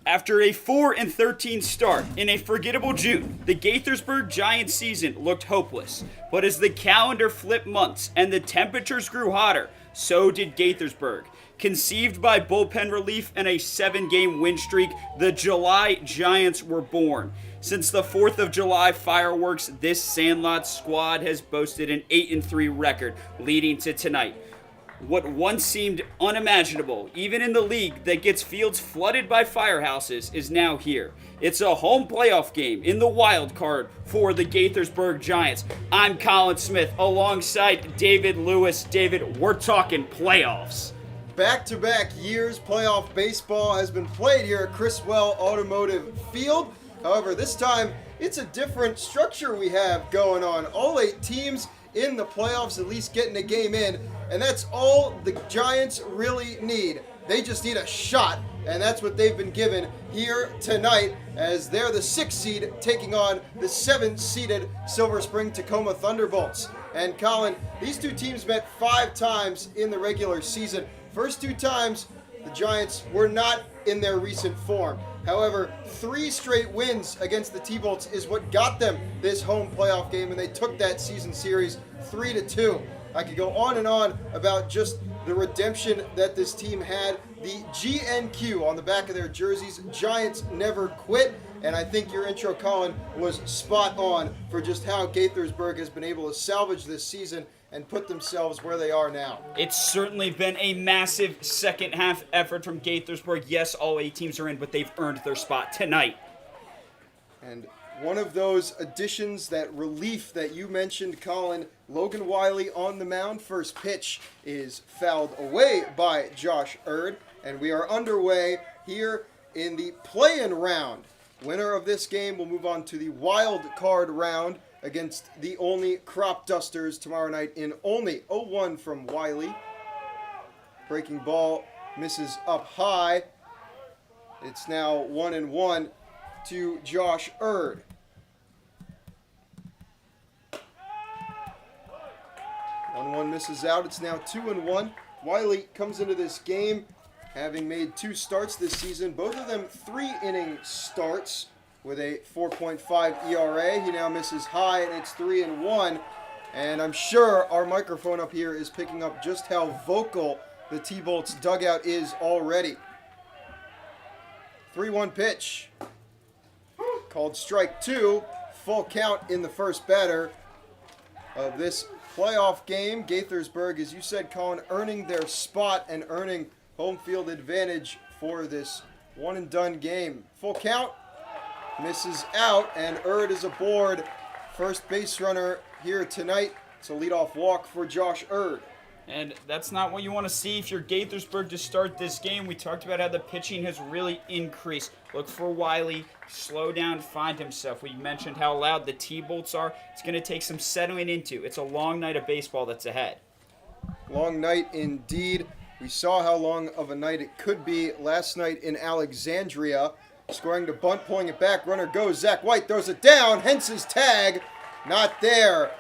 After a 4-13 start in a forgettable June, the Gaithersburg Giants season looked hopeless. But as the calendar flipped months and the temperatures grew hotter, so did Gaithersburg. Conceived by bullpen relief and a 7-game win streak, the July Giants were born. Since the 4th of July fireworks, this Sandlot squad has boasted an 8-3 record leading to tonight. What once seemed unimaginable, even in the league that gets fields flooded by firehouses, is now here. It's a home playoff game in the wild card for the Gaithersburg Giants. I'm Collin Smith alongside David Lewis. David, we're talking playoffs. Back-to-back years, playoff baseball has been played here at Criswell Automotive Field. However, this time, it's a different structure we have going on. All 8 teams in the playoffs, at least getting a game in, and that's all the Giants really need. They just need a shot, and that's what they've been given here tonight as they're the 6th seed taking on the 7th-seeded Silver Spring-Takoma Thunderbolts. And Collin, these two teams met 5 times in the regular season. First 2 times, the Giants were not in their recent form. However, 3 straight wins against the T-Bolts is what got them this home playoff game, and they took that season series 3-2. I could go on and on about just the redemption that this team had. The GNQ on the back of their jerseys, Giants never quit, and I think your intro, Collin, was spot on for just how Gaithersburg has been able to salvage this season and put themselves where they are now. It's certainly been a massive second half effort from Gaithersburg. Yes, all 8 teams are in, but they've earned their spot tonight. And one of those additions, that relief that you mentioned, Collin, Logan Wiley on the mound. First pitch is fouled away by Josh Erd, and we are underway here in the play-in round. Winner of this game will move on to the wild card round against the only crop dusters tomorrow night in only 0-1 from Wiley. Breaking ball misses up high. It's now 1-1 to Josh Erd. 1-1 misses out. It's now 2-1. Wiley comes into this game having made 2 starts this season, both of them 3-inning starts with a 4.5 ERA. He now misses high, and it's 3-1. And I'm sure our microphone up here is picking up just how vocal the T-Bolts dugout is already. 3-1 pitch. Called strike 2. Full count in the first batter of this playoff game. Gaithersburg, as you said, Collin, earning their spot and earning home field advantage for this one-and-done game. Full count. Misses out, and Erd is aboard. First base runner here tonight. It's a leadoff walk for Josh Erd. And that's not what you want to see if you're Gaithersburg to start this game. We talked about how the pitching has really increased. Look for Wiley, slow down, find himself. We mentioned how loud the T-Bolts are. It's going to take some settling into. It's a long night of baseball that's ahead. Long night indeed. We saw how long of a night it could be last night in Alexandria. Scoring to bunt, pulling it back. Runner goes. Zach White throws it down. Hence his tag. Not there.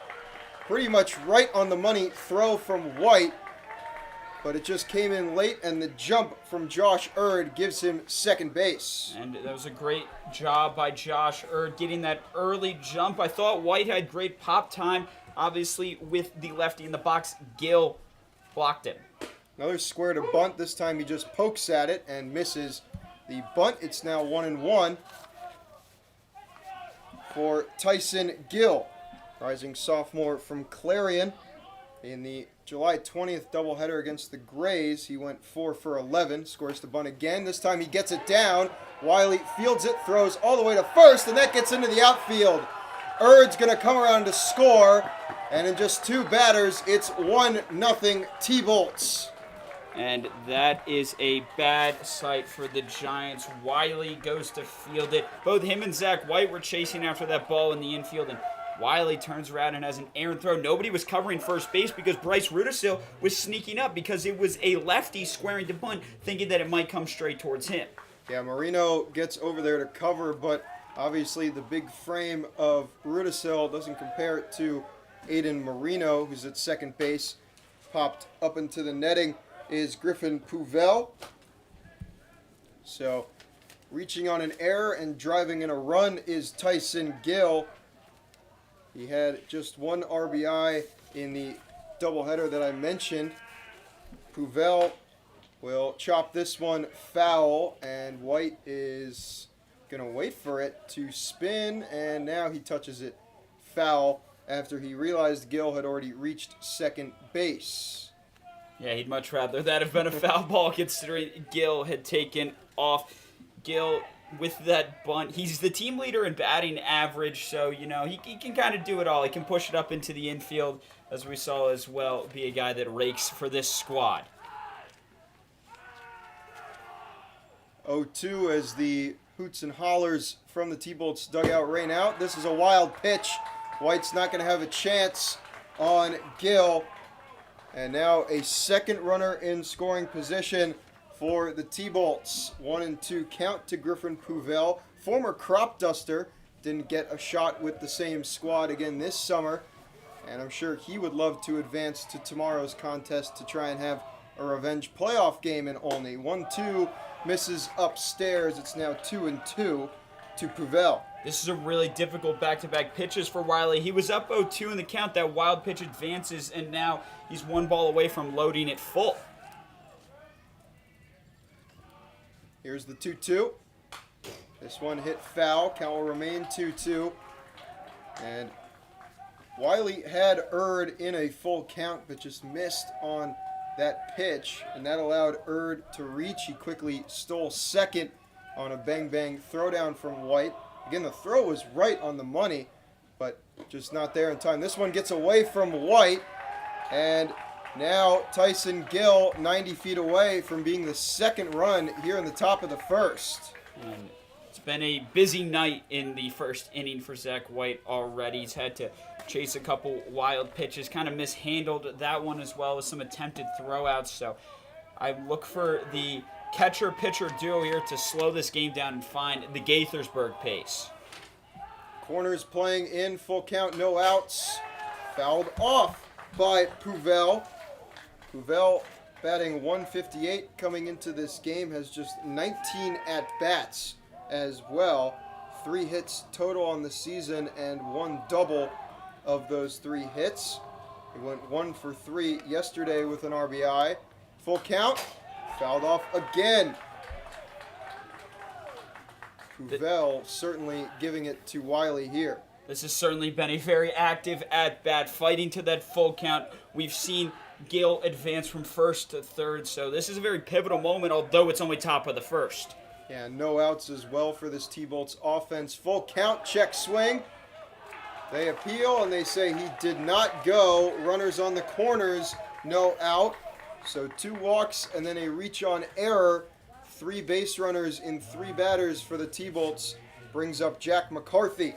Pretty much right on the money throw from White. But it just came in late, and the jump from Josh Erd gives him second base. And that was a great job by Josh Erd getting that early jump. I thought White had great pop time. Obviously, with the lefty in the box, Gill blocked him. Another square to bunt. This time he just pokes at it and misses the bunt. It's now 1-1 for Tyson Gill, rising sophomore from Clarion. In the July 20th doubleheader against the Grays, he went 4 for 11, scores the bunt again. This time he gets it down. Wiley fields it, throws all the way to first, and that gets into the outfield. Erd's going to come around to score, and in just 2 batters, it's 1-0 T-Bolts. And that is a bad sight for the Giants. Wiley goes to field it. Both him and Zach White were chasing after that ball in the infield, and Wiley turns around and has an errant throw. Nobody was covering first base because Bryce Rudisil was sneaking up because it was a lefty squaring to bunt, thinking that it might come straight towards him. Yeah, Marino gets over there to cover, but obviously the big frame of Rudisil doesn't compare it to Aiden Marino, who's at second base. Popped up into the netting. is Griffin Pouvel. So reaching on an error and driving in a run is Tyson Gill. He had just one RBI in the doubleheader that I mentioned. Pouvel will chop this one foul, and White is going to wait for it to spin, and now he touches it foul after he realized Gill had already reached second base. Yeah, he'd much rather that have been a foul ball considering Gill had taken off. Gill with that bunt, he's the team leader in batting average, so, you know, he can kind of do it all. He can push it up into the infield, as we saw as well, be a guy that rakes for this squad. 0-2 as the hoots and hollers from the T-Bolts dugout rain out. This is a wild pitch. White's not going to have a chance on Gill. And now a second runner in scoring position for the T-Bolts. 1-2 count to Griffin Pouvel. Former crop duster, didn't get a shot with the same squad again this summer. And I'm sure he would love to advance to tomorrow's contest to try and have a revenge playoff game in Olney. 1-2 misses upstairs. It's now 2-2 to Pouvel. This is a really difficult back-to-back pitches for Wiley. He was up 0-2 in the count. That wild pitch advances, and now he's one ball away from loading it full. Here's the 2-2. This one hit foul. Count will remain 2-2. And Wiley had Erd in a full count, but just missed on that pitch, and that allowed Erd to reach. He quickly stole second on a bang-bang throwdown from White. Again, the throw was right on the money, but just not there in time. This one gets away from White, and now Tyson Gill 90 feet away from being the second run here in the top of the first. And it's been a busy night in the first inning for Zach White already. He's had to chase a couple wild pitches, kind of mishandled that one as well with some attempted throwouts. So I look for the catcher-pitcher duo here to slow this game down and find the Gaithersburg pace. Corners playing in, full count, no outs. Fouled off by Pouvel. Pouvel batting 158 coming into this game, has just 19 at-bats as well. 3 hits total on the season and 1 double of those 3 hits. He went 1 for 3 yesterday with an RBI. Full count, fouled off again. Pouvel certainly giving it to Wiley here. This has certainly been a very active at-bat, fighting to that full count. We've seen Gill advance from first to third, so this is a very pivotal moment, although it's only top of the first. Yeah, no outs as well for this T-Bolts offense. Full count, check swing. They appeal and they say he did not go. Runners on the corners, no out. So 2 walks and then a reach on error. 3 base runners in 3 batters for the T-Bolts brings up Jack McCarthy.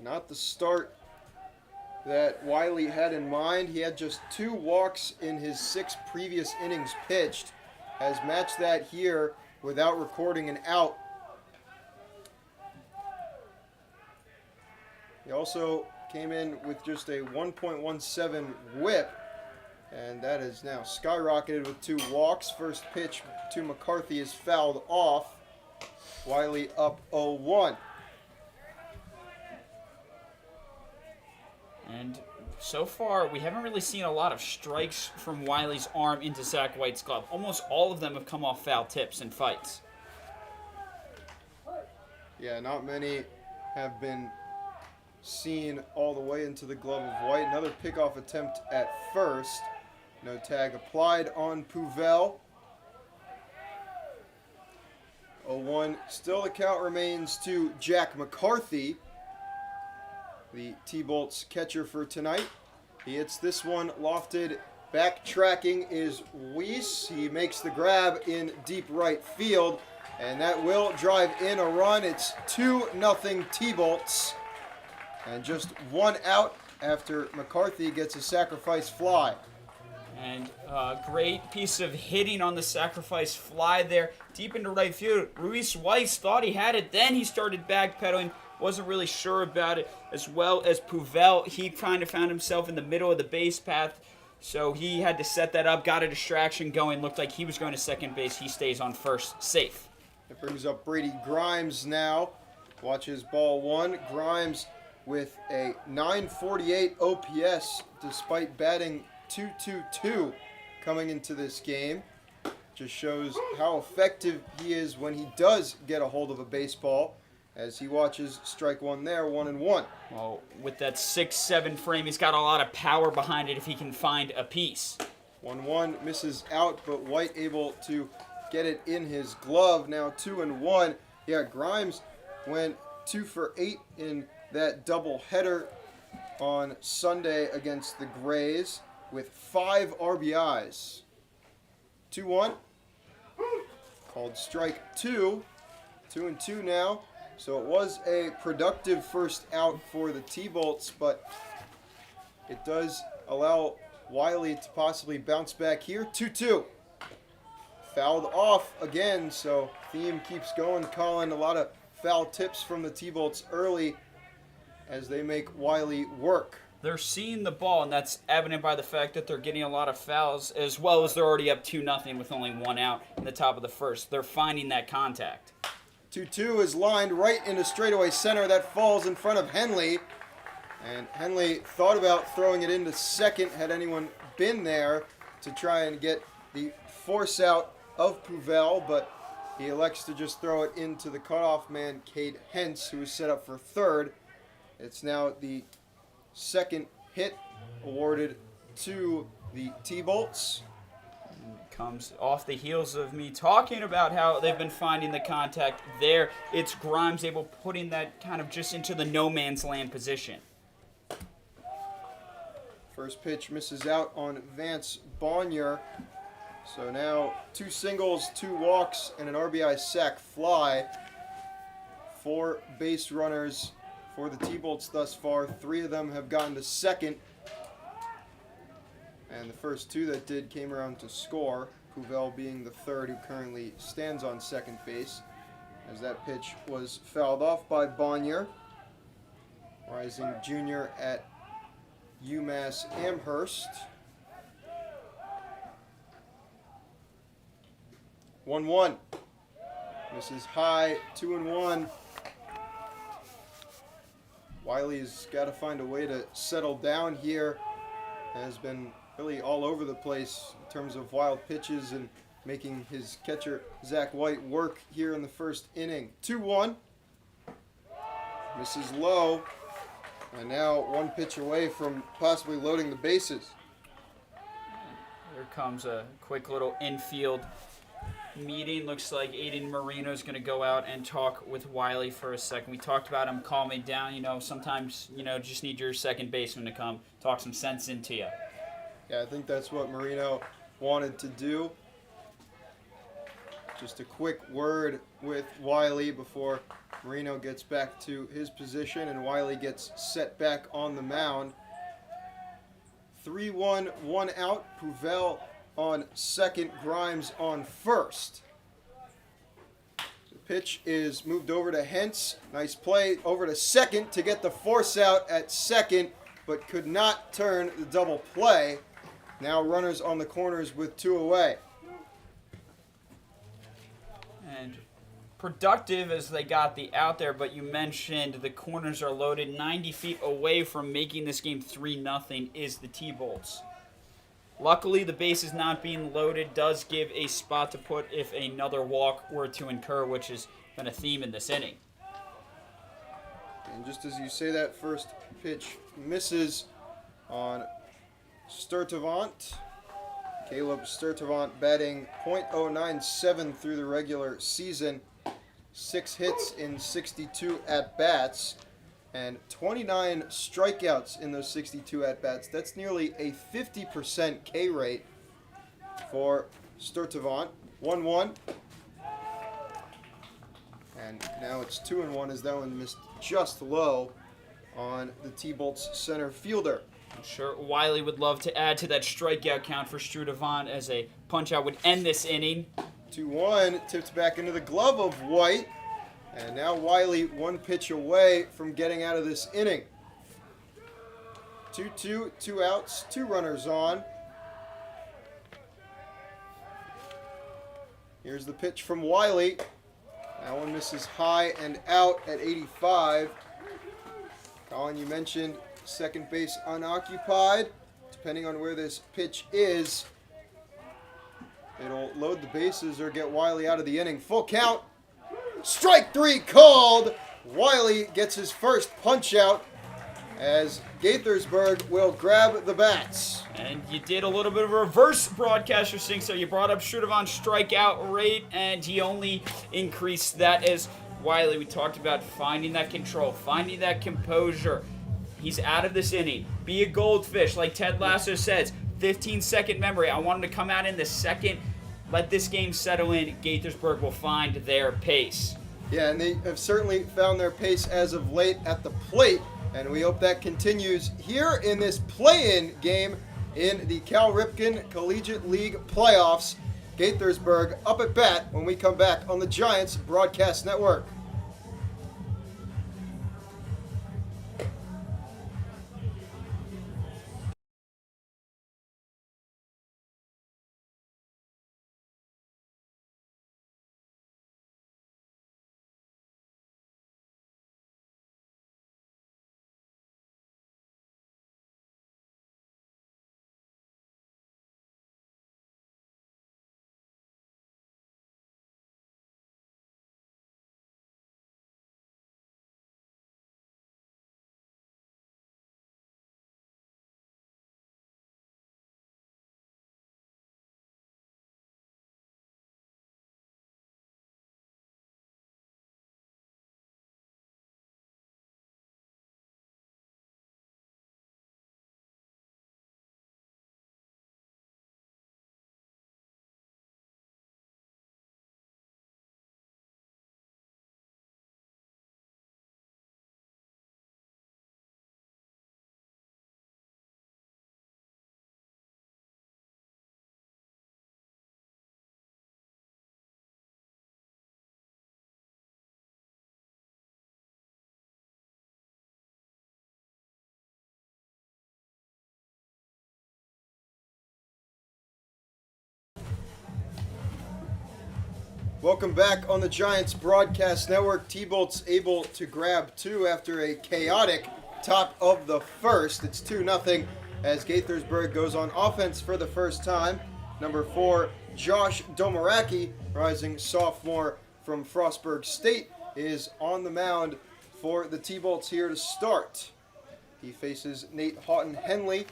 Not the start that Wiley had in mind. He had just 2 walks in his 6 previous innings pitched. Has matched that here without recording an out. He also came in with just a 1.17 whip, and that is now skyrocketed with 2 walks. First pitch to McCarthy is fouled off. Wiley up 0-1. And so far, we haven't really seen a lot of strikes from Wiley's arm into Zach White's glove. Almost all of them have come off foul tips and fights. Yeah, not many have been seen all the way into the glove of White. Another pickoff attempt at first. No tag applied on Pouvel. 0-1. Still the count remains to Jack McCarthy, the T-Bolts catcher for tonight. He hits this one lofted. Backtracking is Weiss. He makes the grab in deep right field, and that will drive in a run. It's 2-0 T-Bolts, and just 1 out after McCarthy gets a sacrifice fly. And a great piece of hitting on the sacrifice fly there, deep into right field. Weiss thought he had it, then he started backpedaling, wasn't really sure about it, as well as Puvel. He kind of found himself in the middle of the base path, so he had to set that up, got a distraction going, looked like he was going to second base. He stays on first, safe. It brings up Brady Grimes now. Watches ball one. Grimes with a 948 OPS despite batting .222 coming into this game. Just shows how effective he is when he does get a hold of a baseball, as he watches strike one there, 1-1. Well, with that 6'7" frame, he's got a lot of power behind it if he can find a piece. 1-1 misses out, but White able to get it in his glove. Now 2-1. Yeah, Grimes went 2 for 8 in that doubleheader on Sunday against the Grays with 5 RBIs. 2-1. Called strike 2. 2-2 now. So it was a productive first out for the T-Bolts, but it does allow Wiley to possibly bounce back here. 2-2. Fouled off again, so theme keeps going. Collin, a lot of foul tips from the T-Bolts early as they make Wiley work. They're seeing the ball, and that's evident by the fact that they're getting a lot of fouls, as well as they're already up 2-0 with only 1 out in the top of the first. They're finding that contact. 2-2 is lined right into straightaway center. That falls in front of Henley. And Henley thought about throwing it into second had anyone been there to try and get the force out of Puvel, but he elects to just throw it into the cutoff man, Cade Hentz, who is set up for third. It's now the second hit awarded to the T-Bolts. Comes off the heels of me talking about how they've been finding the contact there. It's Grimes able putting that kind of just into the no man's land position. First pitch misses out on Vance Bonnier. So now 2 singles, 2 walks, and an RBI sac fly. 4 base runners for the T-Bolts thus far. 3 of them have gotten to second. And the first 2 that did came around to score, Puvel being the third who currently stands on second base, as that pitch was fouled off by Bonnier. Rising junior at UMass Amherst. 1-1. Misses high, 2-1. Wiley's got to find a way to settle down here. Has been really all over the place in terms of wild pitches and making his catcher Zach White work here in the first inning. 2-1. Misses low. And now 1 pitch away from possibly loading the bases. Here comes a quick little infield meeting. Looks like Aiden Marino is going to go out and talk with Wiley for a second. We talked about him calming down. Sometimes, just need your second baseman to come talk some sense into you. Yeah, I think that's what Marino wanted to do. Just a quick word with Wiley before Marino gets back to his position and Wiley gets set back on the mound. 3-1, 1 out. Puvel on second, Grimes on first. The pitch is moved over to Hentz. Nice play over to second to get the force out at second, but could not turn the double play. Now runners on the corners with 2 away. And productive as they got the out there, but you mentioned the corners are loaded. 90 feet away from making this game 3-0 is the T-Bolts. Luckily, the bases not being loaded does give a spot to put if another walk were to incur, which has been a theme in this inning. And just as you say that, first pitch misses on Sturtevant. Caleb Sturtevant batting .097 through the regular season. 6 hits in 62 at-bats and 29 strikeouts in those 62 at-bats. That's nearly a 50% K rate for Sturtevant. 1-1. And now it's 2-1 as that one missed just low on the T-Bolts center fielder. I'm sure Wiley would love to add to that strikeout count for Sturtevant as a punch-out would end this inning. 2-1, tipped back into the glove of White. And now Wiley 1 pitch away from getting out of this inning. 2-2, 2 outs, 2 runners on. Here's the pitch from Wiley. That one misses high and out at 85. Collin, you mentioned second base unoccupied. Depending on where this pitch is, it'll load the bases or get Wiley out of the inning. Full count. Strike 3 called. Wiley gets his first punch out as Gaithersburg will grab the bats. And you did a little bit of a reverse broadcaster thing, so you brought up Shudovan's strikeout rate, and he only increased that as Wiley. We talked about finding that control, finding that composure. He's out of this inning. Be a goldfish, like Ted Lasso says. 15-second memory. I want him to come out in the second. Let this game settle in. Gaithersburg will find their pace. Yeah, and they have certainly found their pace as of late at the plate. And we hope that continues here in this play-in game in the Cal Ripken Collegiate League playoffs. Gaithersburg up at bat when we come back on the Giants Broadcast Network. Welcome back on the Giants Broadcast Network. T-Bolt's able to grab 2 after a chaotic top of the first. It's 2-0 as Gaithersburg goes on offense for the first time. Number 4, Josh Domaraki, rising sophomore from Frostburg State, is on the mound for the T-Bolts here to start. He faces Nate Houghton-Henley,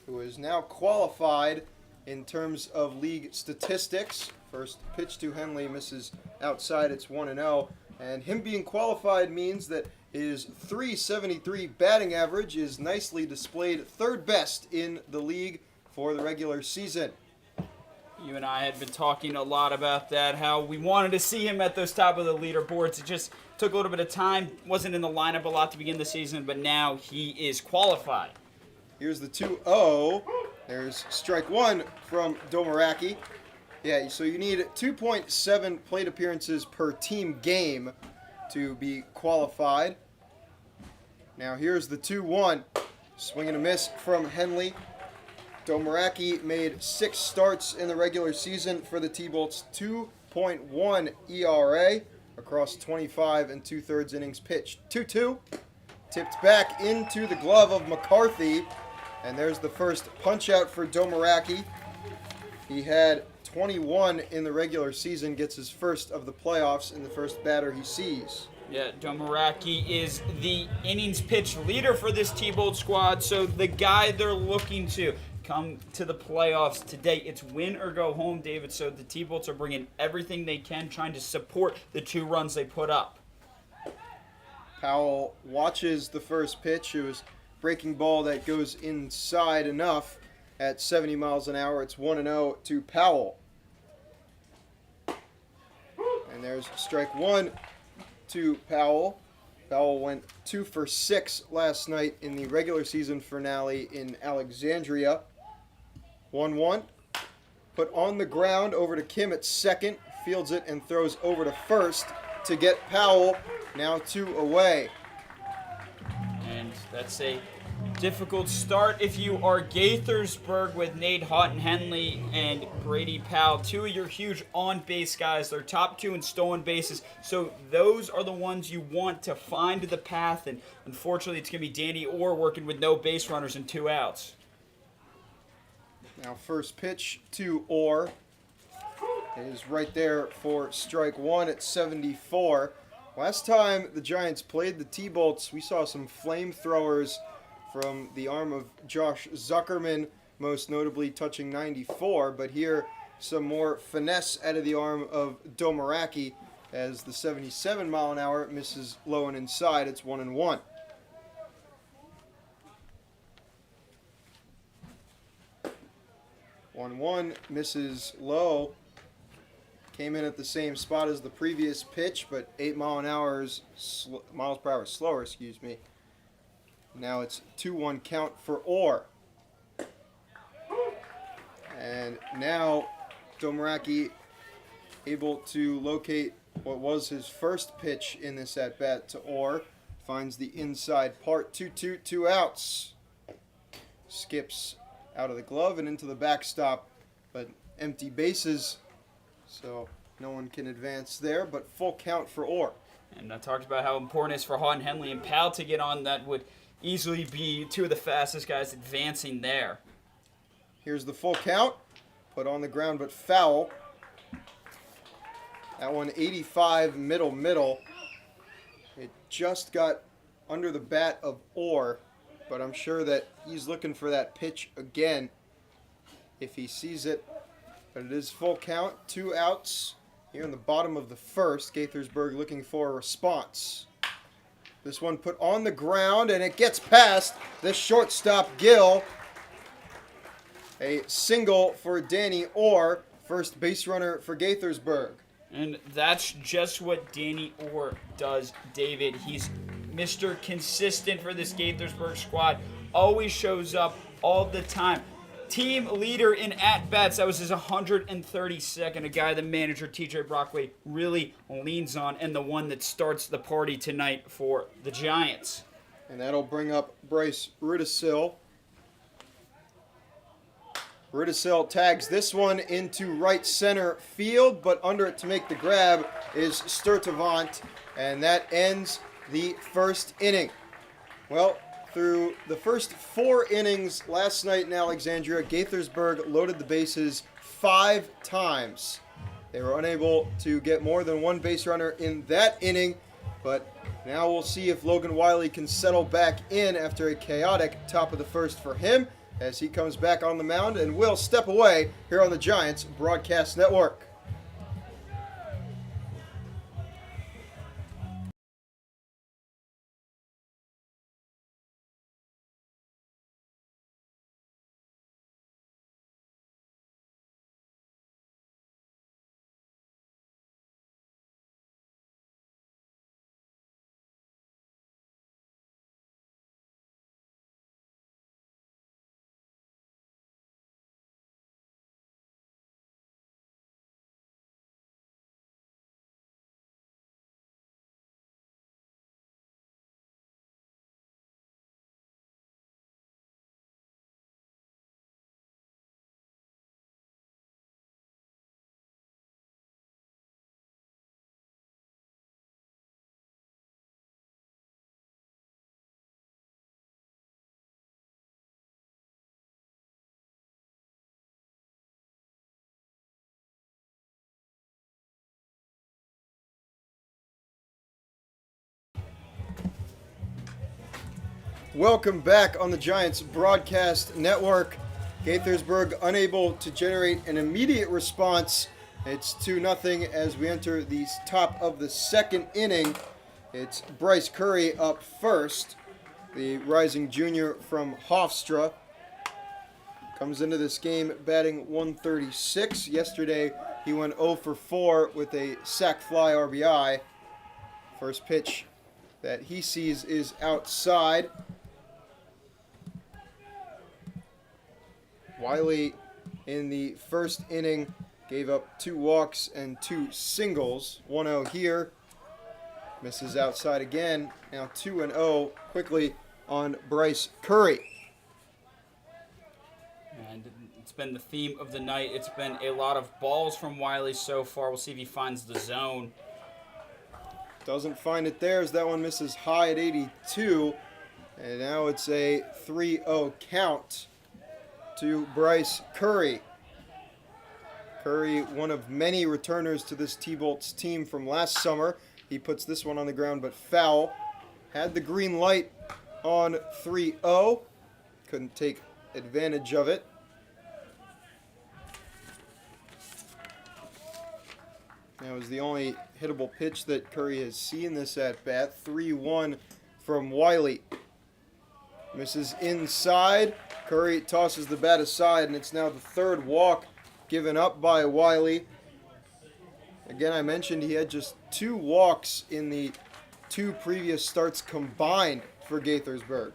who is now qualified in terms of league statistics. First pitch to Henley misses outside. It's 1-0. And him being qualified means that his .373 batting average is nicely displayed, third best in the league for the regular season. You and I had been talking a lot about that, how we wanted to see him at those top of the leaderboards. It just took a little bit of time. Wasn't in the lineup a lot to begin the season, but now he is qualified. Here's the 2-0. There's strike 1 from Domaraki. Yeah, so you need 2.7 plate appearances per team game to be qualified. Now here's the 2-1. Swing and a miss from Henley. Domaraki made 6 starts in the regular season for the T-Bolts, 2.1 ERA across 25 and 2/3 innings pitched. 2-2. Tipped back into the glove of McCarthy. And there's the first punch out for Domaraki. He had 21 in the regular season, gets his first of the playoffs in the first batter he sees. Yeah, Domaraki is the innings pitch leader for this T-Bolt squad, so the guy they're looking to come to the playoffs today. It's win or go home, David, so the T-Bolts are bringing everything they can, trying to support the 2 runs they put up. Powell watches the first pitch. It was breaking ball that goes inside enough at 70 miles an hour. It's 1-0 to Powell. And there's strike 1 to Powell. Powell went 2 for 6 last night in the regular season finale in Alexandria. 1-1. Put on the ground over to Kim at second. Fields it and throws over to first. to get Powell. Now 2 away. And that's a difficult start if you are Gaithersburg with Nate Houghton-Henley and Brady Powell, 2 of your huge on-base guys. They're top 2 in stolen bases, so those are the ones you want to find the path, and unfortunately it's going to be Danny Orr working with no base runners and 2 outs. Now first pitch to Orr is right there for strike 1 at 74. Last time the Giants played the T-Bolts, we saw some flamethrowers from the arm of Josh Zuckerman, most notably touching 94, but here some more finesse out of the arm of Domeracki as the 77 mile an hour misses low and inside. It's 1-1. One misses low. Came in at the same spot as the previous pitch, but 8 miles per hour slower, excuse me. Now it's 2-1 count for Orr. And now Domeracki able to locate what was his first pitch in this at-bat to Orr. Finds the inside part, 2-2, 2 outs. Skips out of the glove and into the backstop, but empty bases, so no one can advance there, but full count for Orr. And I talked about how important it is for Houghton-Henley and Powell to get on. That would easily be 2 of the fastest guys advancing there. Here's the full count. Put on the ground, but foul. That one 85 middle. It just got under the bat of Orr, but I'm sure that he's looking for that pitch again if he sees it. But it is full count, 2 outs here in the bottom of the first. Gaithersburg looking for a response. This one put on the ground, and it gets past the shortstop, Gill. A single for Danny Orr, first base runner for Gaithersburg. And that's just what Danny Orr does, David. He's Mr. Consistent for this Gaithersburg squad. Always shows up all the time. Team leader in at-bats. That was his 132nd. A guy the manager, TJ Brockway, really leans on, and the one that starts the party tonight for the Giants. And that'll bring up Bryce Rudisil. Rudisil tags this one into right center field, but under it to make the grab is Sturtevant, and that ends the first inning. Well, through the first 4 innings last night in Alexandria, Gaithersburg loaded the bases 5 times. They were unable to get more than 1 base runner in that inning, but now we'll see if Logan Wiley can settle back in after a chaotic top of the first for him as he comes back on the mound and will step away here on the Giants Broadcast Network. Welcome back on the Giants Broadcast Network. Gaithersburg unable to generate an immediate response. It's 2-0 as we enter the top of the second inning. It's Bryce Curry up first, the rising junior from Hofstra. Comes into this game batting 136. Yesterday he went 0 for 4 with a sac fly RBI. First pitch that he sees is outside. Wiley in the first inning gave up 2 walks and 2 singles. 1-0 here. Misses outside again. Now 2-0 quickly on Bryce Curry. And it's been the theme of the night. It's been a lot of balls from Wiley so far. We'll see if he finds the zone. Doesn't find it there as that one misses high at 82. And now it's a 3-0 count to Bryce Curry. Curry, one of many returners to this T-Bolts team from last summer. He puts this one on the ground but foul. Had the green light on 3-0. Couldn't take advantage of it. That was the only hittable pitch that Curry has seen this at bat. 3-1 from Wiley. Misses inside. Curry tosses the bat aside, and it's now the third walk given up by Wiley. Again, I mentioned he had just 2 walks in the 2 previous starts combined for Gaithersburg.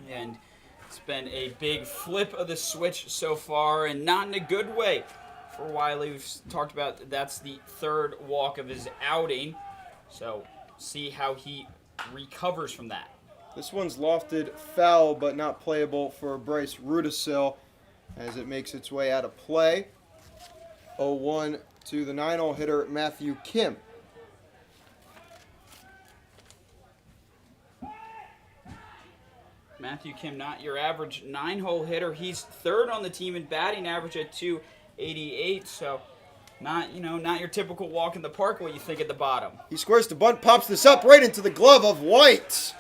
And it's been a big flip of the switch so far, and not in a good way for Wiley. We've talked about that's the 3rd walk of his outing, so see how he recovers from that. This one's lofted foul, but not playable for Bryce Rudisil as it makes its way out of play. 0-1 to the 9-hole hitter, Matthew Kim. Matthew Kim, not your average 9-hole hitter. He's 3rd on the team in batting average at .288, so not your typical walk in the park, what you think at the bottom. He squares to bunt, pops this up right into the glove of White.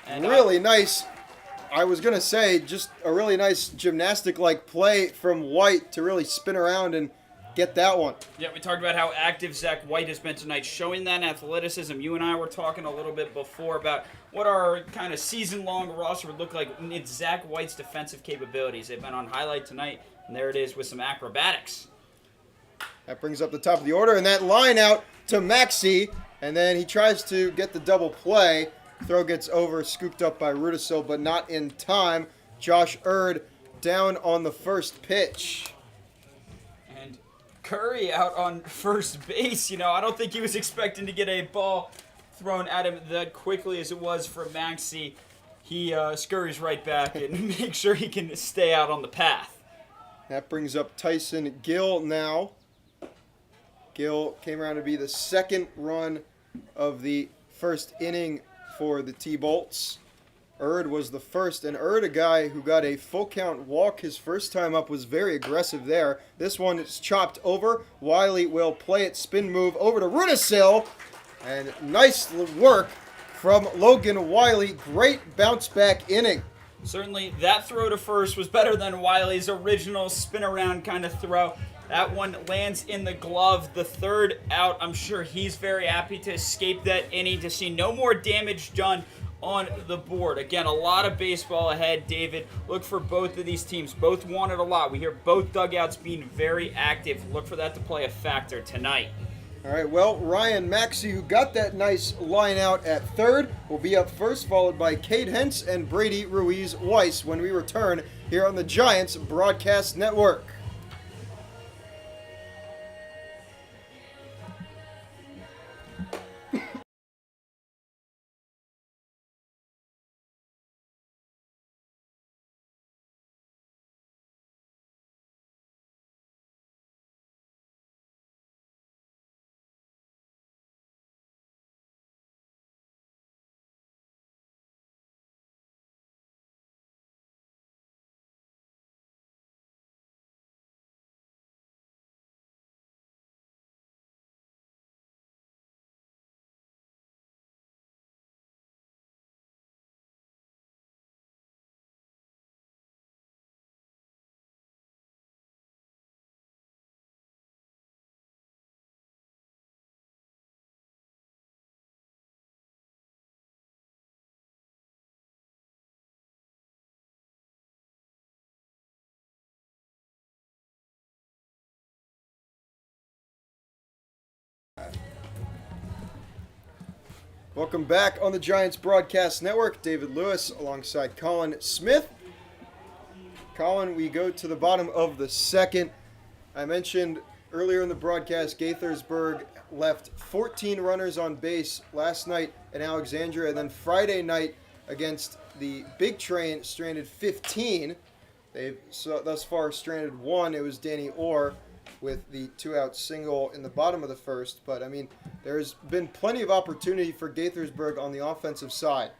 And really nice, I was going to say, just a really nice gymnastic-like play from White to really spin around and get that one. Yeah, we talked about how active Zach White has been tonight, showing that athleticism. You and I were talking a little bit before about what our kind of season-long roster would look like. It's Zach White's defensive capabilities. They've been on highlight tonight, and there it is with some acrobatics. That brings up the top of the order, and that line out to Maxey, and then he tries to get the double play. Throw gets over, scooped up by Rudisil, but not in time. Josh Erd down on the first pitch. And Curry out on first base. I don't think he was expecting to get a ball thrown at him that quickly as it was for Maxey. He scurries right back and makes sure he can stay out on the path. That brings up Tyson Gill now. Gill came around to be the 2nd run of the first inning for the T-Bolts. Erd was the first, and Erd, a guy who got a full count walk his first time up, was very aggressive there. This one is chopped over. Wiley will play it, spin move over to Rudisil, and nice work from Logan Wiley. Great bounce back inning. Certainly that throw to first was better than Wiley's original spin around kind of throw. That one lands in the glove. The 3rd out. I'm sure he's very happy to escape that inning, to see no more damage done on the board. Again, a lot of baseball ahead, David. Look for both of these teams. Both wanted a lot. We hear both dugouts being very active. Look for that to play a factor tonight. All right, well, Ryan Maxey, who got that nice line out at 3rd, will be up first, followed by Cade Hentz and Brady Ruiz-Weiss when we return here on the Giants Broadcast Network. Welcome back on the Giants Broadcast Network. David Lewis alongside Collin Smith. Collin, we go to the bottom of the 2nd. I mentioned earlier in the broadcast, Gaithersburg left 14 runners on base last night in Alexandria, and then Friday night against the Big Train stranded 15. They've thus far stranded one. It was Danny Orr with the 2-out single in the bottom of the first. But, I mean, there's been plenty of opportunity for Gaithersburg on the offensive side.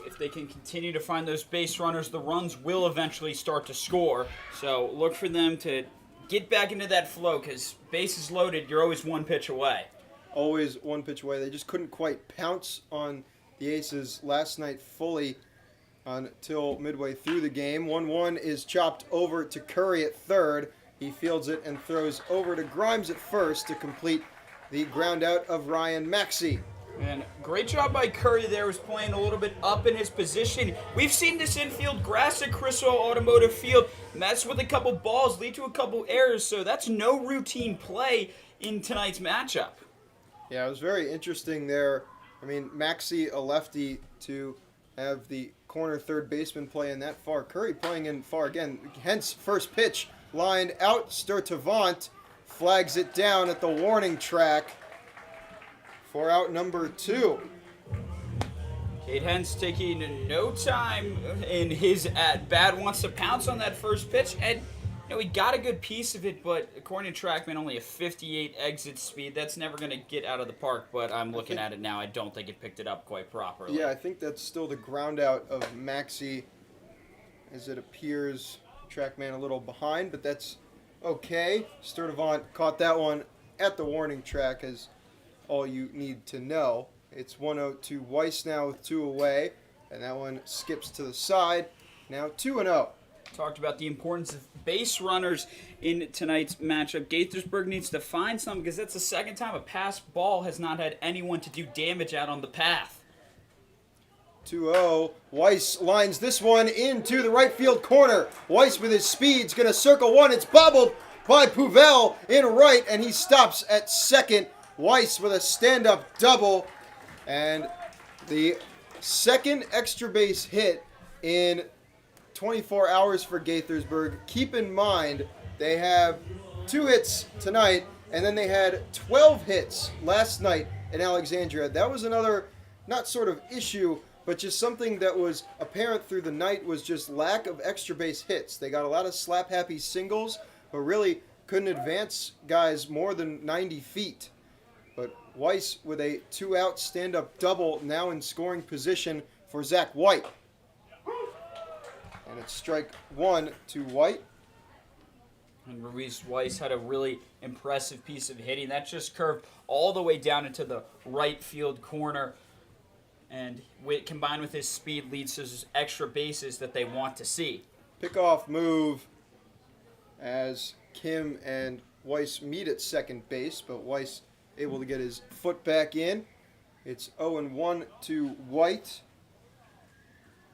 If they can continue to find those base runners, the runs will eventually start to score. So look for them to get back into that flow, because bases loaded, you're always one pitch away. Always one pitch away. They just couldn't quite pounce on the Aces last night fully until midway through the game. 1-1 is chopped over to Curry at third. He fields it and throws over to Grimes at first to complete the ground out of Ryan Maxey. And great job by Curry there, was playing a little bit up in his position. We've seen this infield grass at Criswell Automotive Field mess with a couple balls, lead to a couple errors, so that's no routine play in tonight's matchup. Yeah, it was very interesting there. I mean, Maxey, a lefty, to have the corner third baseman play in that far. Curry playing in far again, hence first pitch lined out. Sturtevant flags it down at the warning track for out number 2. Cade Hens taking no time in his at-bat, wants to pounce on that first pitch, and he got a good piece of it, but according to TrackMan, only a 58 exit speed. That's never going to get out of the park, but I'm looking at it now. I don't think it picked it up quite properly. Yeah, I think that's still the ground out of Maxey, as it appears. TrackMan a little behind, but that's okay. Sturtevant caught that one at the warning track, as all you need to know. It's 1-0 to Weiss now with 2 away, and that one skips to the side. Now 2-0. Talked about the importance of base runners in tonight's matchup. Gaithersburg needs to find some, because that's the second time a passed ball has not had anyone to do damage out on the path. 2-0. Weiss lines this one into the right field corner. Weiss with his speed's going to circle one. It's bobbled by Puvel in right, and he stops at second. Weiss with a stand-up double, and the second extra base hit in 24 hours for Gaithersburg. Keep in mind, they have 2 hits tonight, and then they had 12 hits last night in Alexandria. That was another, not sort of issue, but just something that was apparent through the night, was just lack of extra base hits. They got a lot of slap-happy singles, but really couldn't advance guys more than 90 feet. But Weiss with a 2-out stand-up double, now in scoring position for Zach White. And it's strike 1 to White. And Ruiz Weiss had a really impressive piece of hitting. That just curved all the way down into the right field corner. And combined with his speed, leads to those extra bases that they want to see. Pickoff move as Kim and Weiss meet at second base, but Weiss able to get his foot back in. It's 0-1 to White,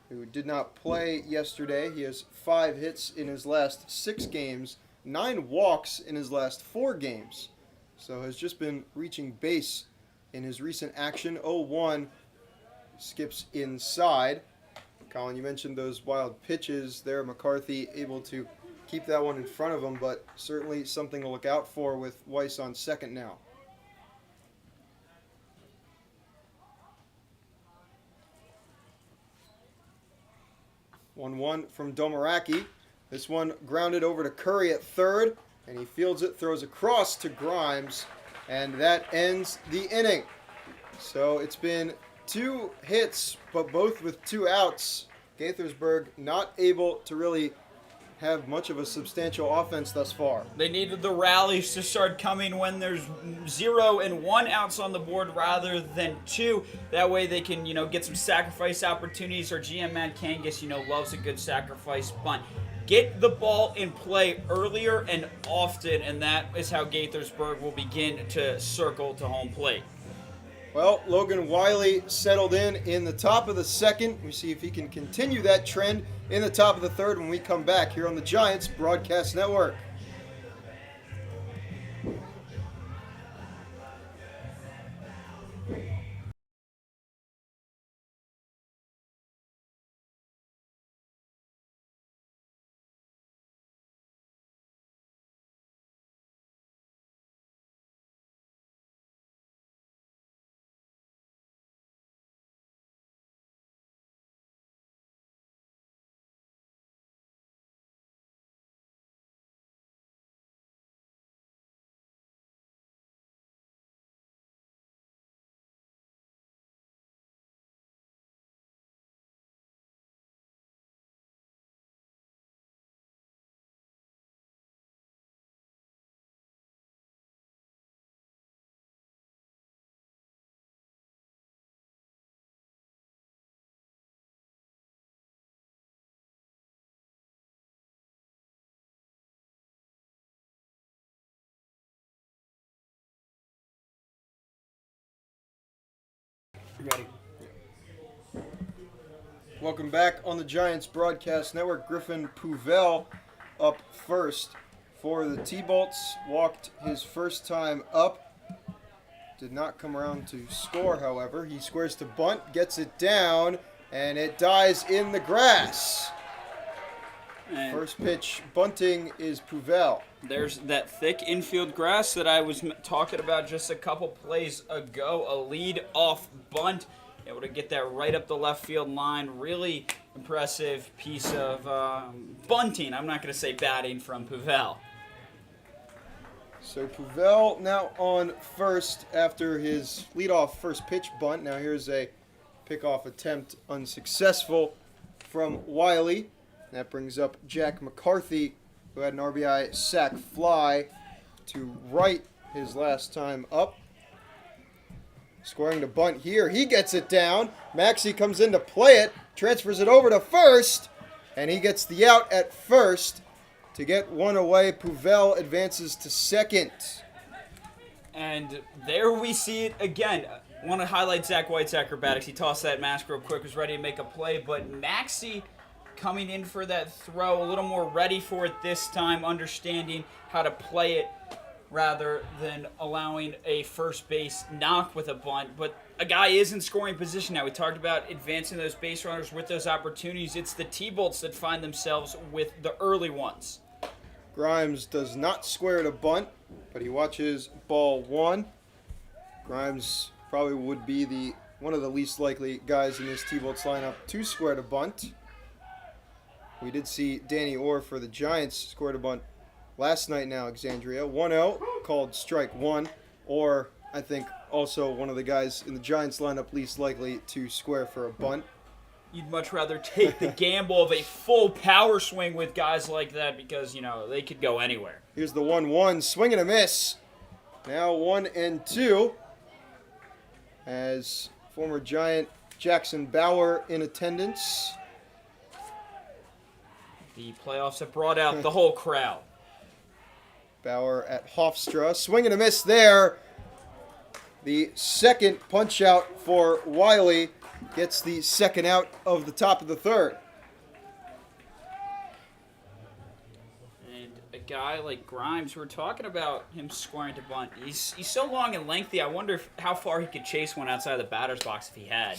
who did not play yesterday. He has 5 hits in his last 6 games, 9 walks in his last 4 games. So has just been reaching base in his recent action. 0-1 skips inside. Collin, you mentioned those wild pitches there. McCarthy able to keep that one in front of him, but certainly something to look out for with Weiss on second now. 1-1 from Domaraki. This one grounded over to Curry at third, and he fields it, throws across to Grimes, and that ends the inning. So it's been 2 hits, but both with 2 outs. Gaithersburg not able to really have much of a substantial offense thus far. They needed the rallies to start coming when there's 0 and 1 outs on the board rather than 2. That way they can, get some sacrifice opportunities. Our GM Matt Kangas, loves a good sacrifice bunt. Get the ball in play earlier and often, and that is how Gaithersburg will begin to circle to home plate. Well, Logan Wiley settled in the top of the second. We see if he can continue that trend in the top of the third when we come back here on the Giants Broadcast Network. Ready. Welcome back on the Giants Broadcast Network. Griffin Puvel up first for the T-Bolts. Walked his first time up. Did not come around to score, however. He squares to bunt, gets it down, and it dies in the grass. And First pitch bunting is Puvel. there's that thick infield grass that I was talking about just a couple plays ago. A lead-off bunt. Able to get that right up the left field line. Really impressive piece of bunting. I'm not going to say batting from Puvel. So Puvel now on first after his leadoff first pitch bunt. Now here's a pickoff attempt unsuccessful from Wiley. That brings up Jack McCarthy, who had an RBI sac fly to right his last time up. Scoring the bunt here. He gets it down. Maxey comes in to play it, transfers it over to first, and he gets the out at first. To get one away, Puvel advances to second. And there we see it again. Want to highlight Zach White's acrobatics. He tossed that mask real quick, was ready to make a play, but Maxey coming in for that throw, a little more ready for it this time, understanding how to play it rather than allowing a first base knock with a bunt. But a guy is in scoring position now. We talked about advancing those base runners with those opportunities. It's the T-Bolts that find themselves with the early ones. Grimes does not square to bunt, but he watches ball one. Grimes probably would be one of the least likely guys in this T-Bolts lineup to square to bunt. We did see Danny Orr for the Giants square to bunt last night in Alexandria. 1-0, called strike one. Or, I think, also one of the guys in the Giants lineup least likely to square for a bunt. You'd much rather take the gamble of a full power swing with guys like that because, they could go anywhere. Here's the 1-1, swing and a miss. Now 1-2. As former Giant Jackson Bauer in attendance. The playoffs have brought out the whole crowd. Bauer at Hofstra. Swing and a miss there. The second punch out for Wiley gets the second out of the top of the third. And a guy like Grimes, we're talking about him scoring to bunt. He's so long and lengthy, I wonder how far he could chase one outside the batter's box if he had.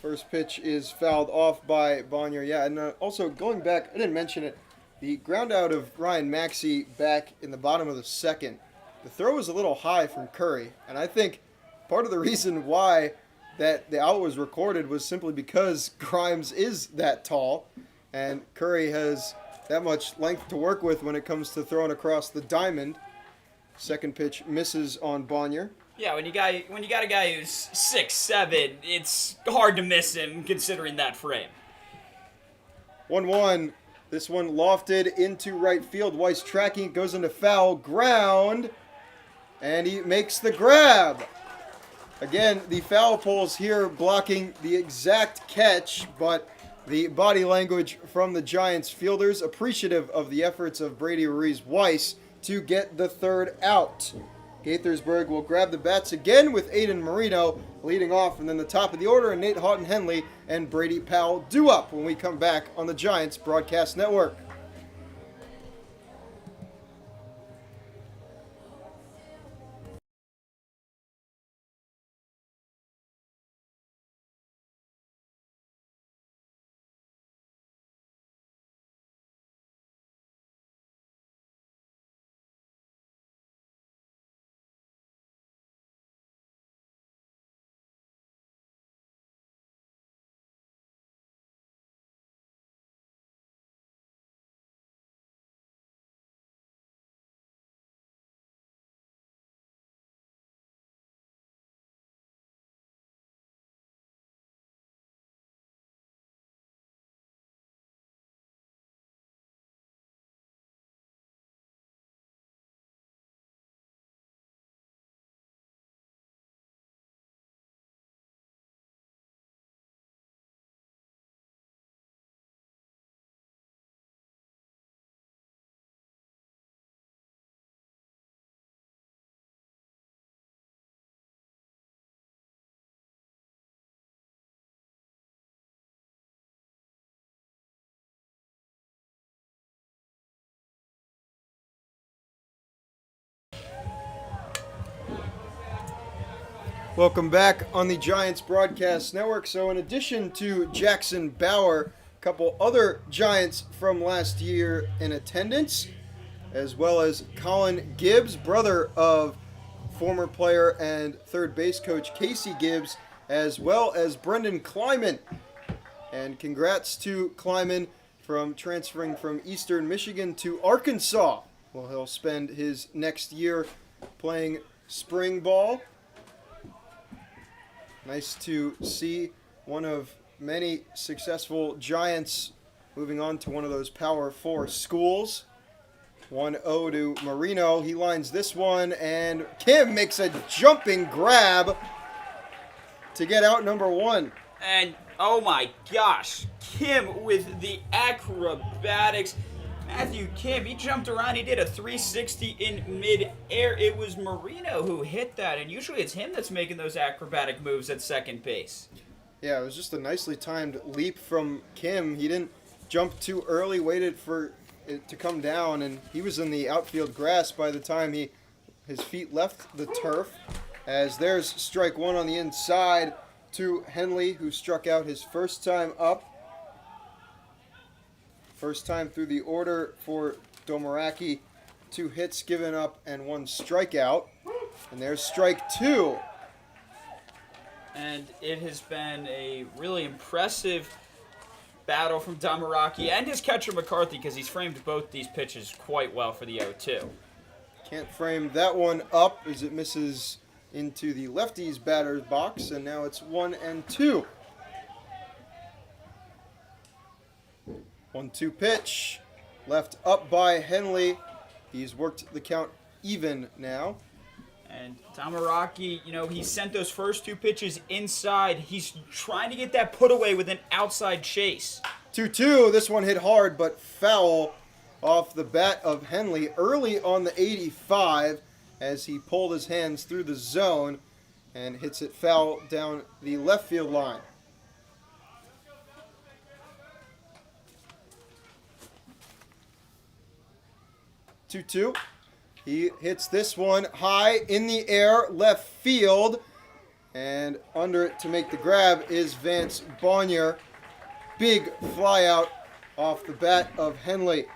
First pitch is fouled off by Bonnier. Yeah, and also going back, I didn't mention it, the ground out of Ryan Maxey back in the bottom of the second. The throw was a little high from Curry, and I think part of the reason why that the out was recorded was simply because Grimes is that tall, and Curry has that much length to work with when it comes to throwing across the diamond. Second pitch misses on Bonnier. Yeah, when you got a guy who's 6'7", it's hard to miss him considering that frame. 1-1. This one lofted into right field. Weiss tracking, goes into foul ground, and he makes the grab. Again, the foul poles here blocking the exact catch, but the body language from the Giants fielders appreciative of the efforts of Brady Ruiz-Weiss to get the third out. Gaithersburg will grab the bats again with Aiden Marino leading off, and then the top of the order, and Nate Houghton-Henley and Brady Powell do up when we come back on the Giants Broadcast Network. Welcome back on the Giants Broadcast Network. So, in addition to Jackson Bauer, a couple other Giants from last year in attendance, as well as Collin Gibbs, brother of former player and third base coach Casey Gibbs, as well as Brendan Kleiman. And congrats to Kleiman from transferring from Eastern Michigan to Arkansas. Well, he'll spend his next year playing spring ball. Nice to see one of many successful Giants moving on to one of those Power 4 schools. 1-0 to Marino. He lines this one, and Kim makes a jumping grab to get out number one. And oh my gosh, Kim with the acrobatics. Matthew Kim, he jumped around, he did a 360 in mid-air. It was Marino who hit that, and usually it's him that's making those acrobatic moves at second base. Yeah, it was just a nicely timed leap from Kim. He didn't jump too early, waited for it to come down, and he was in the outfield grass by the time his feet left the turf. As there's strike one on the inside to Henley, who struck out his first time up. First time through the order for Domeracki. 2 hits given up and 1 strikeout. And there's strike 2. And it has been a really impressive battle from Domeracki and his catcher McCarthy, because he's framed both these pitches quite well for the 0-2. Can't frame that one up as it misses into the lefty's batter's box, and now it's 1-2. 1-2 pitch, left up by Henley. He's worked the count even now. And Domeracki, he sent those first 2 pitches inside. He's trying to get that put away with an outside chase. 2-2, this one hit hard but foul off the bat of Henley early on the 85 as he pulled his hands through the zone and hits it foul down the left field line. 2-2. He hits this one high in the air, left field. And under it to make the grab is Vance Bonnier. Big fly out off the bat of Henley.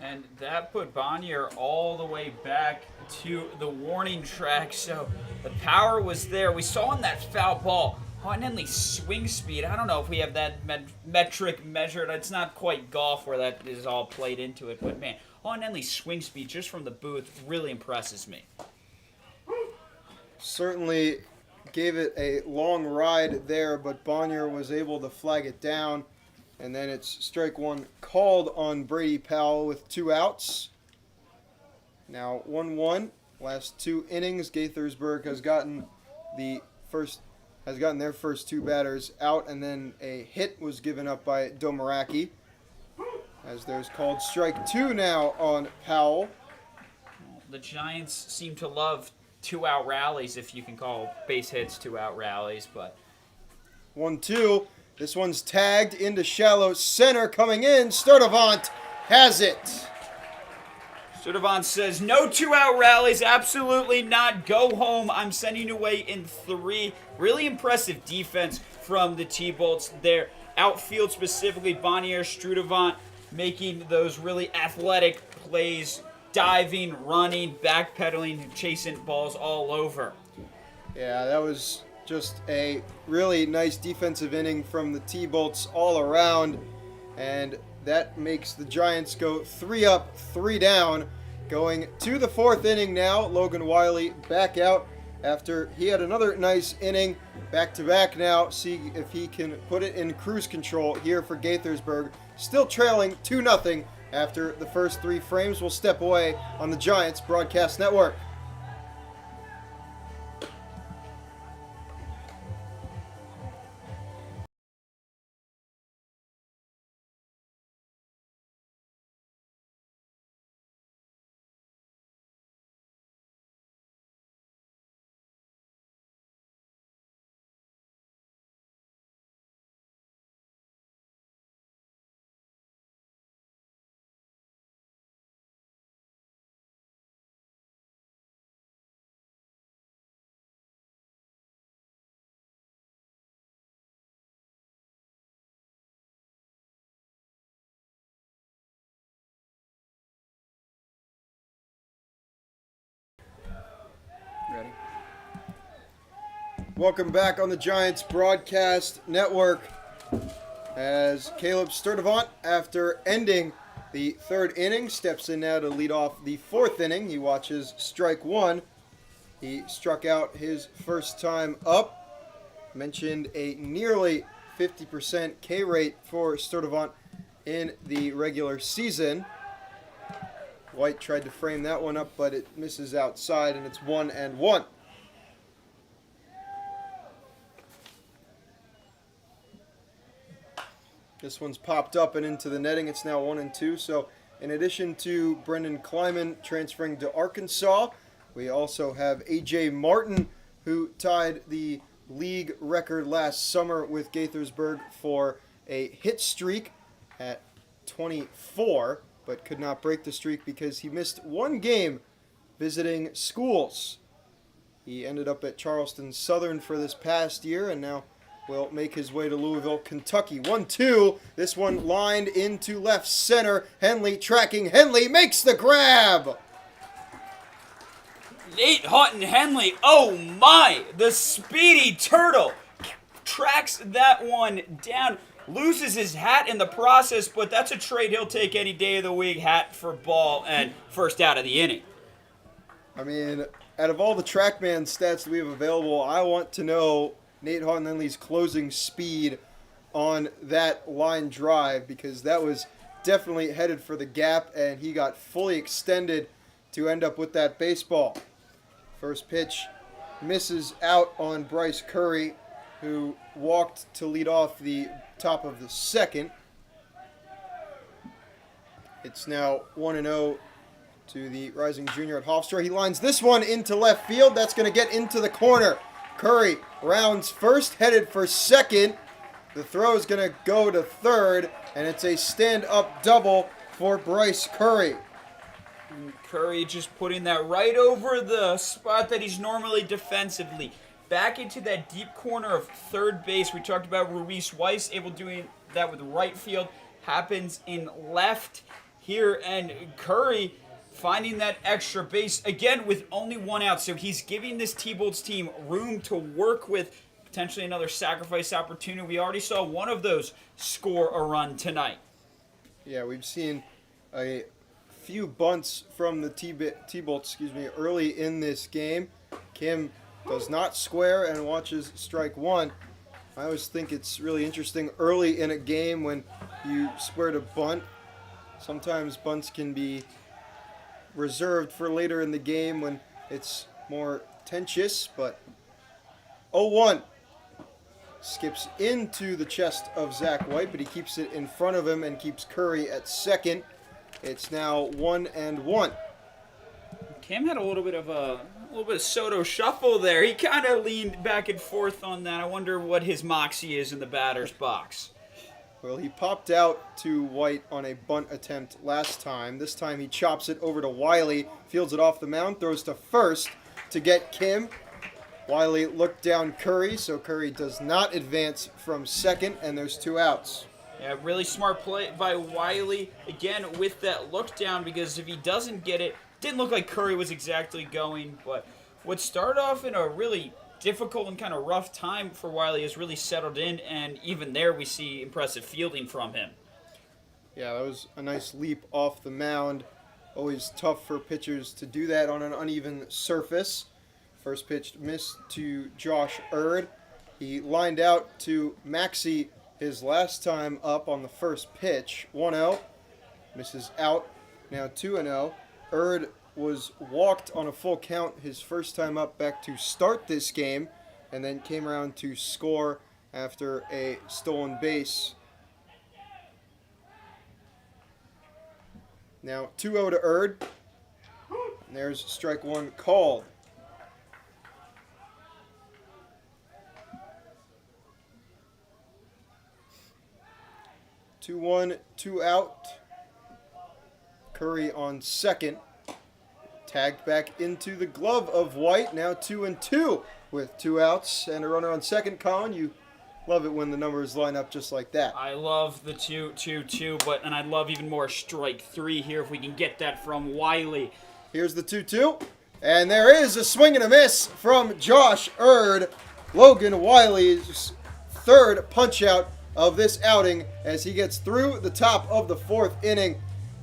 And that put Bonnier all the way back to the warning track. So the power was there. We saw in that foul ball Henley's swing speed. I don't know if we have that metric measured. It's not quite golf where that is all played into it. But man, Henley's swing speed just from the booth really impresses me. Certainly gave it a long ride there, but Bonnier was able to flag it down. And then it's strike 1 called on Brady Powell with 2 outs. Now 1-1. Last 2 innings, Gaithersburg has gotten their first 2 batters out, and then a hit was given up by Domeracki. As there's called strike 2 now on Powell. The Giants seem to love 2-out rallies, if you can call base hits 2-out rallies, but 1-2. This one's tagged into shallow center. Coming in, Sturdivant has it. Sturdivant says, no 2-out rallies, absolutely not. Go home. I'm sending you away in 3. Really impressive defense from the T-Bolts there. Outfield specifically, Bonnier, Sturdivant making those really athletic plays, diving, running, backpedaling, chasing balls all over. Yeah, that was just a really nice defensive inning from the T-Bolts all around, and that makes the Giants go 3 up, 3 down. Going to the 4th inning now, Logan Wiley back out after he had another nice inning. Back-to-back now, see if he can put it in cruise control here for Gaithersburg. Still trailing 2-0 after the first 3 frames. We'll step away on the Giants Broadcast Network. Welcome back on the Giants Broadcast Network as Caleb Sturdivant, after ending the third inning, steps in now to lead off the fourth inning. He watches strike one. He struck out his first time up. Mentioned a nearly 50% K rate for Sturdivant in the regular season. White tried to frame that one up, but it misses outside, and it's 1-1. This one's popped up and into the netting. It's now 1-2. So in addition to Brendan Kleiman transferring to Arkansas, we also have A.J. Martin, who tied the league record last summer with Gaithersburg for a hit streak at 24, but could not break the streak because he missed one game visiting schools. He ended up at Charleston Southern for this past year and now will make his way to Louisville, Kentucky. 1-2. This one lined into left center. Henley tracking. Henley makes the grab. Nate Houghton Henley, oh my! The speedy turtle tracks that one down. Loses his hat in the process, but that's a trade he'll take any day of the week. Hat for ball and first out of the inning. I mean, out of all the TrackMan stats that we have available, I want to know Nate Houghton Henley's closing speed on that line drive, because that was definitely headed for the gap and he got fully extended to end up with that baseball. First pitch misses out on Bryce Curry, who walked to lead off the top of the second. It's now 1-0 to the rising junior at Hofstra. He lines this one into left field. That's going to get into the corner. Curry rounds first, headed for second. The throw is going to go to third, and it's a stand-up double for Bryce Curry. Curry just putting that right over the spot that he's normally defensively. Back into that deep corner of third base. We talked about Ruiz Weiss able doing that with right field. Happens in left here, and Curry finding that extra base, again, with only one out. So he's giving this T-Bolts team room to work with, potentially another sacrifice opportunity. We already saw one of those score a run tonight. Yeah, we've seen a few bunts from the T-Bolts, early in this game. Kim does not square and watches strike one. I always think it's really interesting early in a game when you square to bunt. Sometimes bunts can be reserved for later in the game when it's more tensious, but 0-1 skips into the chest of Zach White, but he keeps it in front of him and keeps Curry at second. It's now 1-1. Cam had a little bit of Soto shuffle there. He kind of leaned back and forth on that. I wonder what his moxie is in the batter's box. Well, he popped out to White on a bunt attempt last time. This time he chops it over to Wiley, fields it off the mound, throws to first to get Kim. Wiley looked down Curry, so Curry does not advance from second, and there's two outs. Yeah, really smart play by Wiley, again, with that look down, because if he doesn't get it, didn't look like Curry was exactly going, but what started off in a really difficult and kind of rough time for Wiley has really settled in, and even there we see impressive fielding from him. Yeah, that was a nice leap off the mound. Always tough for pitchers to do that on an uneven surface. First pitch missed to Josh Erd. He lined out to Maxey his last time up on the first pitch. 1-0. Misses out. Now 2-0. Erd was walked on a full count his first time up back to start this game, and then came around to score after a stolen base. Now 2-0 to Erd. And there's strike one called. Two one, two out. Curry on second. Tagged back into the glove of White. Now 2-2 with two outs and a runner on second. Collin, you love it when the numbers line up just like that. I love the 2-2-2, and I'd love even more strike three here if we can get that from Wiley. Here's the 2-2. And there is a swing and a miss from Josh Erd. Logan Wiley's third punch-out of this outing as he gets through the top of the fourth inning.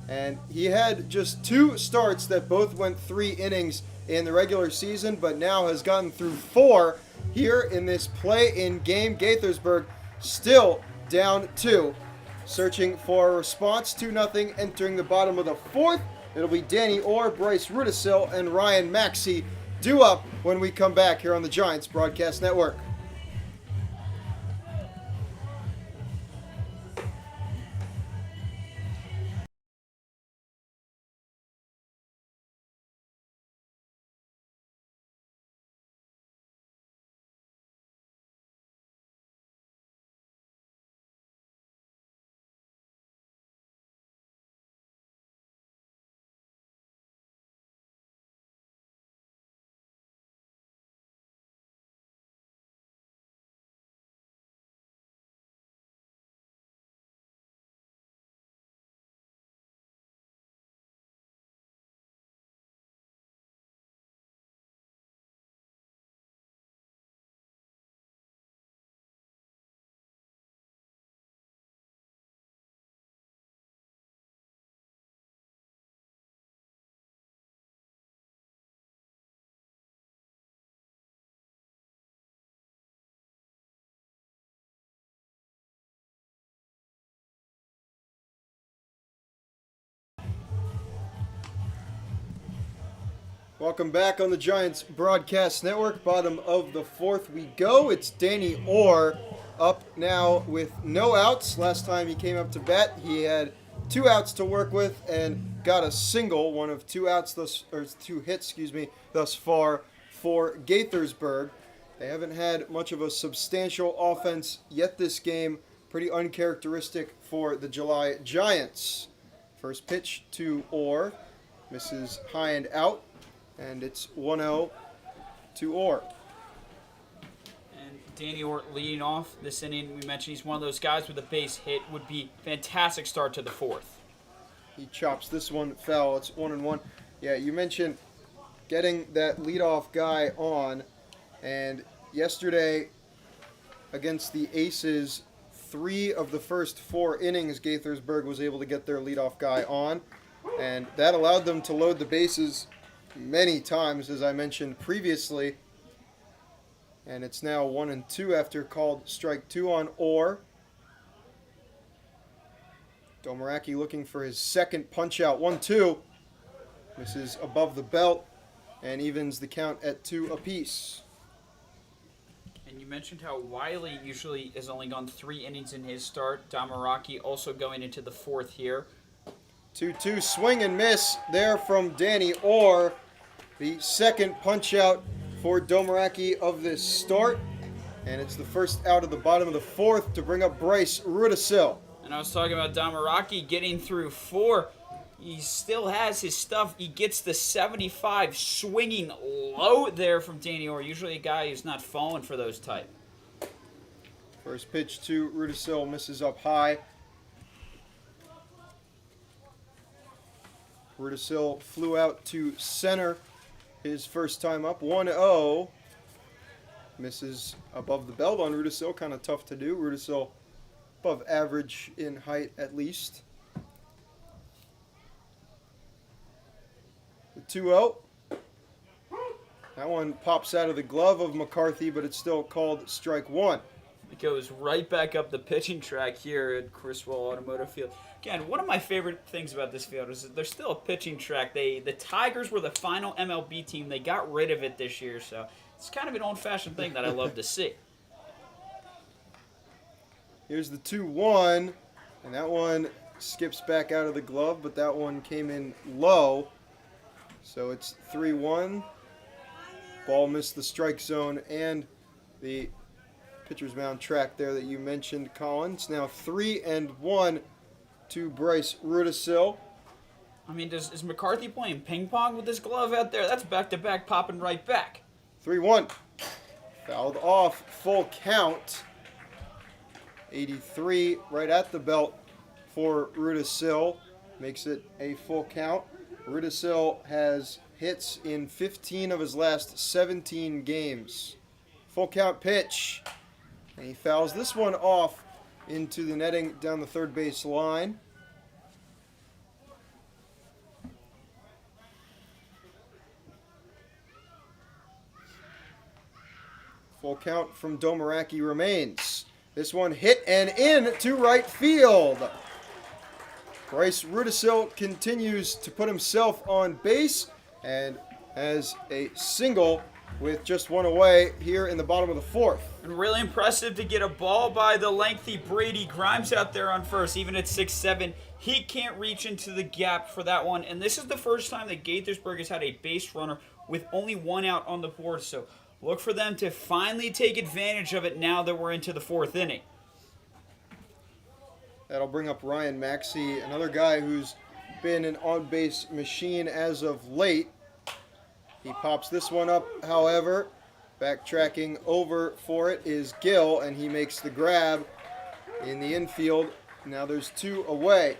And he had just 2 starts that both went 3 innings in the regular season, but now has gotten through 4 here in this play-in game. Gaithersburg still down 2. Searching for a response, 2-0 entering the bottom of the fourth. It'll be Danny Orr, Bryce Rudisil, and Ryan Maxey due up when we come back here on the Giants Broadcast Network. Welcome back on the Giants Broadcast Network. Bottom of the fourth we go. It's Danny Orr up now with no outs. Last time he came up to bat, he had 2 outs to work with and got a single, one of 2 outs or 2 hits, thus far for Gaithersburg. They haven't had much of a substantial offense yet this game. Pretty uncharacteristic for the July Giants. First pitch to Orr, misses high and out. And it's 1-0 to Orr. And Danny Orr leading off this inning. We mentioned he's one of those guys with a base hit. Would be fantastic start to the fourth. He chops this one foul. It's 1-1. Yeah, you mentioned getting that leadoff guy on. And yesterday against the Aces, 3 of the first 4 innings, Gaithersburg was able to get their leadoff guy on. And that allowed them to load the bases many times, as I mentioned previously. And it's now 1-2 after called strike 2 on Orr. Domaraki looking for his second punch out. 1-2. Misses above the belt and evens the count at 2 apiece. And you mentioned how Wiley usually has only gone 3 innings in his start. Domaraki also going into the fourth here. 2-2 swing and miss there from Danny Orr. The second punch out for Domaraki of this start. And it's the first out of the bottom of the fourth to bring up Bryce Rudisil. And I was talking about Domaraki getting through 4. He still has his stuff. He gets the 75 swinging low there from Danny Orr. Usually a guy who's not falling for those type. First pitch to Rudisil misses up high. Rudisil flew out to center his first time up. 1-0. Misses above the belt on Rudisil. Kind of tough to do. Rudisil above average in height at least. The 2-0. That one pops out of the glove of McCarthy, but it's still called strike 1. It goes right back up the pitching track here at Criswell Automotive Field. Again, one of my favorite things about this field is that there's still a pitching track. The Tigers were the final MLB team. They got rid of it this year, so it's kind of an old-fashioned thing that I love to see. Here's the 2-1, and that one skips back out of the glove, but that one came in low. So it's 3-1. Ball missed the strike zone and the pitcher's mound track there that you mentioned, Collin. It's now 3-1 to Bryce Rudisil. I mean, is McCarthy playing ping pong with his glove out there? That's back-to-back popping right back. 3-1. Fouled off, full count. 83 right at the belt for Rudisil. Makes it a full count. Rudisil has hits in 15 of his last 17 games Full count pitch. And he fouls this one off into the netting down the third base line. Full count from Domeracki remains. This one hit and in to right field. Bryce Rudisil continues to put himself on base and has a single with just one away here in the bottom of the fourth. And really impressive to get a ball by the lengthy Brady Grimes out there on first, even at 6'7". He can't reach into the gap for that one. And this is the first time that Gaithersburg has had a base runner with only one out on the board. So look for them to finally take advantage of it now that we're into the fourth inning. That'll bring up Ryan Maxey, another guy who's been an on-base machine as of late. He pops this one up, however. Backtracking over for it is Gill, and he makes the grab in the infield. Now there's two away.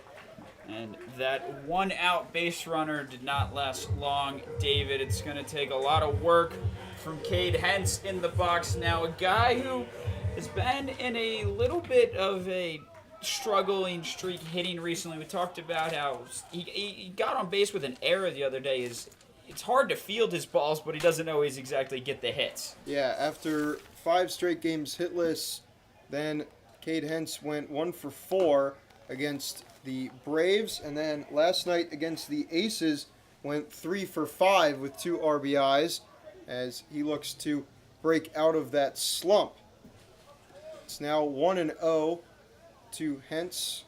And that one-out base runner did not last long, David. It's going to take a lot of work from Cade Hentz in the box now. A guy who has been in a little bit of a struggling streak hitting recently. We talked about how he got on base with an error the other day. It's hard to field his balls, but he doesn't always exactly get the hits. Yeah, after 5 straight games hitless, then Cade Hentz went 1 for 4 against the Braves, and then last night against the Aces went 3 for 5 with 2 RBIs as he looks to break out of that slump. It's now 1-0 to Hentz.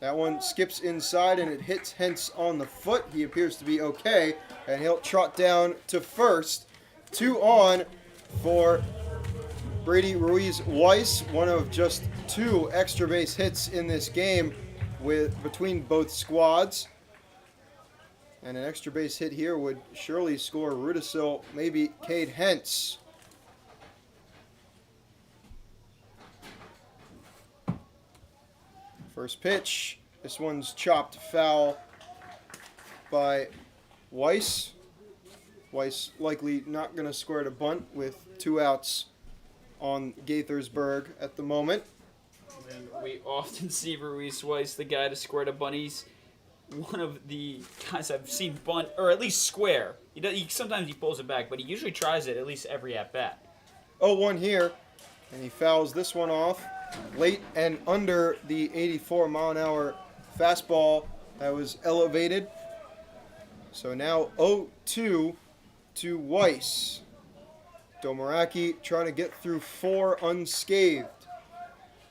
That one skips inside and it hits Hentz on the foot. He appears to be okay, and he'll trot down to first. 2 on for Brady Ruiz-Weiss, one of just 2 extra base hits in this game between both squads. And an extra base hit here would surely score Rudisil, maybe Cade Hentz. First pitch. This one's chopped foul by Weiss. Weiss likely not going to square to bunt with 2 outs on Gaithersburg at the moment. And we often see Ruiz-Weiss, the guy to square to bunt. He's one of the guys I've seen bunt, or at least square. Sometimes he pulls it back, but he usually tries it at least every at-bat. 0-1 here, and he fouls this one off. Late and under the 84-mile-an-hour fastball that was elevated. So now 0-2 to Weiss. Domeracki trying to get through 4 unscathed.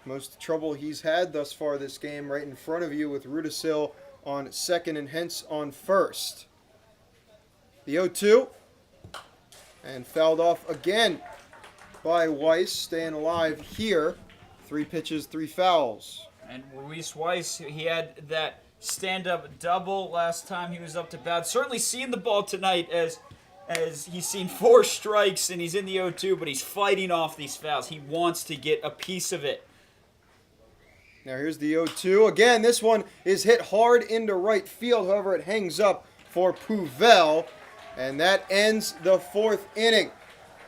Most trouble he's had thus far this game, right in front of you with Rudisil on second and Hentz on first. The 0-2, and fouled off again by Weiss, staying alive here. 3 pitches, 3 fouls. And Ruiz-Weiss, he had that stand-up double last time he was up to bat. Certainly seeing the ball tonight as he's seen 4 strikes and he's in the 0-2, but he's fighting off these fouls. He wants to get a piece of it. Now here's the 0-2. Again, this one is hit hard into right field. However, it hangs up for Puvel, and that ends the 4th inning.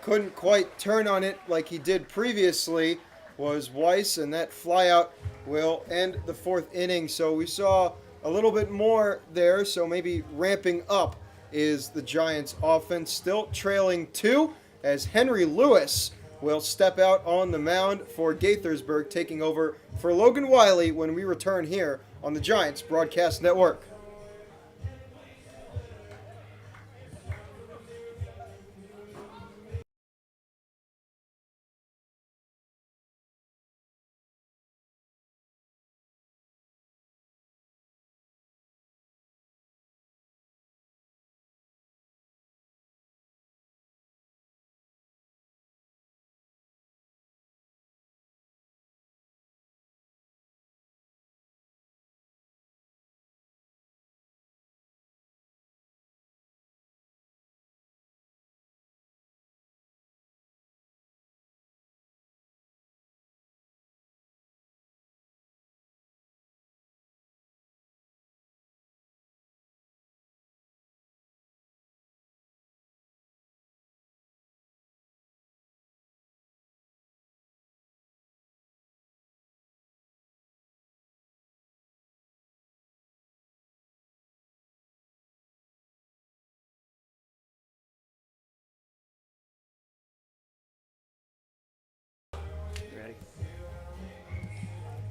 Couldn't quite turn on it like he did previously was Weiss, and that flyout will end the 4th inning. So we saw a little bit more there, so maybe ramping up is the Giants' offense. Still trailing 2 as Henry Lewis will step out on the mound for Gaithersburg, taking over for Logan Wiley when we return here on the Giants Broadcast Network.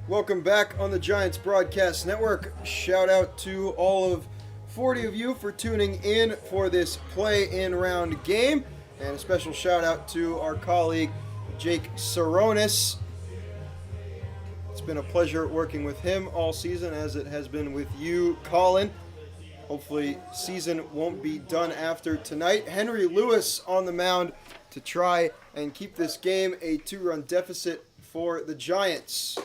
Welcome back on the Giants Broadcast Network. Shout out to all of 40 of you for tuning in for this play-in round game. And a special shout out to our colleague, Jake Saronis. It's been a pleasure working with him all season, as it has been with you, Collin. Hopefully, season won't be done after tonight. Henry Lewis on the mound to try and keep this game a 2-run deficit for the Giants.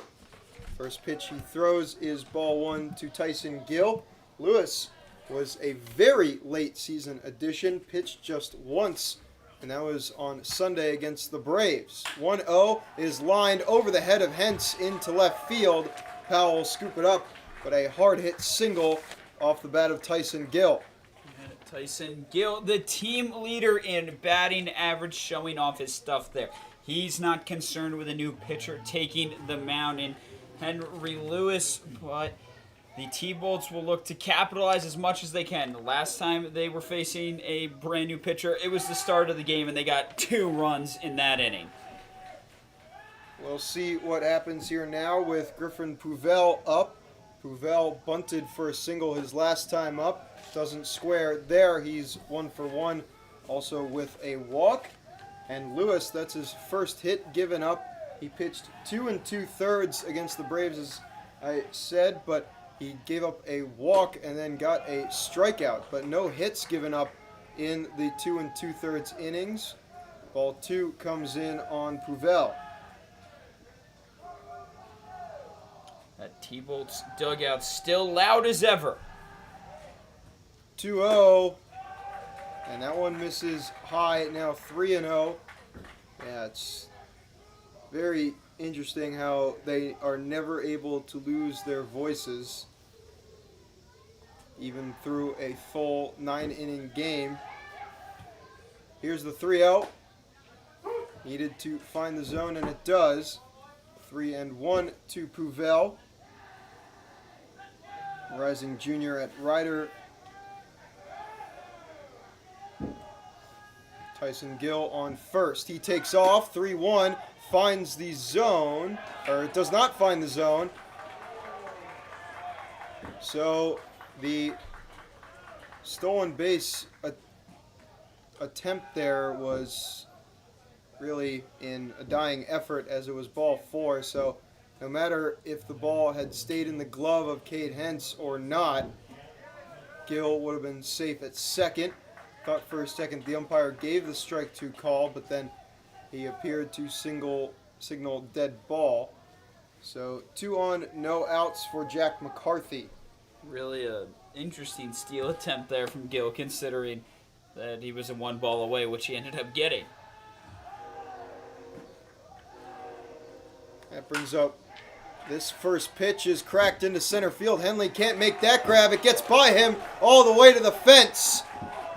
First pitch he throws is ball 1 to Tyson Gill. Lewis was a very late season addition, pitched just once, and that was on Sunday against the Braves. 1-0 is lined over the head of Hentz into left field. Powell will scoop it up, but a hard hit single off the bat of Tyson Gill. Tyson Gill, the team leader in batting average, showing off his stuff there. He's not concerned with a new pitcher taking the mound in Henry Lewis, but the T-Bolts will look to capitalize as much as they can. The last time they were facing a brand new pitcher, it was the start of the game, and they got 2 runs in that inning. We'll see what happens here now with Griffin Puvel up. Puvel bunted for a single his last time up. Doesn't square there. He's 1 for 1, also with a walk. And Lewis, that's his first hit given up. He pitched 2 2/3 against the Braves, as I said, but he gave up a walk and then got a strikeout. But no hits given up in the 2 2/3 innings. Ball 2 comes in on Puvel. That T-Bolts dugout still loud as ever. 2-0. And that one misses high, now 3-0. Yeah, it's very interesting how they are never able to lose their voices, even through a full 9-inning game. Here's the 3-0. Needed to find the zone, and it does. 3-1 to Puvel. Rising junior at rider. Tyson Gill on first. He takes off. 3-1. Finds the zone. Or does not find the zone. So the stolen base attempt there was really in a dying effort, as it was ball 4. So no matter if the ball had stayed in the glove of Cade Hentz or not, Gill would have been safe at second. Thought for a second the umpire gave the strike 2 call, but then he appeared to signal dead ball. So 2 on, no outs for Jack McCarthy. Really a interesting steal attempt there from Gill, considering that he was a 1 ball away, which he ended up getting. That brings up this first pitch is cracked into center field. Henley can't make that grab. It gets by him all the way to the fence.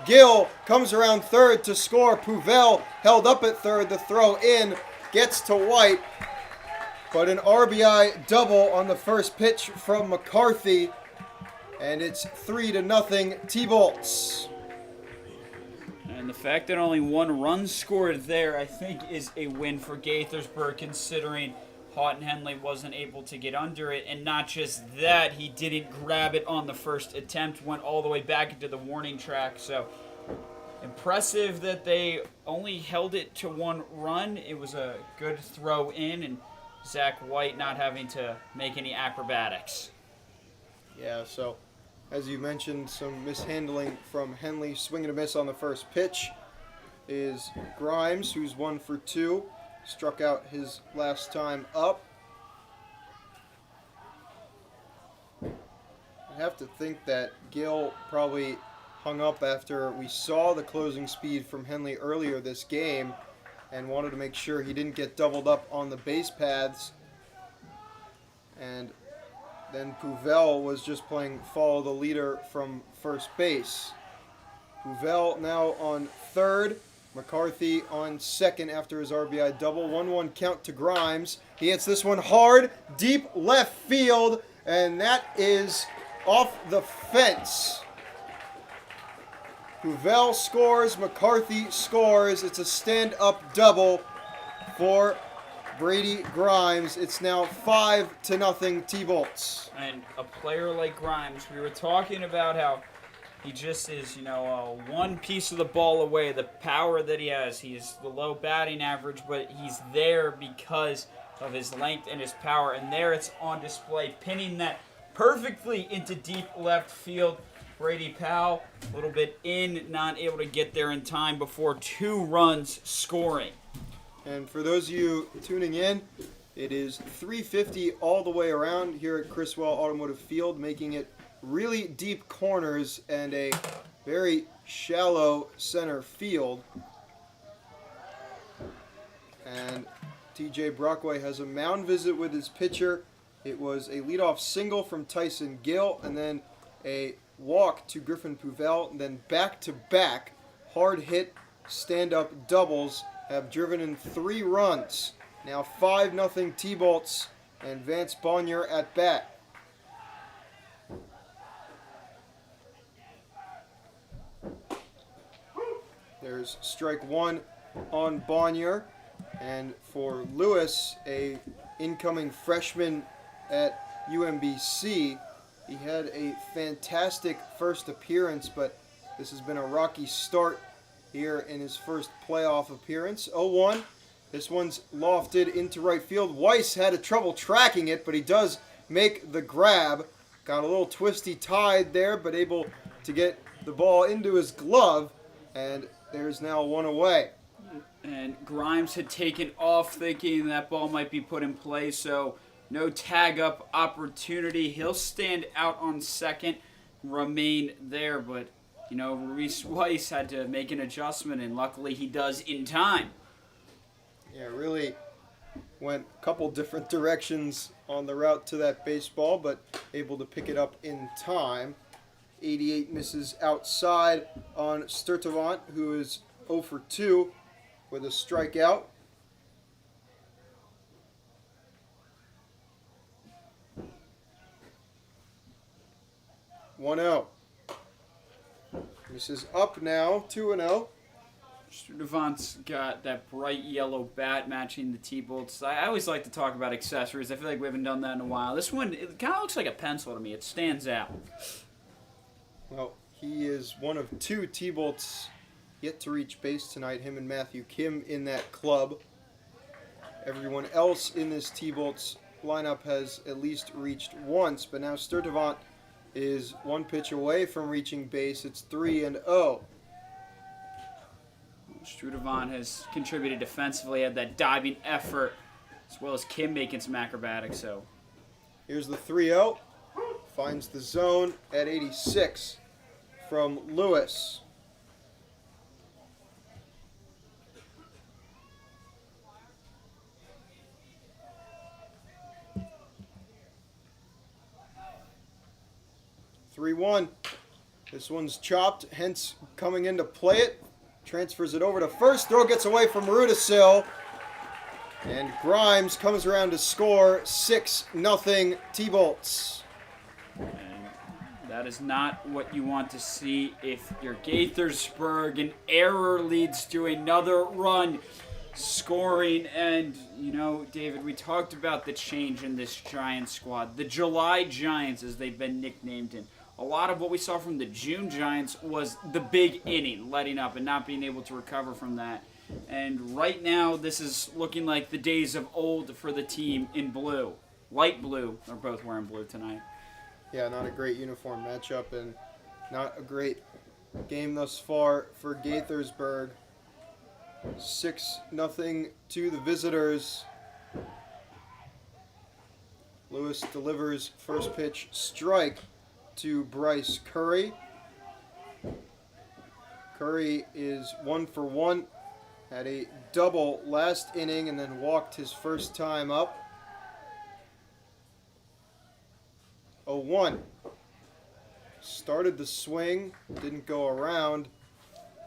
Gill comes around third to score. Puvel held up at third. The throw in gets to White. But an RBI double on the first pitch from McCarthy. And it's 3-0 T-Bolts. And the fact that only 1 run scored there, I think, is a win for Gaithersburg, considering Houghton Henley wasn't able to get under it. And not just that, he didn't grab it on the first attempt, went all the way back into the warning track. So impressive that they only held it to 1 run. It was a good throw in, and Zach White not having to make any acrobatics. Yeah, so as you mentioned, some mishandling from Henley. Swing and a miss on the first pitch is Grimes, who's 1 for 2. Struck out his last time up. I have to think that Gill probably hung up after we saw the closing speed from Henley earlier this game and wanted to make sure he didn't get doubled up on the base paths. And then Puvel was just playing follow the leader from first base. Puvel now on third. McCarthy on second after his RBI double. 1-1 count to Grimes. He hits this one hard, deep left field, and that is off the fence. Puvel scores, McCarthy scores. It's a stand-up double for Brady Grimes. It's now 5-0 T-Bolts. And a player like Grimes, we were talking about how he just is, one piece of the ball away. The power that he has, he's the low batting average, but he's there because of his length and his power. And there it's on display, pinning that perfectly into deep left field. Brady Powell, a little bit in, not able to get there in time before 2 runs scoring. And for those of you tuning in, it is 350 all the way around here at Criswell Automotive Field, making it really deep corners and a very shallow center field. And TJ Brockway has a mound visit with his pitcher. It was a leadoff single from Tyson Gill, and then a walk to Griffin Puvel, and then back-to-back hard hit stand-up doubles have driven in 3 runs. Now 5-0 T-Bolts, and Vance Bonnier at bat. There's strike 1 on Bonnier, and for Lewis, a incoming freshman at UMBC, he had a fantastic first appearance, but this has been a rocky start here in his first playoff appearance. 0-1. This one's lofted into right field. Weiss had a trouble tracking it, but he does make the grab. Got a little twisty tied there, but able to get the ball into his glove, and there's now 1 away. And Grimes had taken off thinking that ball might be put in play, so no tag-up opportunity. He'll stand out on second, remain there, but, Reese Weiss had to make an adjustment, and luckily he does in time. Yeah, really went a couple different directions on the route to that baseball, but able to pick it up in time. 88 misses outside on Sturtevant, who is 0 for 2 with a strikeout. One out. This is up now, 2-0. Sturtevant's got that bright yellow bat matching the T-Bolts. I always like to talk about accessories. I feel like we haven't done that in a while. This one, it kind of looks like a pencil to me. It stands out. Well, he is one of 2 T-Bolts yet to reach base tonight, him and Matthew Kim in that club. Everyone else in this T-Bolts lineup has at least reached once, but now Sturtevant is 1 pitch away from reaching base. It's 3-0. Sturtevant has contributed defensively, had that diving effort, as well as Kim making some acrobatics. So here's the 3-0. Finds the zone at 86 from Lewis. This one's chopped, hence coming in to play it. Transfers it over to first. Throw gets away from Rudisill. And Grimes comes around to score 6-0 T-Bolts. And that is not what you want to see if you're Gaithersburg. An error leads to another run scoring. And, David, we talked about the change in this Giants squad. The July Giants, as they've been nicknamed in. A lot of what we saw from the June Giants was the big inning, letting up and not being able to recover from that. And right now, this is looking like the days of old for the team in blue. Light blue. They're both wearing blue tonight. Yeah, not a great uniform matchup and not a great game thus far for Gaithersburg. 6-0 to the visitors. Lewis delivers first pitch strike to Bryce Curry. Curry is 1 for 1. Had a double last inning and then walked his first time up. 0-1. Started the swing, didn't go around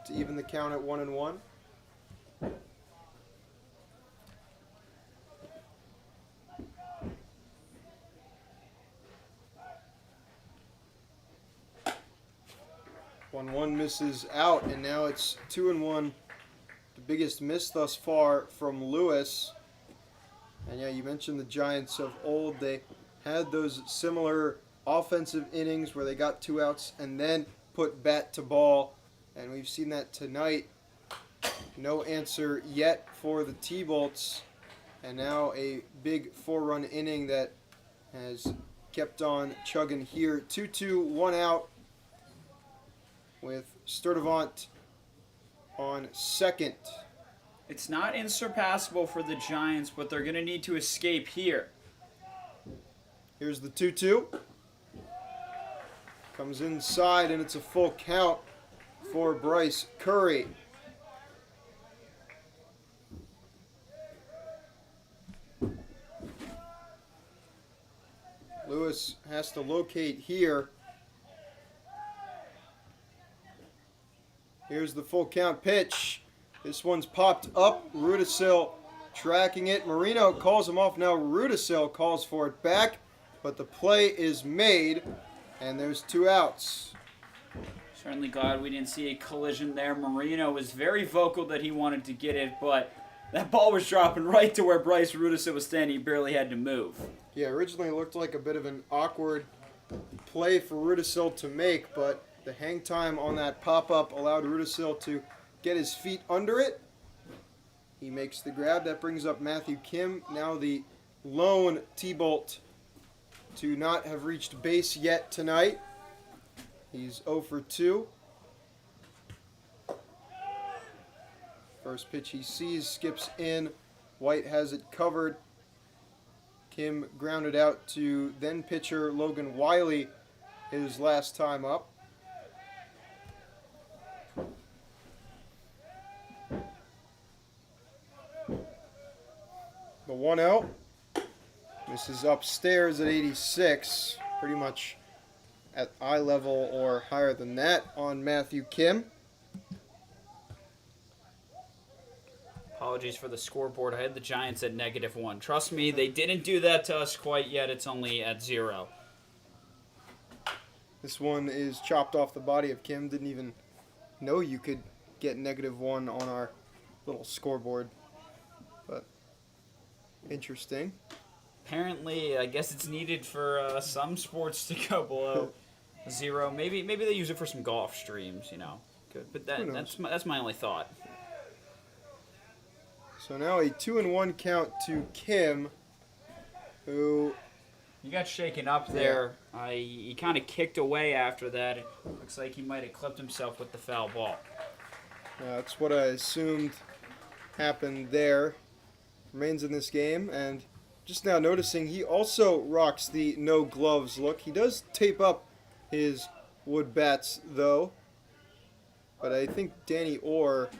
to even the count at 1-1. One misses out, and now it's 2-1. The biggest miss thus far from Lewis. And yeah, you mentioned the Giants of old. They had those similar offensive innings where they got 2 outs and then put bat to ball. And we've seen that tonight. No answer yet for the T-Bolts. And now a big 4-run inning that has kept on chugging here. 2-2, 1 out with Sturdivant on second. It's not insurpassable for the Giants, but they're going to need to escape here. Here's the 2-2. Comes inside, and it's a full count for Bryce Curry. Lewis has to locate here. Here's the full count pitch. This one's popped up. Rudisill tracking it. Marino calls him off. Now Rudisill calls for it back, but the play is made, and there's 2 outs. Certainly glad we didn't see a collision there. Marino was very vocal that he wanted to get it, but that ball was dropping right to where Bryce Rudisill was standing. He barely had to move. Yeah, originally it looked like a bit of an awkward play for Rudisill to make, but the hang time on that pop-up allowed Rudisill to get his feet under it. He makes the grab. That brings up Matthew Kim, now the lone T-Bolt to not have reached base yet tonight. He's 0 for 2. First pitch he sees, skips in. White has it covered. Kim grounded out to then pitcher Logan Wiley his last time up. The 1-0. This is upstairs at 86, pretty much at eye level or higher than that on Matthew Kim. Apologies for the scoreboard. I had the Giants at -1. Trust me, they didn't do that to us quite yet. It's only at 0. This one is chopped off the body of Kim. Didn't even know you could get -1 on our little scoreboard. But interesting. Apparently, I guess it's needed for some sports to go below 0. Maybe they use it for some golf streams, you know. Good, but that's my only thought. So now a 2-1 count to Kim, who He got shaken up there. He kind of kicked away after that. It looks like he might have clipped himself with the foul ball. that's what I assumed happened there. Remains in this game, and just now noticing he also rocks the no gloves look. He does tape up his wood bats though, but I think Danny Orr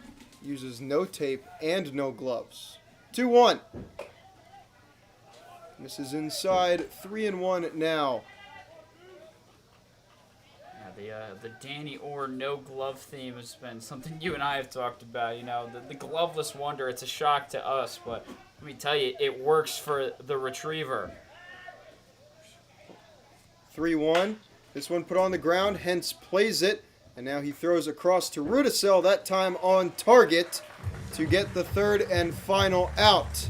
uses no tape and no gloves. 2-1. This is inside. 3-1 now. Yeah, the Danny Orr no glove theme has been something you and I have talked about. You know, the gloveless wonder. It's a shock to us, but let me tell you, it works for the retriever. 3-1. This one put on the ground, hence plays it. And now he throws across to Rudisill, that time on target, to get the third and final out.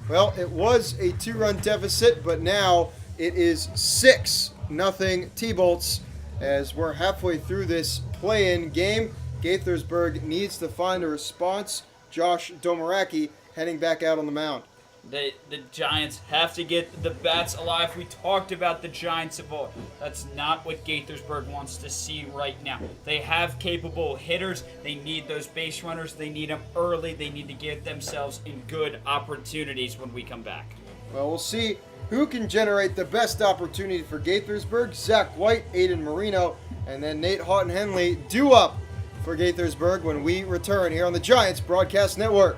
Well, it was a 2-run deficit, but now it is 6-0 T-Bolts as we're halfway through this play-in game. Gaithersburg needs to find a response. Josh Domaraki heading back out on the mound. The Giants have to get the bats alive. We talked about the Giants of old. That's not what Gaithersburg wants to see right now. They have capable hitters. They need those base runners. They need them early. They need to get themselves in good opportunities when we come back. Well, we'll see who can generate the best opportunity for Gaithersburg. Zach White, Aiden Marino, and then Nate Houghton-Henley due up for Gaithersburg when we return here on the Giants Broadcast Network.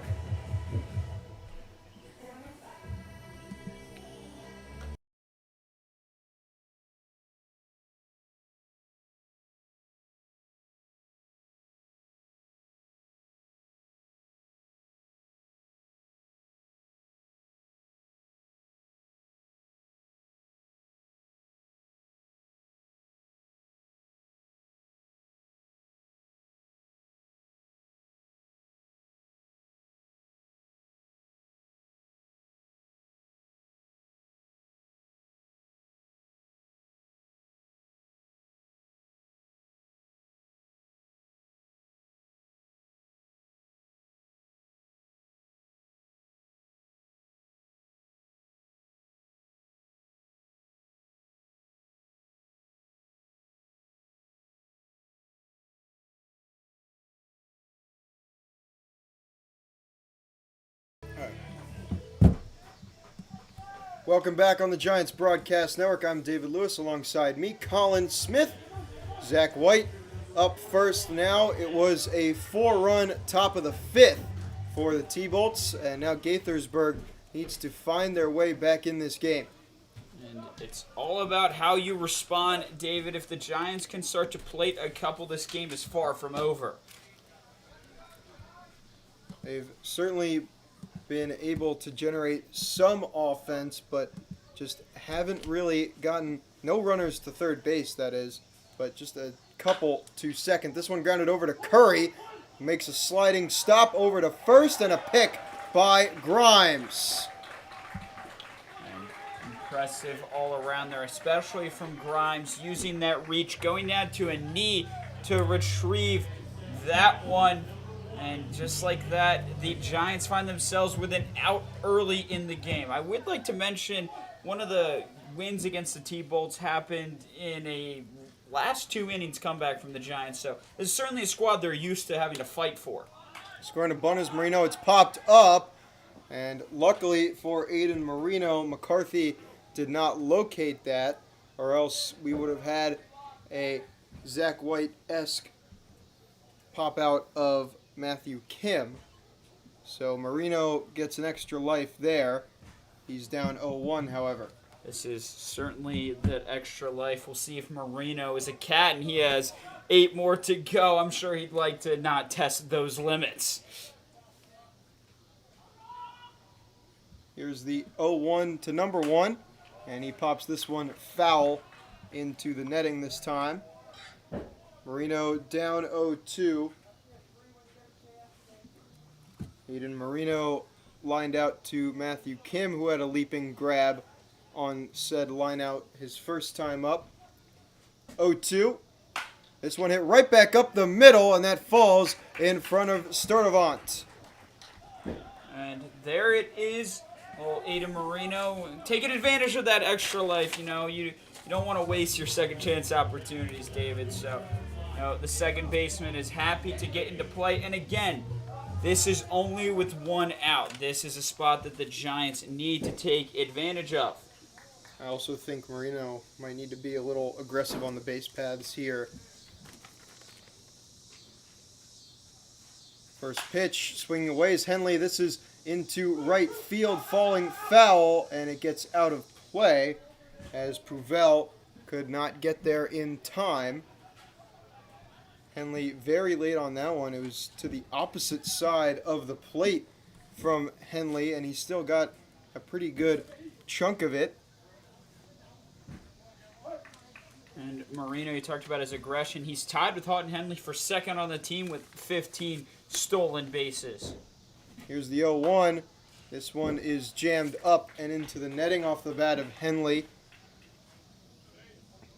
Welcome back on the Giants Broadcast Network. I'm David Lewis. Alongside me, Collin Smith. Zach White up first now. It was a 4-run top of the 5th for the T-Bolts, and now Gaithersburg needs to find their way back in this game. And it's all about how you respond, David. If the Giants can start to plate a couple, this game is far from over. They've certainly been able to generate some offense, but just haven't really gotten no runners to third base, that is, but just a couple to second. This one grounded over to Curry, makes a sliding stop over to first, and a pick by Grimes. And impressive all around there, especially from Grimes, using that reach, going down to a knee to retrieve that one. And just like that, the Giants find themselves with an out early in the game. I would like to mention one of the wins against the T-Bolts happened in a last 2 innings comeback from the Giants. So this is certainly a squad they're used to having to fight for. Scoring a bunt is Marino. It's popped up. And luckily for Aiden Marino, McCarthy did not locate that, or else we would have had a Zach White-esque pop out of Matthew Kim. So Marino gets an extra life there. He's down 0-1, however. This is certainly that extra life. We'll see if Marino is a cat, and he has 8 more to go. I'm sure he'd like to not test those limits. Here's the 0-1 to number 1, and he pops this one foul into the netting this time. Marino down 0-2. Aiden Marino lined out to Matthew Kim, who had a leaping grab on said line out his first time up. 0-2. This one hit right back up the middle, and that falls in front of Sturdivant. And there it is. Well, Aiden Marino taking advantage of that extra life. You don't want to waste your second chance opportunities, David. So, the second baseman is happy to get into play. And again, this is only with 1 out. This is a spot that the Giants need to take advantage of. I also think Marino might need to be a little aggressive on the base paths here. First pitch, swinging away is Henley. This is into right field, falling foul, and it gets out of play as Prouvel could not get there in time. Henley very late on that one. It was to the opposite side of the plate from Henley, and he still got a pretty good chunk of it. And Marino, you talked about his aggression. He's tied with Houghton Henley for second on the team with 15 stolen bases. Here's the 0-1. This one is jammed up and into the netting off the bat of Henley.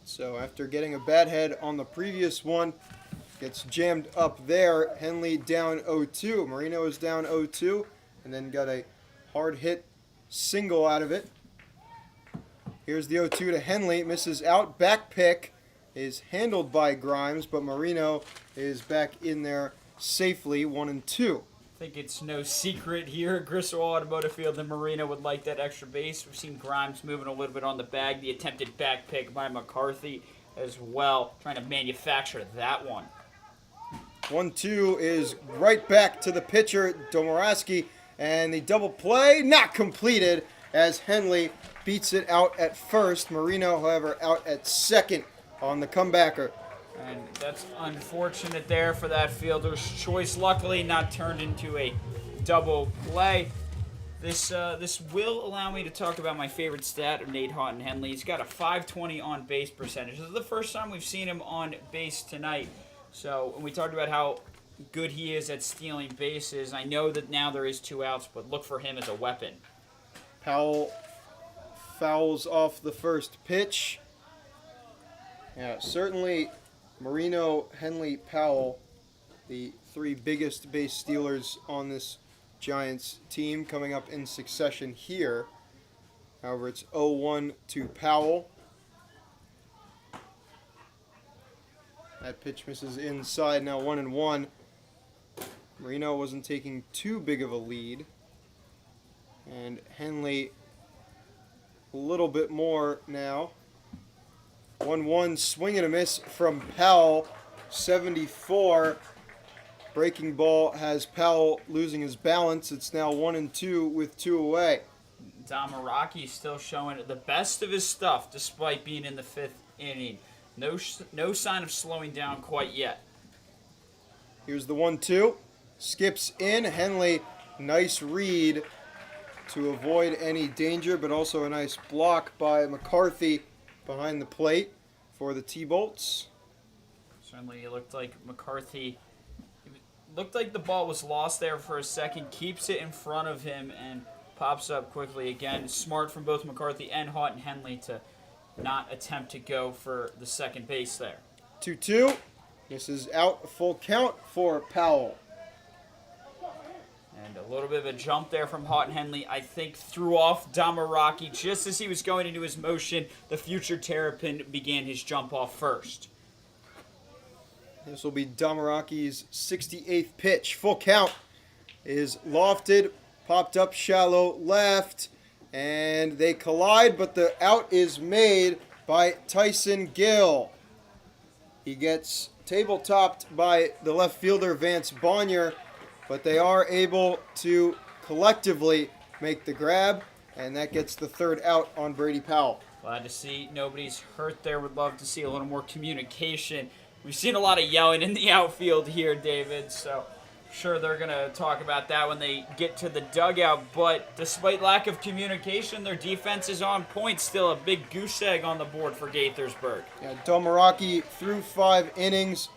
So after getting a bad head on the previous one, gets jammed up there. Henley down 0-2. Marino is down 0-2, and then got a hard hit single out of it. Here's the 0-2 to Henley. Misses out. Back pick is handled by Grimes, but Marino is back in there safely, 1-2. I think it's no secret here at Griswold Automotive Field that Marino would like that extra base. We've seen Grimes moving a little bit on the bag. The attempted back pick by McCarthy as well, trying to manufacture that one. 1-2 is right back to the pitcher, Domorowski, and the double play not completed as Henley beats it out at first. Marino, however, out at second on the comebacker. And that's unfortunate there for that fielder's choice. Luckily, not turned into a double play. This will allow me to talk about my favorite stat of Nate Houghton Henley. He's got a .520 on base percentage. This is the first time we've seen him on base tonight. So when we talked about how good he is at stealing bases, I know that now there is 2 outs, but look for him as a weapon. Powell fouls off the first pitch. Yeah, certainly Marino, Henley, Powell, the 3 biggest base stealers on this Giants team coming up in succession here. However, it's 0-1 to Powell. That pitch misses inside, now 1-1. Marino wasn't taking too big of a lead. And Henley a little bit more now. 1-1, swing and a miss from Powell, 74. Breaking ball has Powell losing his balance. It's now 1-2 with 2 away. Damaraki still showing the best of his stuff despite being in the 5th inning. No sign of slowing down quite yet. Here's the 1-2. Skips in. Henley, nice read to avoid any danger, but also a nice block by McCarthy behind the plate for the T-Bolts. Certainly it looked like McCarthy, looked like the ball was lost there for a second, keeps it in front of him and pops up quickly. Again, smart from both McCarthy and Houghton Henley to not attempt to go for the second base there. 2-2. This is out, a full count for Powell. And a little bit of a jump there from Houghton Henley, I think, threw off Damaraki just as he was going into his motion. The future Terrapin began his jump off first. This will be Damaraki's 68th pitch. Full count is lofted, popped up shallow left, and they collide, but the out is made by Tyson Gill. He gets table-topped by the left fielder Vance Bonnier, but they are able to collectively make the grab, and that gets the third out on Brady Powell. Glad to see nobody's hurt there. Would love to see a little more communication. We've seen a lot of yelling in the outfield here, David, so I'm sure they're going to talk about that when they get to the dugout. But despite lack of communication, their defense is on point. Still a big goose egg on the board for Gaithersburg. Yeah, Damaraki through 5 innings.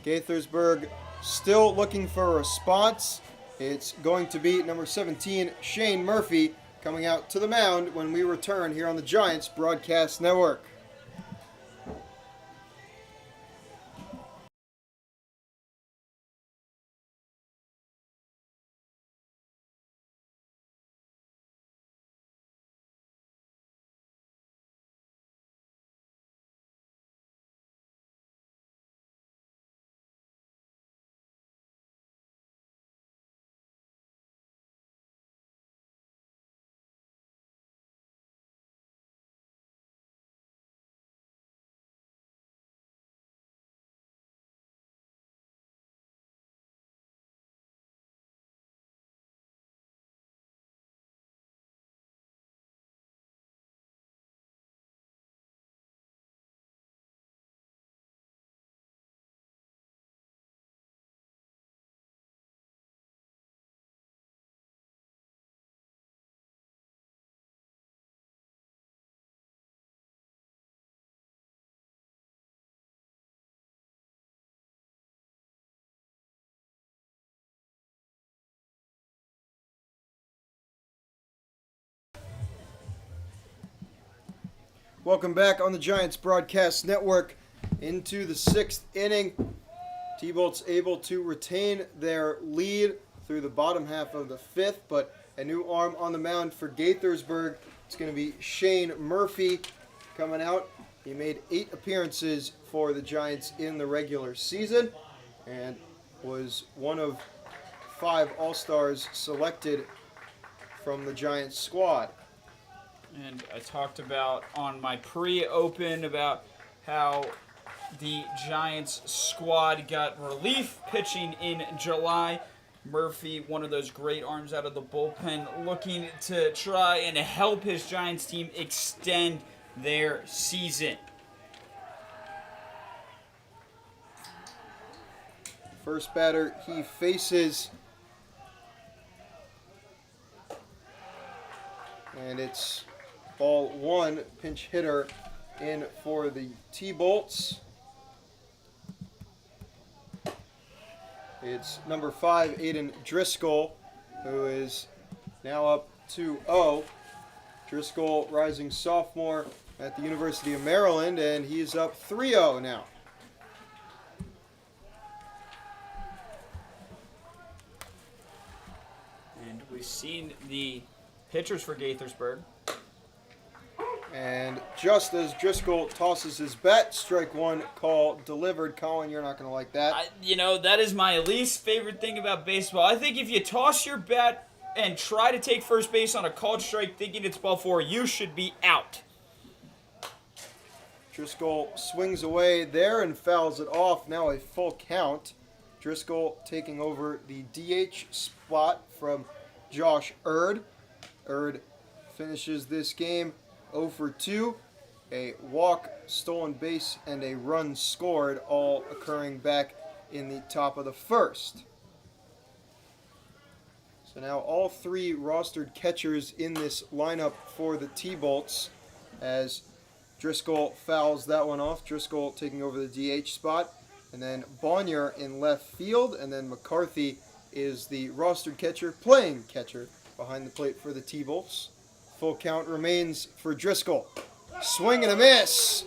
Gaithersburg still looking for a response. It's going to be number 17, Shane Murphy, coming out to the mound when we return here on the Giants Broadcast Network. Welcome back on the Giants Broadcast Network into the 6th inning. T-Bolts able to retain their lead through the bottom half of the 5th, but a new arm on the mound for Gaithersburg. It's going to be Shane Murphy coming out. He made 8 appearances for the Giants in the regular season and was one of 5 All-Stars selected from the Giants squad. And I talked about on my pre-open about how the Giants squad got relief pitching in July. Murphy, one of those great arms out of the bullpen, looking to try and help his Giants team extend their season. First batter he faces, and it's ball 1, pinch hitter in for the T-Bolts. It's number 5, Aiden Driscoll, who is now up 2-0. Driscoll, rising sophomore at the University of Maryland, and he's up 3-0 now. And we've seen the pitchers for Gaithersburg. And just as Driscoll tosses his bat, strike 1 call delivered. Collin, you're not going to like that. That is my least favorite thing about baseball. I think if you toss your bat and try to take first base on a called strike thinking it's ball four, you should be out. Driscoll swings away there and fouls it off. Now a full count. Driscoll taking over the DH spot from Josh Erd. Erd finishes this game 0 for 2. A walk, stolen base, and a run scored, all occurring back in the top of the first. So now all three rostered catchers in this lineup for the T-Bolts as Driscoll fouls that one off. Driscoll taking over the DH spot. And then Bonnier in left field. And then McCarthy is the rostered catcher, playing catcher behind the plate for the T-Bolts. Full count remains for Driscoll. Swing and a miss.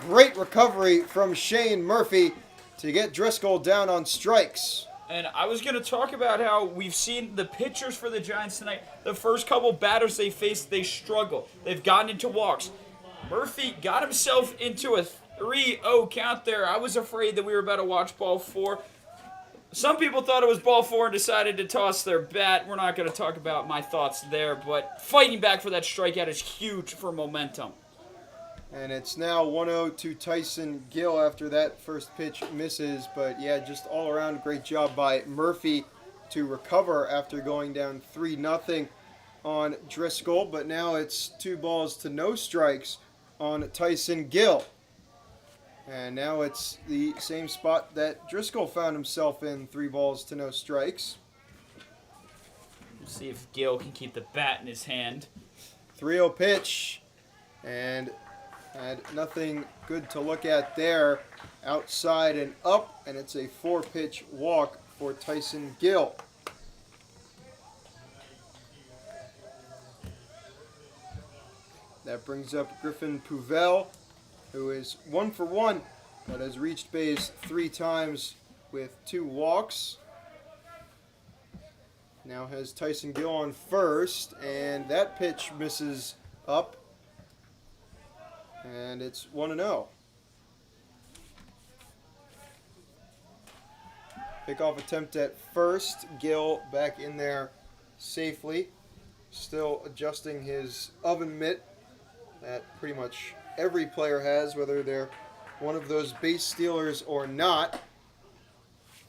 Great recovery from Shane Murphy to get Driscoll down on strikes. And I was going to talk about how we've seen the pitchers for the Giants tonight. The first couple batters they faced, they struggle. They've gotten into walks. Murphy got himself into a 3-0 count there. I was afraid that we were about to watch ball four. Some people thought it was ball four and decided to toss their bat. We're not going to talk about my thoughts there, but fighting back for that strikeout is huge for momentum. And it's now 1-0 to Tyson Gill after that first pitch misses. But yeah, just all around great job by Murphy to recover after going down 3-0 on Driscoll. But now it's 2 balls to no strikes on Tyson Gill. And now it's the same spot that Driscoll found himself in, 3 balls to no strikes. We'll see if Gill can keep the bat in his hand. 3-0 pitch. And had nothing good to look at there. Outside and up, and it's a 4-pitch walk for Tyson Gill. That brings up Griffin Puvel, who is 1 for 1, but has reached base 3 times with 2 walks. Now has Tyson Gill on first, and that pitch misses up. And it's 1-0. Pickoff attempt at first. Gill back in there safely. Still adjusting his oven mitt that pretty much every player has, whether they're one of those base stealers or not.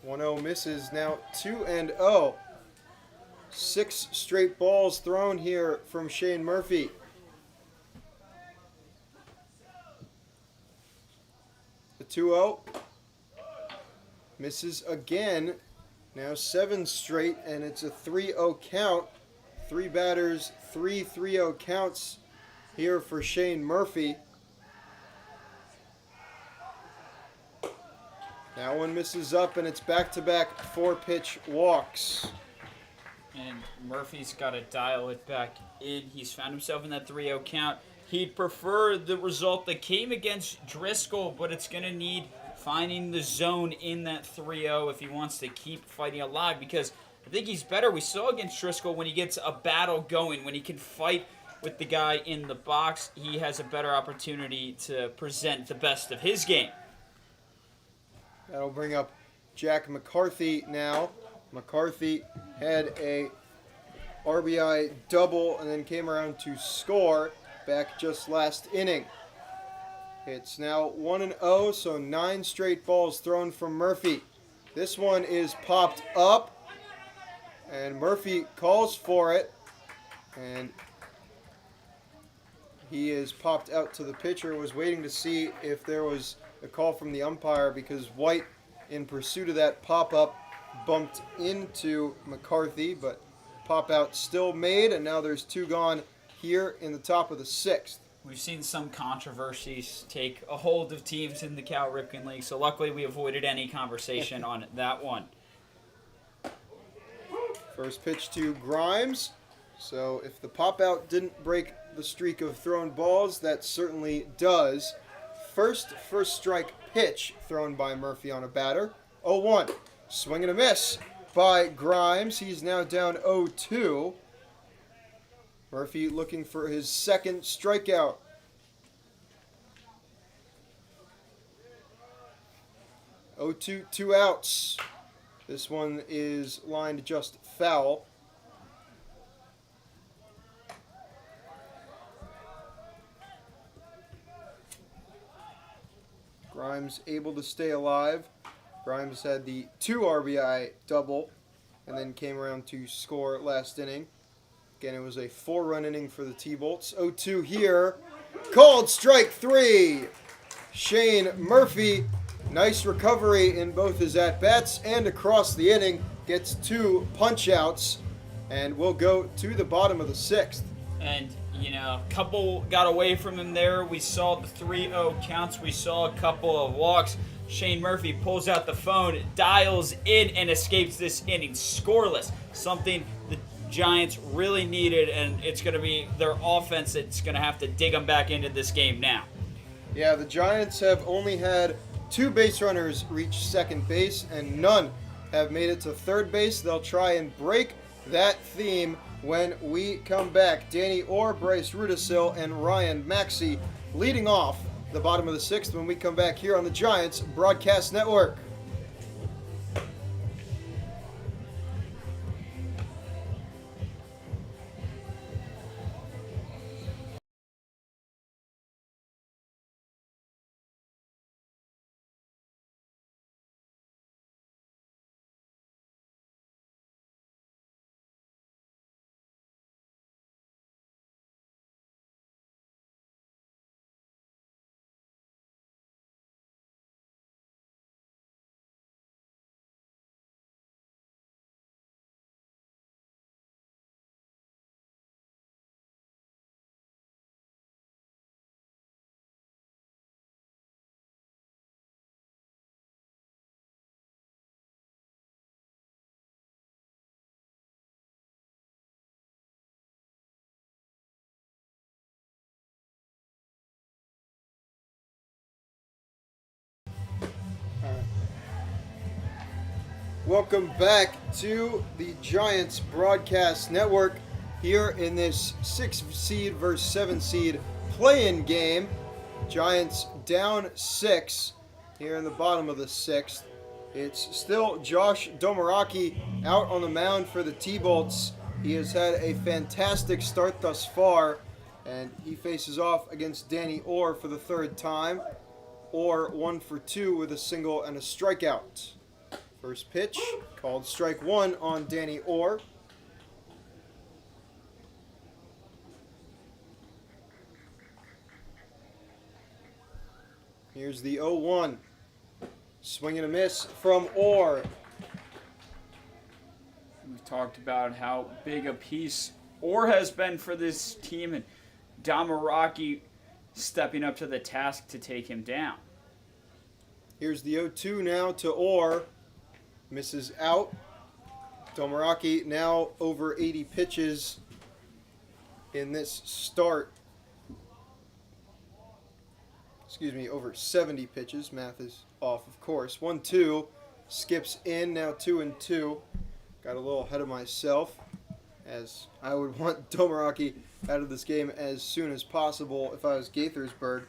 1-0 misses. Now 2-0. 6 straight balls thrown here from Shane Murphy. The 2-0 misses again. Now 7 straight, and it's a 3-0 count. 3 batters, 3 3-0 counts here for Shane Murphy. That one misses up, and it's back-to-back 4-pitch walks. And Murphy's got to dial it back in. He's found himself in that 3-0 count. He'd prefer the result that came against Driscoll, but it's going to need finding the zone in that 3-0 if he wants to keep fighting alive, because I think he's better. We saw against Driscoll when he gets a battle going, when he can fight with the guy in the box, he has a better opportunity to present the best of his game. That'll bring up Jack McCarthy now. McCarthy had a RBI double and then came around to score back just last inning. It's now 1-0, so 9 straight balls thrown from Murphy. This one is popped up, and Murphy calls for it, and he is popped out to the pitcher. Was waiting to see if there was a call from the umpire because White, in pursuit of that pop-up, bumped into McCarthy, but pop-out still made, and now there's 2 gone here in the top of the 6th. We've seen some controversies take a hold of teams in the Cal Ripken League, so luckily we avoided any conversation on that one. First pitch to Grimes. So if the pop-out didn't break the streak of thrown balls, that certainly does. First strike pitch thrown by Murphy on a batter. 0-1. Swing and a miss by Grimes. He's now down 0-2. Murphy looking for his second strikeout. Oh, 2 outs. This one is lined just foul. Grimes able to stay alive. Grimes had the 2 RBI double and then came around to score last inning. Again, it was a 4-run inning for the T-Bolts. 0-2 here. Called strike 3. Shane Murphy, nice recovery in both his at-bats and across the inning. Gets 2 punch-outs and will go to the bottom of the 6th. And, a couple got away from him there. We saw the 3-0 counts. We saw a couple of walks. Shane Murphy pulls out the phone, dials in, and escapes this inning scoreless. Something the Giants really needed, and it's going to be their offense that's going to have to dig them back into this game now. Yeah, the Giants have only had 2 base runners reach second base, and none have made it to third base. They'll try and break that theme when we come back. Danny Orr, Bryce Rudisil, and Ryan Maxey leading off the bottom of the 6th when we come back here on the Giants Broadcast Network. Welcome back to the Giants Broadcast Network here in this 6 seed versus 7 seed play-in game. Giants down 6 here in the bottom of the 6th. It's still Josh Domaraki out on the mound for the T-Bolts. He has had a fantastic start thus far, and he faces off against Danny Orr for the 3rd time. Orr 1 for 2 with a single and a strikeout. First pitch, called strike 1 on Danny Orr. Here's the 0-1. Swing and a miss from Orr. We've talked about how big a piece Orr has been for this team, and Domaraki stepping up to the task to take him down. Here's the 0-2 now to Orr. Misses out. Domaraki now over 80 pitches in this start. Over 70 pitches. Math is off, of course. 1-2. Skips in, now 2-2. Got a little ahead of myself, as I would want Domaraki out of this game as soon as possible if I was Gaithersburg.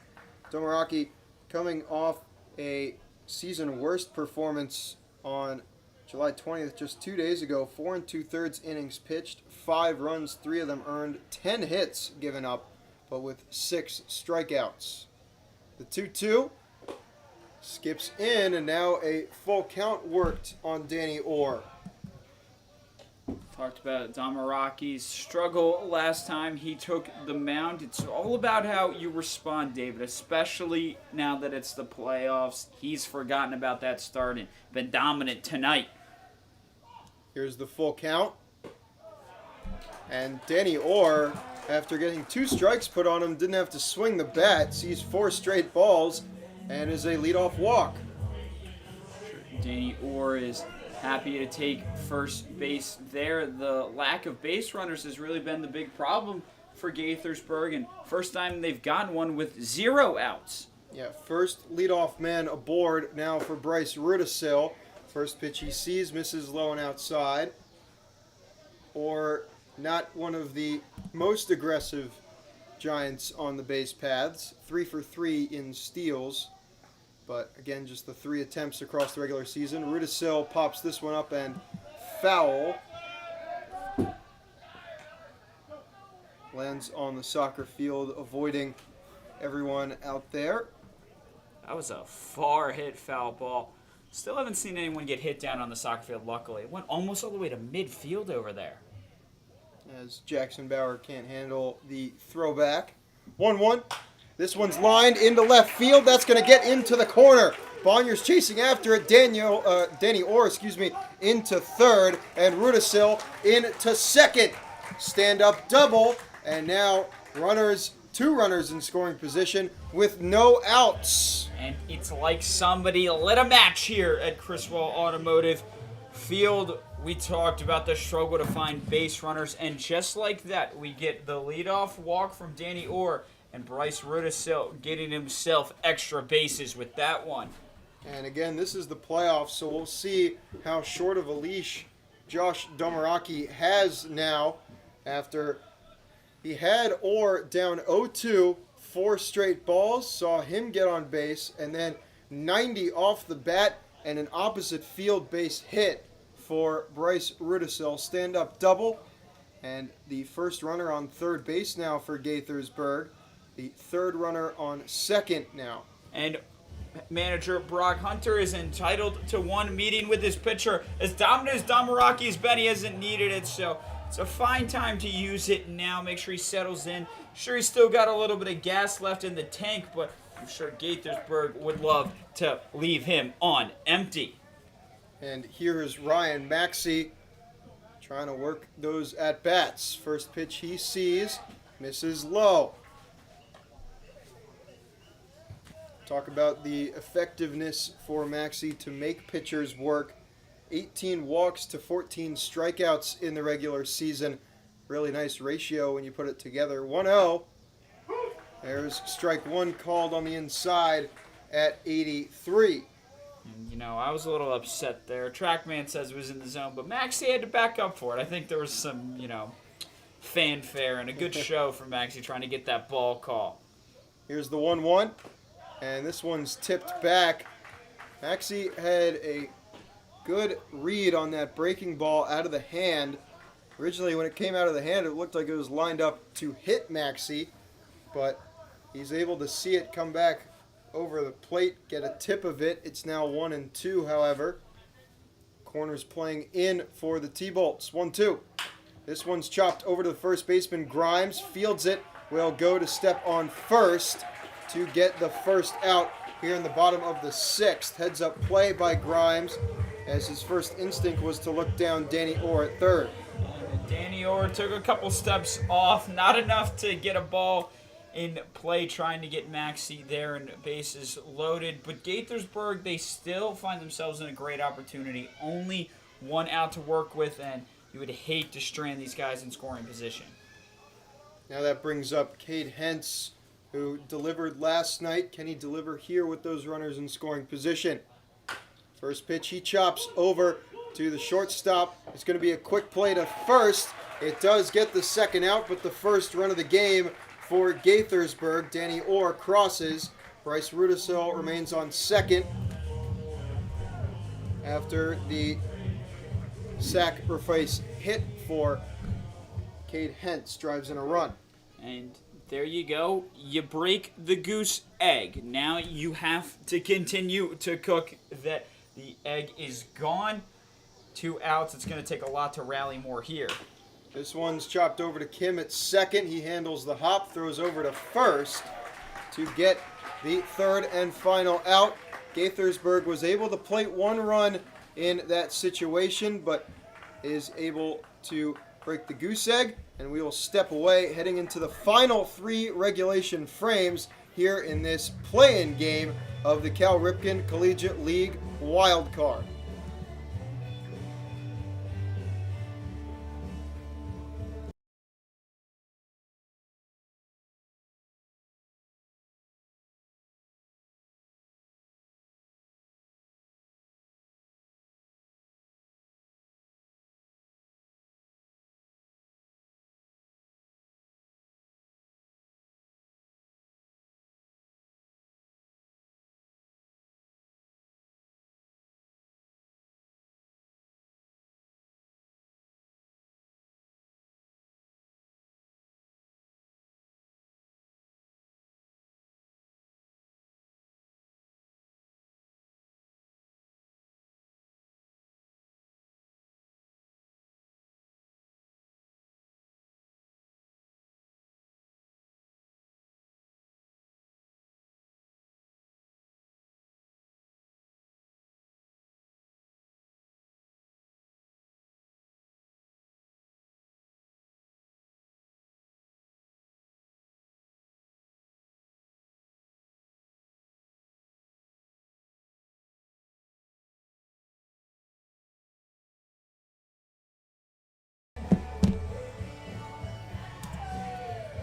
Domaraki coming off a season worst performance on July 20th, just 2 days ago. 4 2/3 innings pitched, 5 runs, 3 of them earned, 10 hits given up, but with 6 strikeouts. The 2-2 skips in, and now a full count worked on Danny Orr. Talked about Domaraki's struggle last time he took the mound. It's all about how you respond, David, especially now that it's the playoffs. He's forgotten about that start and been dominant tonight. Here's the full count. And Danny Orr, after getting 2 strikes put on him, didn't have to swing the bat, sees 4 straight balls, and is a leadoff walk. Danny Orr is happy to take first base there. The lack of base runners has really been the big problem for Gaithersburg, and first time they've gotten one with 0 outs. Yeah, first leadoff man aboard now for Bryce Rudisil. First pitch he sees, misses low and outside. Or not one of the most aggressive Giants on the base paths. 3 for 3 in steals. But again, just the 3 attempts across the regular season. Rudisil pops this one up and foul. Lands on the soccer field, avoiding everyone out there. That was a far hit foul ball. Still haven't seen anyone get hit down on the soccer field, luckily. It went almost all the way to midfield over there. As Jackson Bauer can't handle the throwback. 1-1. This one's lined into left field. That's going to get into the corner. Bonyer's chasing after it. Danny Orr, into third. And Rudisil into second. Stand-up double. And now two runners in scoring position with no outs. And it's like somebody lit a match here at Criswell Automotive Field. We talked about the struggle to find base runners, and just like that, we get the leadoff walk from Danny Orr, and Bryce Rudisil getting himself extra bases with that one. And again, this is the playoffs, so we'll see how short of a leash Josh Domaraki has now after he had Orr down 0-2, 4 straight balls, saw him get on base, and then 90 off the bat and an opposite field base hit for Bryce Rudisil. Stand-up double, and the first runner on third base now for Gaithersburg. The third runner on second now. And manager Brock Hunter is entitled to one meeting with his pitcher. As dominant as Domaraki has been, he hasn't needed it, so it's a fine time to use it now. Make sure he settles in. Sure, he's still got a little bit of gas left in the tank, but I'm sure Gaithersburg would love to leave him on empty. And here's Ryan Maxey trying to work those at-bats. First pitch he sees, misses low. Talk about the effectiveness for Maxey to make pitchers work. 18 walks to 14 strikeouts in the regular season. Really nice ratio when you put it together. 1-0. There's strike one called on the inside at 83. And, I was a little upset there. Trackman says it was in the zone, but Maxey had to back up for it. I think there was some, fanfare and a good show for Maxey trying to get that ball call. Here's the 1-1, and this one's tipped back. Maxey had a good read on that breaking ball out of the hand. Originally, when it came out of the hand, it looked like it was lined up to hit Maxey, but he's able to see it come back over the plate, get a tip of it. It's now 1-2, however. Corner's playing in for the T-Bolts. 1-2. This one's chopped over to the first baseman. Grimes fields it. Will go to step on first to get the first out here in the bottom of the sixth. Heads up play by Grimes, as his first instinct was to look down Danny Orr at third. Danny Orr took a couple steps off, not enough to get a ball in play, trying to get Maxey there and bases loaded. But Gaithersburg, they still find themselves in a great opportunity. Only one out to work with, and you would hate to strand these guys in scoring position. Now that brings up Cade Hentz, who delivered last night. Can he deliver here with those runners in scoring position? First pitch he chops over to the shortstop. It's going to be a quick play to first. It does get the second out, but the first run of the game for Gaithersburg. Danny Orr crosses. Bryce Rudisil remains on second after the sacrifice hit for Cade Hentz drives in a run. And there you go. You break the goose egg. Now you have to continue to cook that. The egg is gone. 2 outs. It's going to take a lot to rally more here. This one's chopped over to Kim at second. He handles the hop, throws over to first to get the third and final out. Gaithersburg was able to plate 1 run in that situation, but is able to break the goose egg, and we will step away heading into the final 3 regulation frames here in this play-in game of the Cal Ripken Collegiate League Wild Card.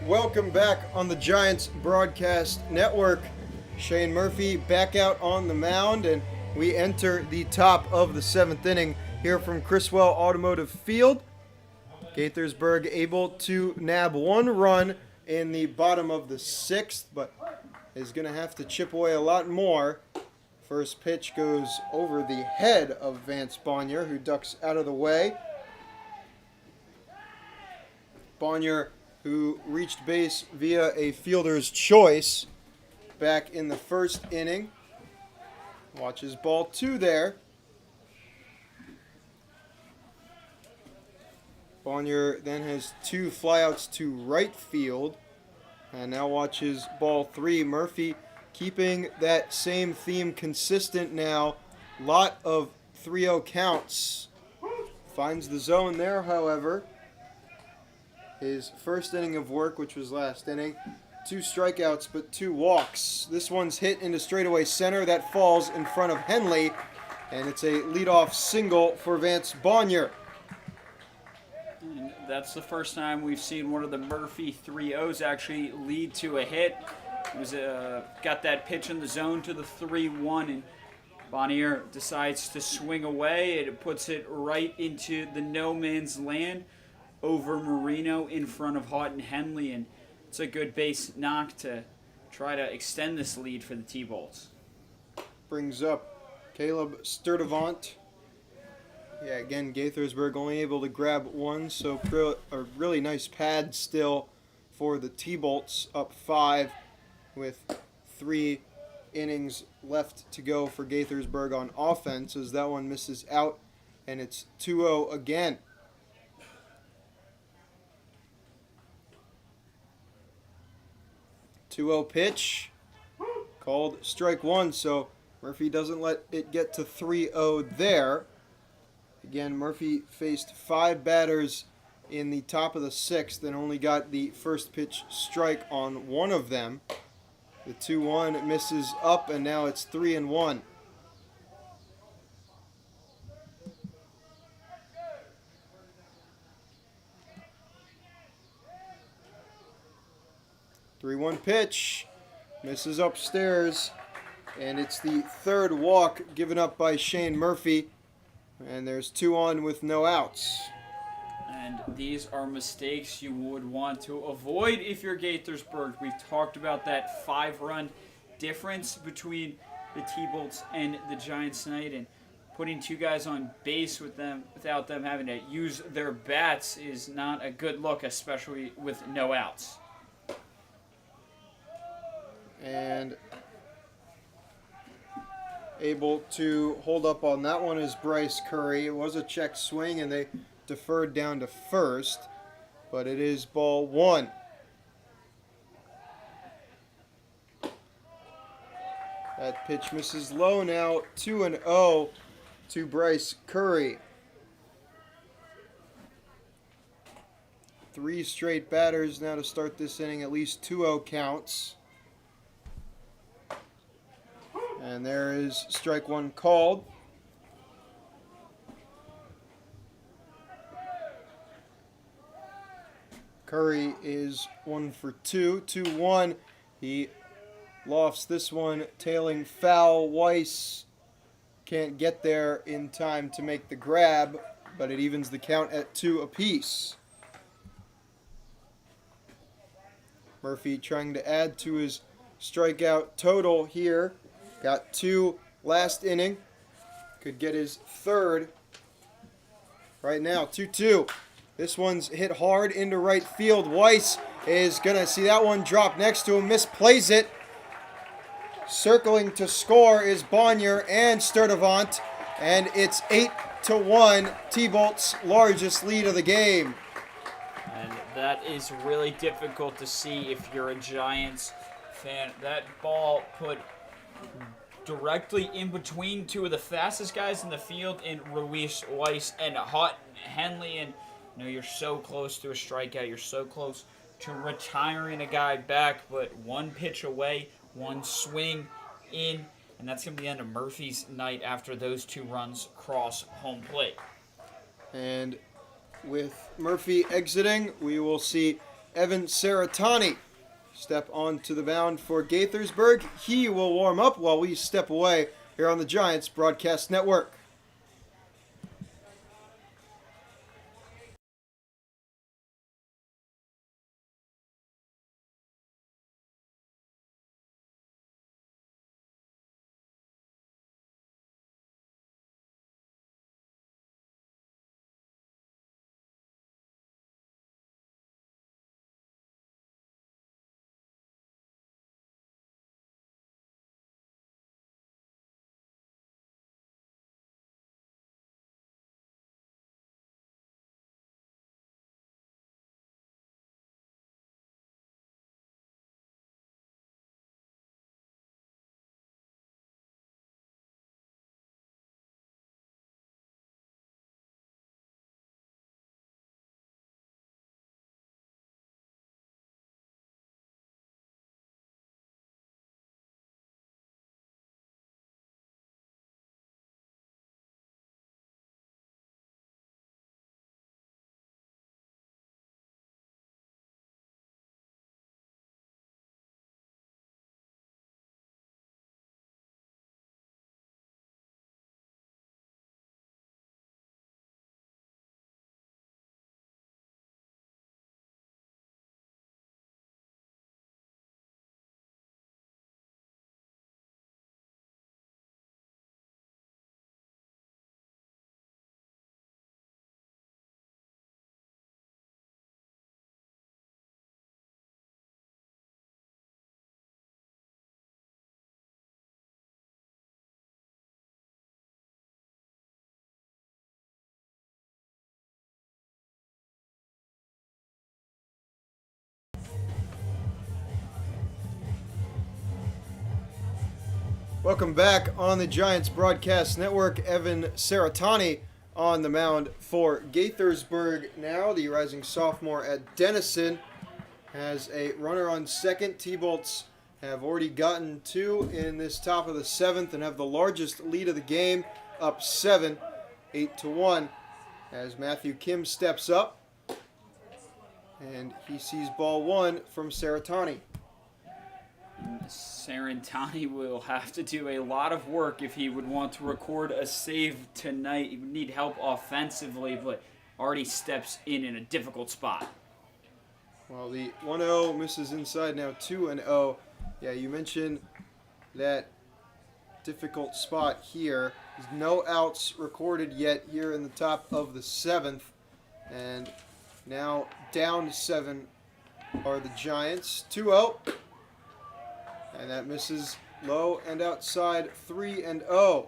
Welcome back on the Giants Broadcast Network. Shane Murphy back out on the mound, and we enter the top of the 7th inning here from Criswell Automotive Field. Gaithersburg able to nab 1 run in the bottom of the 6th, but is going to have to chip away a lot more. First pitch goes over the head of Vance Bonnier, who ducks out of the way. Bonnier, who reached base via a fielder's choice back in the 1st inning. Watches ball 2 there. Bonnier then has 2 flyouts to right field. And now watches ball 3. Murphy keeping that same theme consistent now. Lot of 3-0 counts. Finds the zone there, however. His first inning of work, which was last inning. 2 strikeouts, but 2 walks. This one's hit into straightaway center. That falls in front of Henley. And it's a leadoff single for Vance Bonnier. And that's the first time we've seen one of the Murphy 3-0s actually lead to a hit. It was got that pitch in the zone to the 3-1, and Bonnier decides to swing away. It puts it right into the no man's land over Marino in front of Houghton Henley, and it's a good base knock to try to extend this lead for the T-Bolts. Brings up Caleb Sturdivant. Yeah, again, Gaithersburg only able to grab 1, so a really nice pad still for the T-Bolts, up 5 with 3 innings left to go for Gaithersburg on offense, as that one misses out, and it's 2-0 again. .2-0 pitch, called strike 1, so Murphy doesn't let it get to 3-0 there. Again, Murphy faced 5 batters in the top of the 6th and only got the first pitch strike on 1 of them. The 2-1 misses up, and now it's 3-1. .3-1 pitch, misses upstairs, and it's the 3rd walk given up by Shane Murphy, and there's 2 on with no outs. And these are mistakes you would want to avoid if you're Gaithersburg. We've talked about that 5-run difference between the T-Bolts and the Giants tonight, and putting 2 guys on base with them without them having to use their bats is not a good look, especially with no outs. And able to hold up on that one is Bryce Curry. It was a check swing, and they deferred down to first, but it is ball 1. That pitch misses low now, 2-0 to Bryce Curry. 3 straight batters now to start this inning, at least 2-0 counts. And there is strike 1 called. Curry is 1 for 2, 2-1. He lofts this one, tailing foul. Weiss can't get there in time to make the grab, but it evens the count at 2 apiece. Murphy trying to add to his strikeout total here. Got 2 last inning. Could get his 3rd. Right now, 2-2. This one's hit hard into right field. Weiss is going to see that one drop next to him. Misplays it. Circling to score is Bonnier and Sturdivant. And it's 8-1. T-Bolt's largest lead of the game. And that is really difficult to see if you're a Giants fan. That ball put directly in between 2 of the fastest guys in the field in Ruiz Weiss and Houghton Henley. And you know, you're so close to a strikeout. You're so close to retiring a guy back, but 1 pitch away, 1 swing in, and that's going to be the end of Murphy's night after those 2 runs cross home plate. And with Murphy exiting, we will see Evan Saratani step onto the mound for Gaithersburg. He will warm up while we step away here on the Giants Broadcast Network. Welcome back on the Giants Broadcast Network. Evan Saratani on the mound for Gaithersburg now. The rising sophomore at Denison has a runner on second. T-Bolts have already gotten two in this top of the seventh and have the largest lead of the game, up 7, 8-1, as Matthew Kim steps up. And he sees ball one from Saratani. Sarantani will have to do a lot of work if he would want to record a save tonight. He would need help offensively, but already steps in a difficult spot. Well, the 1-0 misses inside, now 2-0. Yeah, you mentioned that difficult spot here. There's no outs recorded yet here in the top of the seventh. And now down to 7 are the Giants. 2-0. And that misses low and outside, 3-0.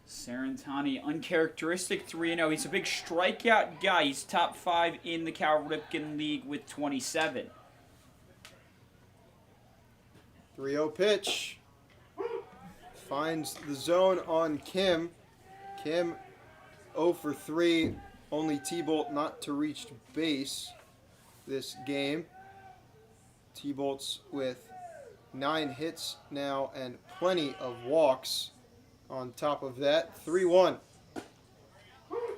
Sarantani, uncharacteristic 3-0. He's a big strikeout guy. He's top 5 in the Cal Ripken League with 27. 3-0 pitch. Finds the zone on Kim. Kim 0 for 3. Only T-Bolt not to reach base this game. T-Bolts with 9 hits now and plenty of walks on top of that. 3-1.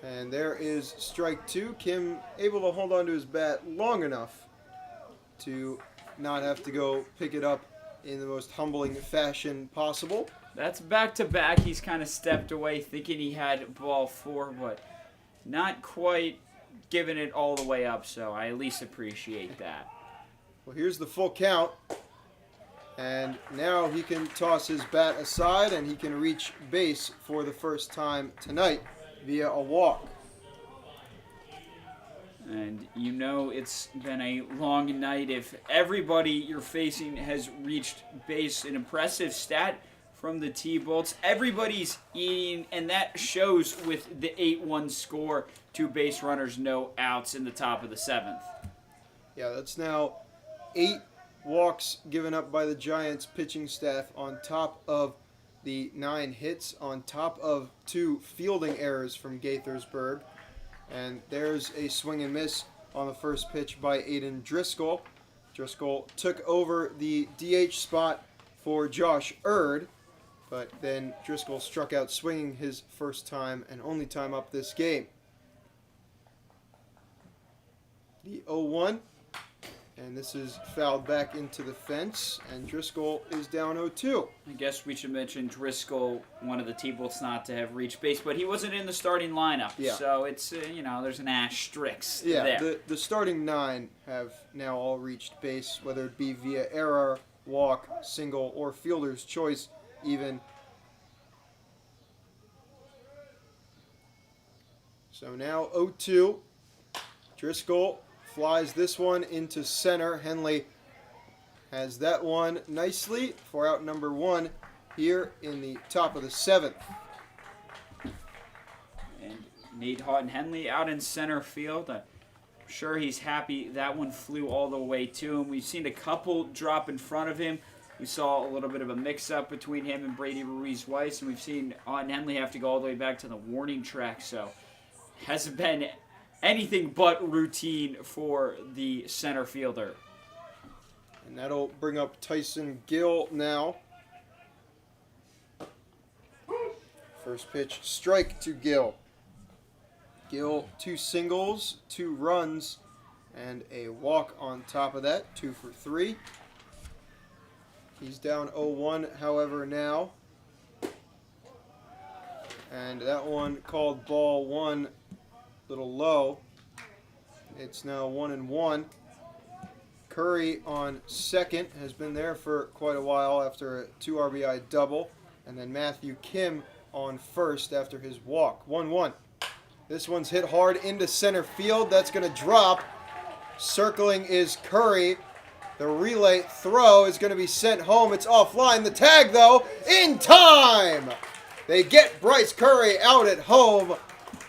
And there is strike 2. Kim able to hold on to his bat long enough to not have to go pick it up in the most humbling fashion possible. That's back-to-back. He's kind of stepped away thinking he had ball 4, but not quite giving it all the way up, so I at least appreciate that. Well, here's the full count, and now he can toss his bat aside and he can reach base for the first time tonight via a walk. And you know it's been a long night. If everybody you're facing has reached base, an impressive stat from the T-Bolts. Everybody's eating, and that shows with the 8-1 score. 2 base runners, no outs in the top of the 7th. Yeah, that's now 8 walks given up by the Giants pitching staff on top of the 9 hits, on top of 2 fielding errors from Gaithersburg. And there's a swing and miss on the first pitch by Aiden Driscoll. Driscoll took over the DH spot for Josh Erd, but then Driscoll struck out swinging his first time and only time up this game. The 0-1. And this is fouled back into the fence, and Driscoll is down 0-2. I guess we should mention Driscoll, one of the T-Bolts not to have reached base, but he wasn't in the starting lineup. Yeah. So it's, there's an asterisk Yeah, there. the starting 9 have now all reached base, whether it be via error, walk, single, or fielder's choice even. So now 0-2. Driscoll flies this one into center. Henley has that one nicely for out number 1 here in the top of the 7th. And Nate Houghton Henley out in center field. I'm sure he's happy that one flew all the way to him. We've seen a couple drop in front of him. We saw a little bit of a mix-up between him and Brady Ruiz-Weiss, and we've seen Houghton Henley have to go all the way back to the warning track. So hasn't been anything but routine for the center fielder. And that'll bring up Tyson Gill now. First pitch, strike to Gill. Gill, 2 singles, 2 runs, and a walk on top of that, 2 for 3. He's down 0-1, however, now. And that one called ball 1, little low. It's now 1-1. Curry on second, has been there for quite a while after a 2 RBI double. And then Matthew Kim on first after his walk. 1-1. This one's hit hard into center field. That's going to drop. Circling is Curry. The relay throw is going to be sent home. It's offline. The tag, though, in time. They get Bryce Curry out at home.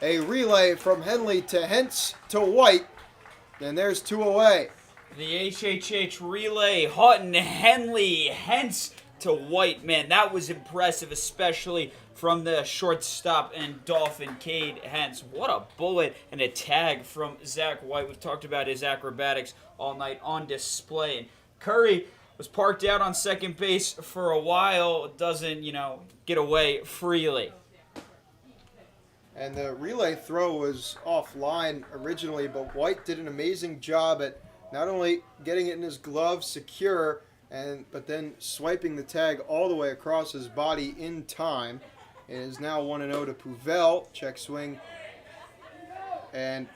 A relay from Henley to Hentz to White. And there's 2 away. The HHH relay, Houghton Henley, Hentz to White. Man, that was impressive, especially from the shortstop and Dolphin Cade Hentz. What a bullet and a tag from Zach White. We've talked about his acrobatics all night on display. And Curry was parked out on second base for a while. Doesn't, get away freely. And the relay throw was offline originally, but White did an amazing job at not only getting it in his glove secure, but then swiping the tag all the way across his body in time. It is now 1-0 to Puvel. Check swing. And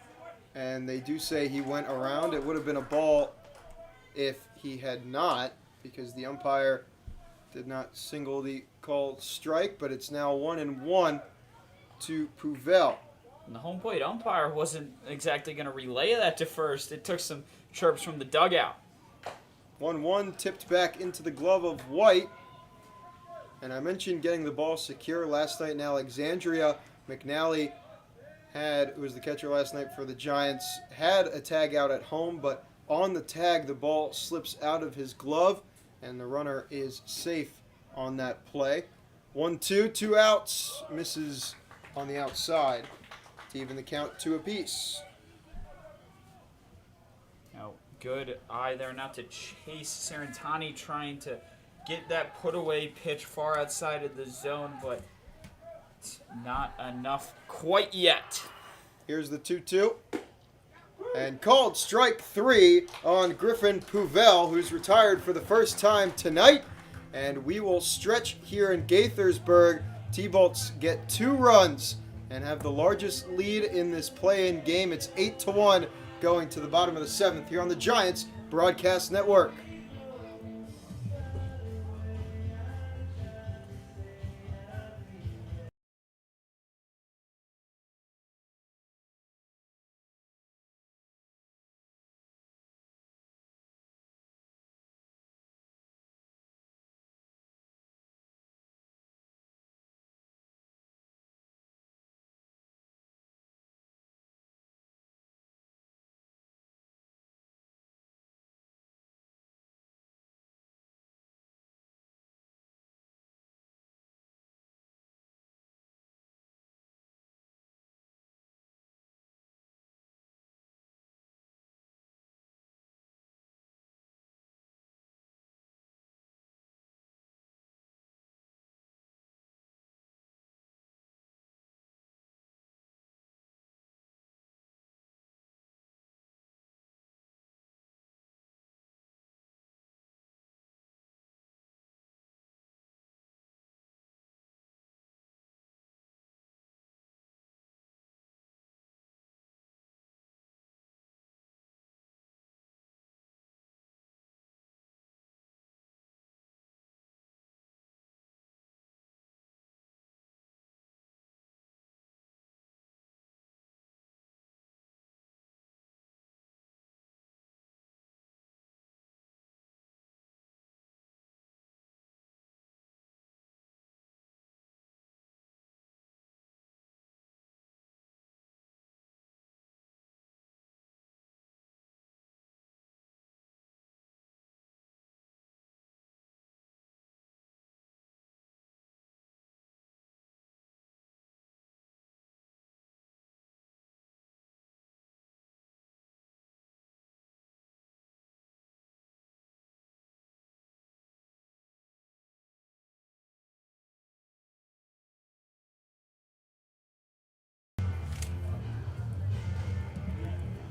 they do say he went around. It would have been a ball if he had not, because the umpire did not single the called strike, but it's now 1-1 to Puvel. And the home plate umpire wasn't exactly going to relay that to first. It took some chirps from the dugout. 1-1 tipped back into the glove of White. And I mentioned getting the ball secure last night in Alexandria. McNally who was the catcher last night for the Giants, had a tag out at home, but on the tag the ball slips out of his glove and the runner is safe on that play. 1-2, 2 outs, misses on the outside to even the count 2 apiece. Now, good eye there not to chase Sarantani, trying to get that put away pitch far outside of the zone, but it's not enough quite yet. Here's the 2-2. And called strike 3 on Griffin Puvel, who's retired for the first time tonight. And we will stretch here in Gaithersburg. T-Bolts get 2 runs and have the largest lead in this play-in game. It's 8-1 going to the bottom of the 7th here on the Giants Broadcast Network.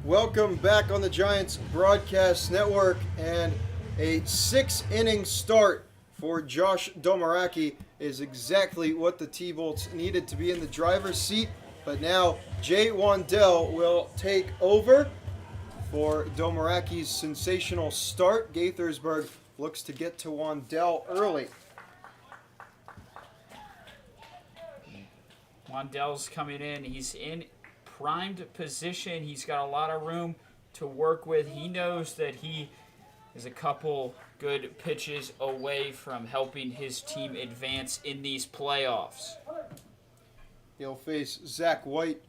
Welcome back on the Giants Broadcast Network, and a 6-inning start for Josh Domaraki is exactly what the T-Bolts needed to be in the driver's seat. But now Jay Wandell will take over for Domaraki's sensational start. Gaithersburg looks to get to Wandell early. Wandell's coming in. He's in primed position. He's got a lot of room to work with. He knows that he is a couple good pitches away from helping his team advance in these playoffs. He'll face Zach White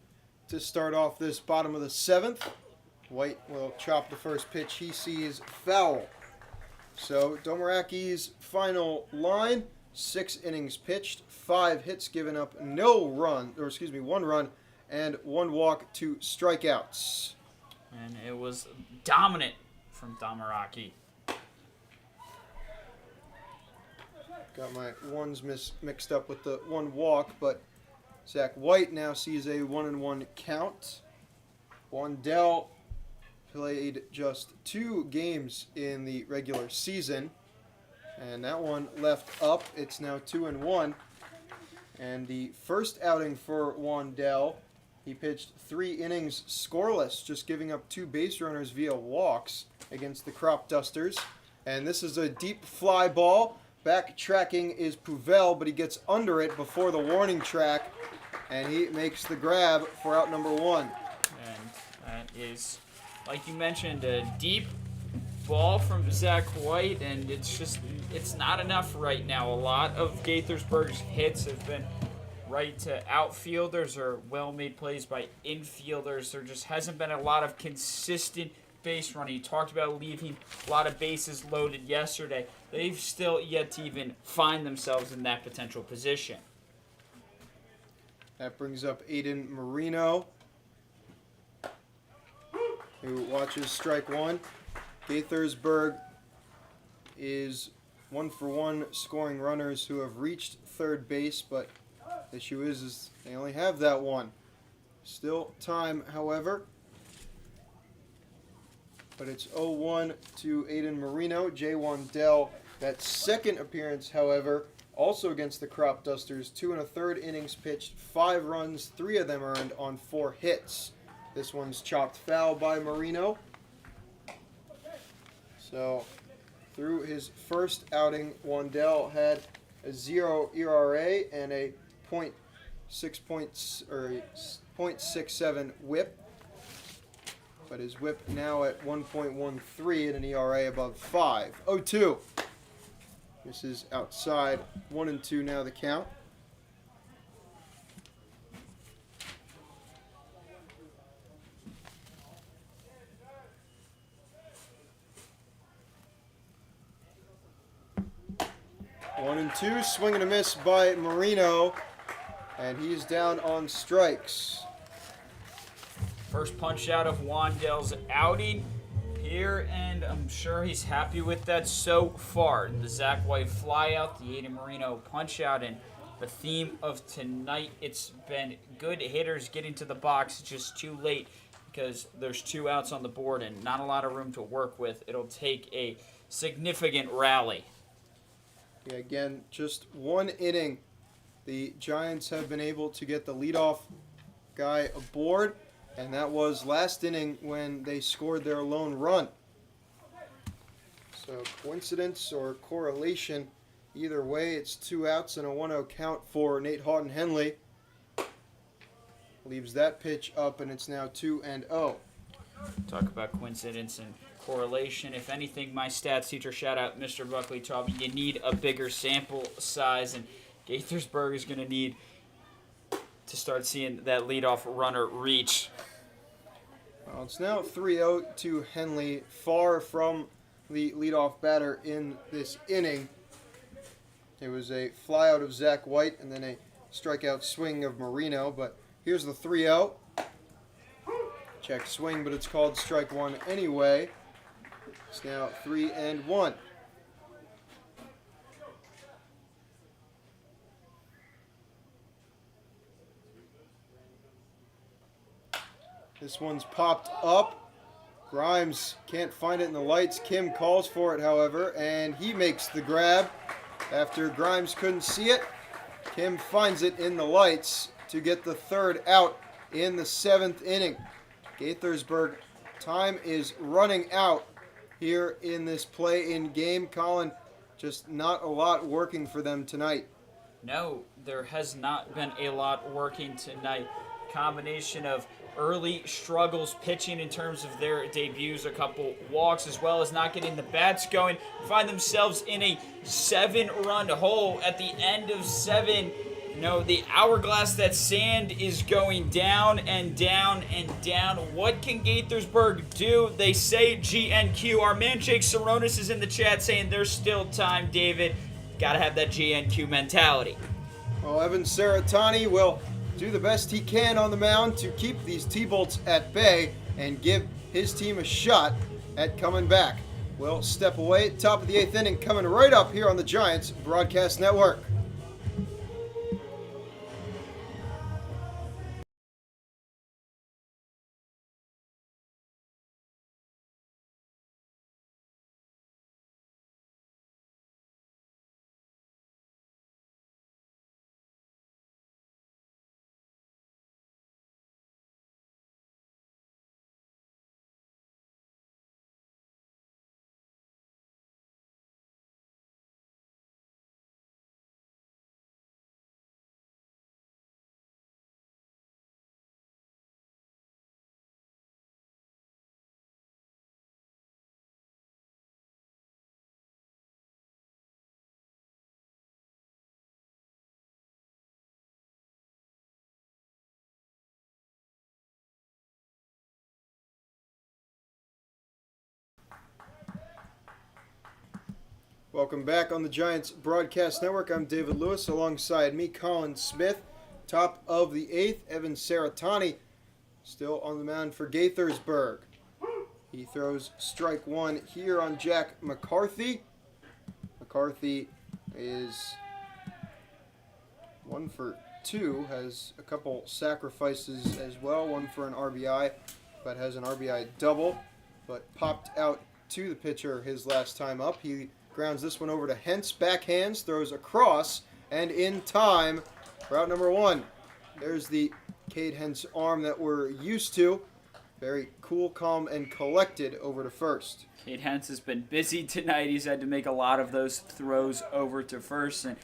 to start off this bottom of the 7th. White will chop the first pitch he sees foul. So Domaraki's final line, 6 innings pitched, 5 hits given up, 1 run, and 1 walk, 2 strikeouts. And it was dominant from Domaraki. Got my ones mixed up with the 1 walk, but Zach White now sees a 1-1 count. Wandell played just 2 games in the regular season, and that one left up. It's now 2-1. And the first outing for Wandell, he pitched 3 innings scoreless, just giving up 2 base runners via walks against the Crop Dusters. And this is a deep fly ball. Backtracking is Puvel, but he gets under it before the warning track, and he makes the grab for out number 1. And that is, like you mentioned, a deep ball from Zach White, and it's not enough right now. A lot of Gaithersburg's hits have been right to outfielders or well-made plays by infielders. There just hasn't been a lot of consistent base running. You talked about leaving a lot of bases loaded yesterday. They've still yet to even find themselves in that potential position. That brings up Aiden Marino, who watches strike 1. Gaithersburg is 1 for 1 scoring runners who have reached third base, but the issue is they only have that one. Still time, however. But it's 0-1 to Aiden Marino. Jay Wandell, that second appearance, however, also against the Crop Dusters. 2 1/3 innings pitched, 5 runs, 3 of them earned on 4 hits. This one's chopped foul by Marino. So, through his first outing, Wandell had a 0 ERA and a .67 WHIP. But his WHIP now at 1.13 and an ERA above 5. 0-2. This is outside. 1-2 now the count. One and two, swing and a miss by Marino, and he's down on strikes. First punch out of Wandell's outing here, and I'm sure he's happy with that so far. The Zach White fly out, the Aiden Marino punch out, and the theme of tonight, it's been good hitters getting to the box, just too late because there's 2 outs on the board and not a lot of room to work with. It'll take a significant rally. Yeah, again, just 1 inning. The Giants have been able to get the leadoff guy aboard, and that was last inning when they scored their lone run. So coincidence or correlation, either way, it's 2 outs and a 1-0 count for Nate Houghton-Henley. Leaves that pitch up, and it's now 2-0. Talk about coincidence and correlation. If anything, my stats teacher, shout out Mr. Buckley, taught me you need a bigger sample size, and Gaithersburg is going to need to start seeing that leadoff runner reach. Well, it's now 3-0 to Henley, far from the leadoff batter in this inning. It was a flyout of Zach White and then a strikeout swing of Marino, but here's the 3-0. Check swing, but it's called strike 1 anyway. It's now 3-1. This one's popped up, Grimes can't find it in the lights. Kim calls for it, however, and he makes the grab. After Grimes couldn't see it, Kim finds it in the lights to get the third out in the 7th inning. Gaithersburg, time is running out here in this play-in game. Collin, just not a lot working for them tonight. No, there has not been a lot working tonight. Combination of early struggles pitching in terms of their debuts, a couple walks, as well as not getting the bats going. Find themselves in a 7-run hole at the end of 7. The hourglass, that sand is going down and down and down. What can Gaithersburg do? They say GNQ. Our man Jake Saronis is in the chat saying there's still time, David. Gotta have that GNQ mentality. Well, Evan Saratani will do the best he can on the mound to keep these T-Bolts at bay and give his team a shot at coming back. We'll step away. Top of the 8th inning coming right up here on the Giants Broadcast Network. Welcome back on the Giants Broadcast Network. I'm David Lewis. Alongside me, Collin Smith. Top of the 8th, Evan Saratani still on the mound for Gaithersburg. He throws strike 1 here on Jack McCarthy. McCarthy is 1 for 2, has a couple sacrifices as well, 1 for an RBI, but has an RBI double, but popped out to the pitcher his last time up. He grounds this one over to Hentz, backhands, throws across, and in time, route number 1. There's the Cade Hentz arm that we're used to. Very cool, calm, and collected over to first. Cade Hentz has been busy tonight. He's had to make a lot of those throws over to first. And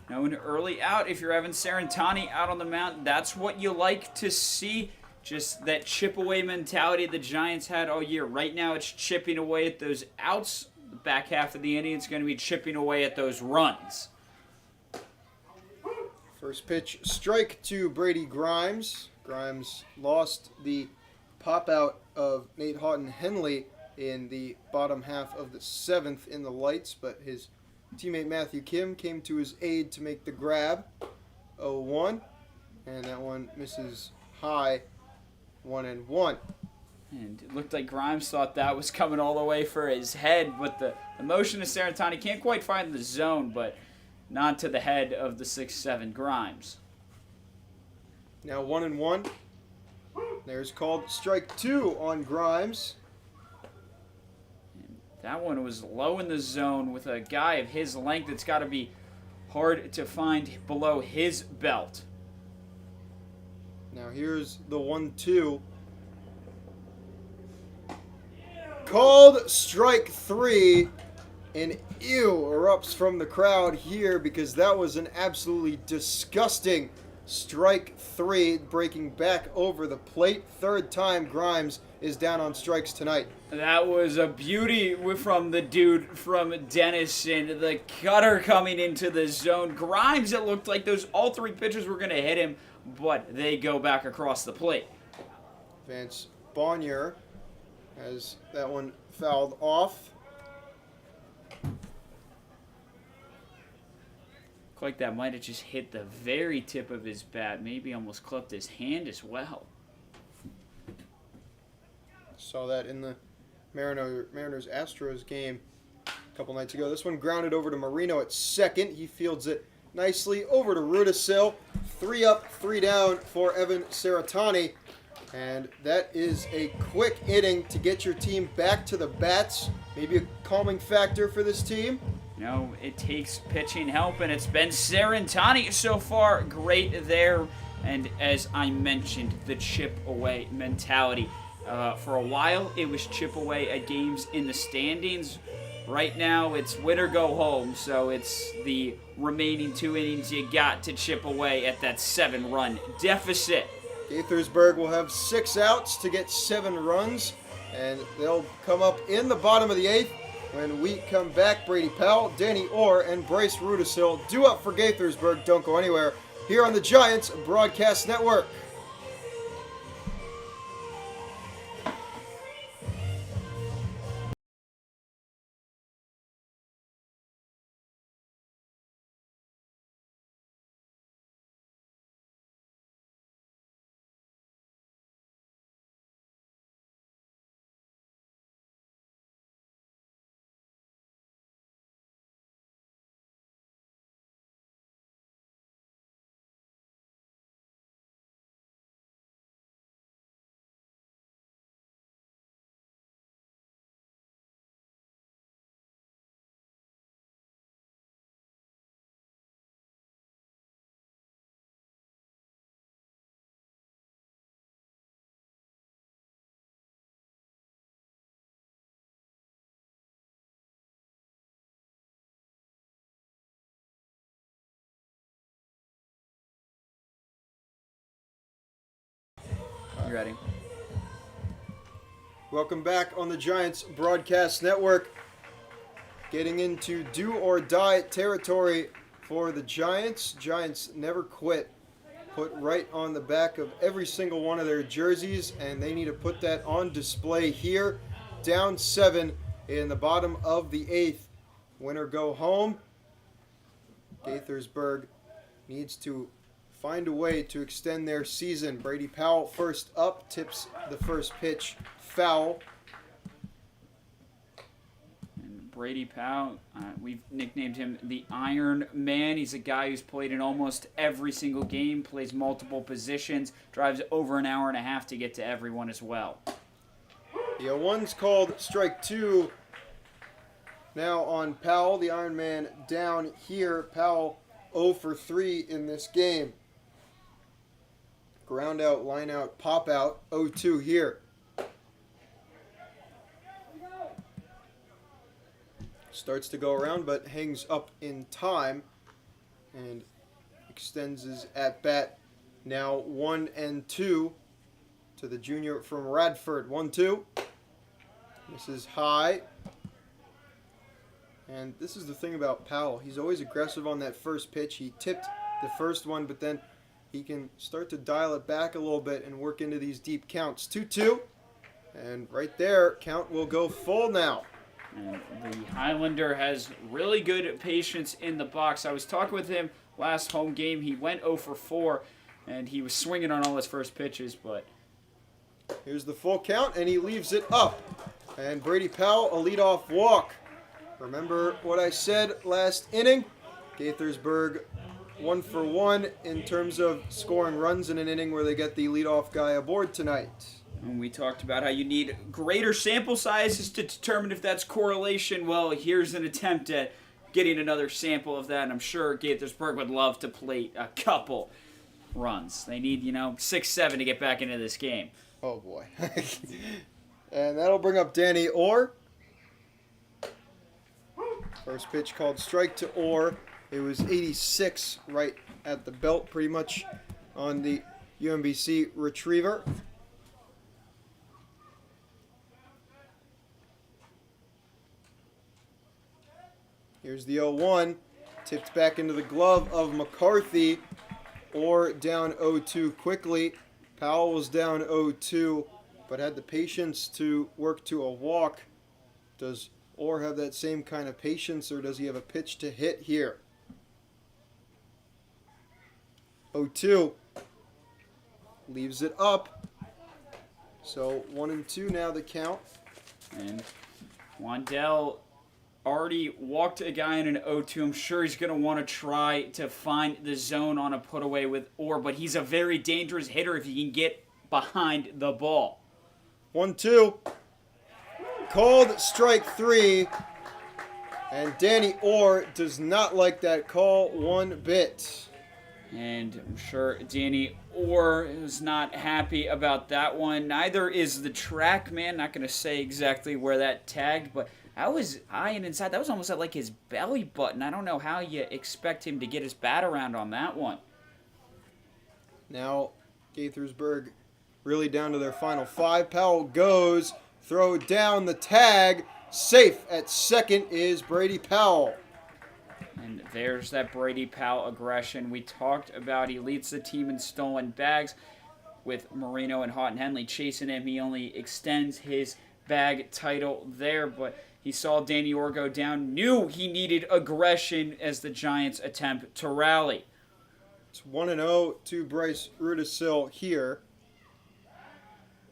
an early out, if you're Evan Sarantani out on the mound, that's what you like to see. Just that chip away mentality the Giants had all year. Right now it's chipping away at those outs. The back half of the inning, it's going to be chipping away at those runs. First pitch, strike to Brady Grimes. Grimes lost the pop-out of Nate Houghton-Henley in the bottom half of the 7th in the lights, but his teammate Matthew Kim came to his aid to make the grab. 0-1, and that one misses high, 1-1. And it looked like Grimes thought that was coming all the way for his head, but the motion of Sarantani can't quite find the zone, but not to the head of the 6-7 Grimes. Now 1-1. There's called strike 2 on Grimes. And that one was low in the zone with a guy of his length. It's got to be hard to find below his belt. Now here's the 1-2. Called strike 3, and ew erupts from the crowd here because that was an absolutely disgusting strike 3, breaking back over the plate. 3rd time Grimes is down on strikes tonight. That was a beauty from the dude from Denison. The cutter coming into the zone. Grimes, it looked like all 3 pitchers were going to hit him, but they go back across the plate. Vance Bonnier has that one fouled off. Looked like that might have just hit the very tip of his bat. Maybe almost clipped his hand as well. Saw that in the Mariners-Astros game a couple nights ago. This one grounded over to Marino at second. He fields it nicely over to Rudisil. 3 up, 3 down for Evan Saratani. And that is a quick inning to get your team back to the bats. Maybe a calming factor for this team. No, it takes pitching help, and it's been Serentani so far. Great there. And as I mentioned, the chip away mentality. For a while, it was chip away at games in the standings. Right now, it's win or go home, so it's the remaining 2 innings you got to chip away at that 7-run deficit. Gaithersburg will have 6 outs to get 7 runs, and they'll come up in the bottom of the 8th. When we come back, Brady Powell, Danny Orr, and Bryce Rudisil due up for Gaithersburg. Don't go anywhere here on the Giants Broadcast Network. You ready? Welcome back on the Giants Broadcast Network. Getting into do or die territory for the Giants. Giants never quit. Put right on the back of every single one of their jerseys, and they need to put that on display here. Down 7 in the bottom of the 8th. Win or go home. Gaithersburg needs to find a way to extend their season. Brady Powell first up, tips the first pitch foul. And Brady Powell, we've nicknamed him the Iron Man. He's a guy who's played in almost every single game, plays multiple positions, drives over an hour and a half to get to everyone as well. The 0-1's called strike 2. Now on Powell, the Iron Man down here. Powell 0 for 3 in this game. Ground out, line out, pop out, 0-2 here. Starts to go around, but hangs up in time and extends his at bat. Now 1-2 to the junior from Radford. 1-2. This is high. And this is the thing about Powell. He's always aggressive on that first pitch. He tipped the first one, but then he can start to dial it back a little bit and work into these deep counts. 2-2. And right there, count will go full now. And the Highlander has really good patience in the box. I was talking with him last home game. He went 0 for 4, and he was swinging on all his first pitches, but here's the full count, and he leaves it up. And Brady Powell, a leadoff walk. Remember what I said last inning? Gaithersburg 1 for 1 in terms of scoring runs in an inning where they get the leadoff guy aboard tonight. And we talked about how you need greater sample sizes to determine if that's correlation. Well, here's an attempt at getting another sample of that, and I'm sure Gaithersburg would love to plate a couple runs. They need, 6-7 to get back into this game. Oh, boy. And that'll bring up Danny Orr. First pitch called strike to Orr. It was 86 right at the belt, pretty much on the UMBC retriever. Here's the 0-1. Tipped back into the glove of McCarthy. Orr down 0-2 quickly. Powell was down 0-2, but had the patience to work to a walk. Does Orr have that same kind of patience, or does he have a pitch to hit here? 0-2. Leaves it up. So 1-2 now the count. And Wandell already walked a guy in an 0-2. I'm sure he's going to want to try to find the zone on a put away with Orr, but he's a very dangerous hitter if he can get behind the ball. 1-2. Called strike 3. And Danny Orr does not like that call one bit. And I'm sure Danny Orr is not happy about that one. Neither is the track man. Not going to say exactly where that tagged, but that was high and inside. That was almost at like his belly button. I don't know how you expect him to get his bat around on that one. Now, Gaithersburg really down to their final 5. Powell goes, throw down the tag. Safe at second is Brady Powell. And there's that Brady Powell aggression we talked about. He leads the team in stolen bags with Marino and Houghton Henley chasing him. He only extends his bag title there, but he saw Danny Orr go down, knew he needed aggression as the Giants attempt to rally. It's 1-0 to Bryce Rudisil here.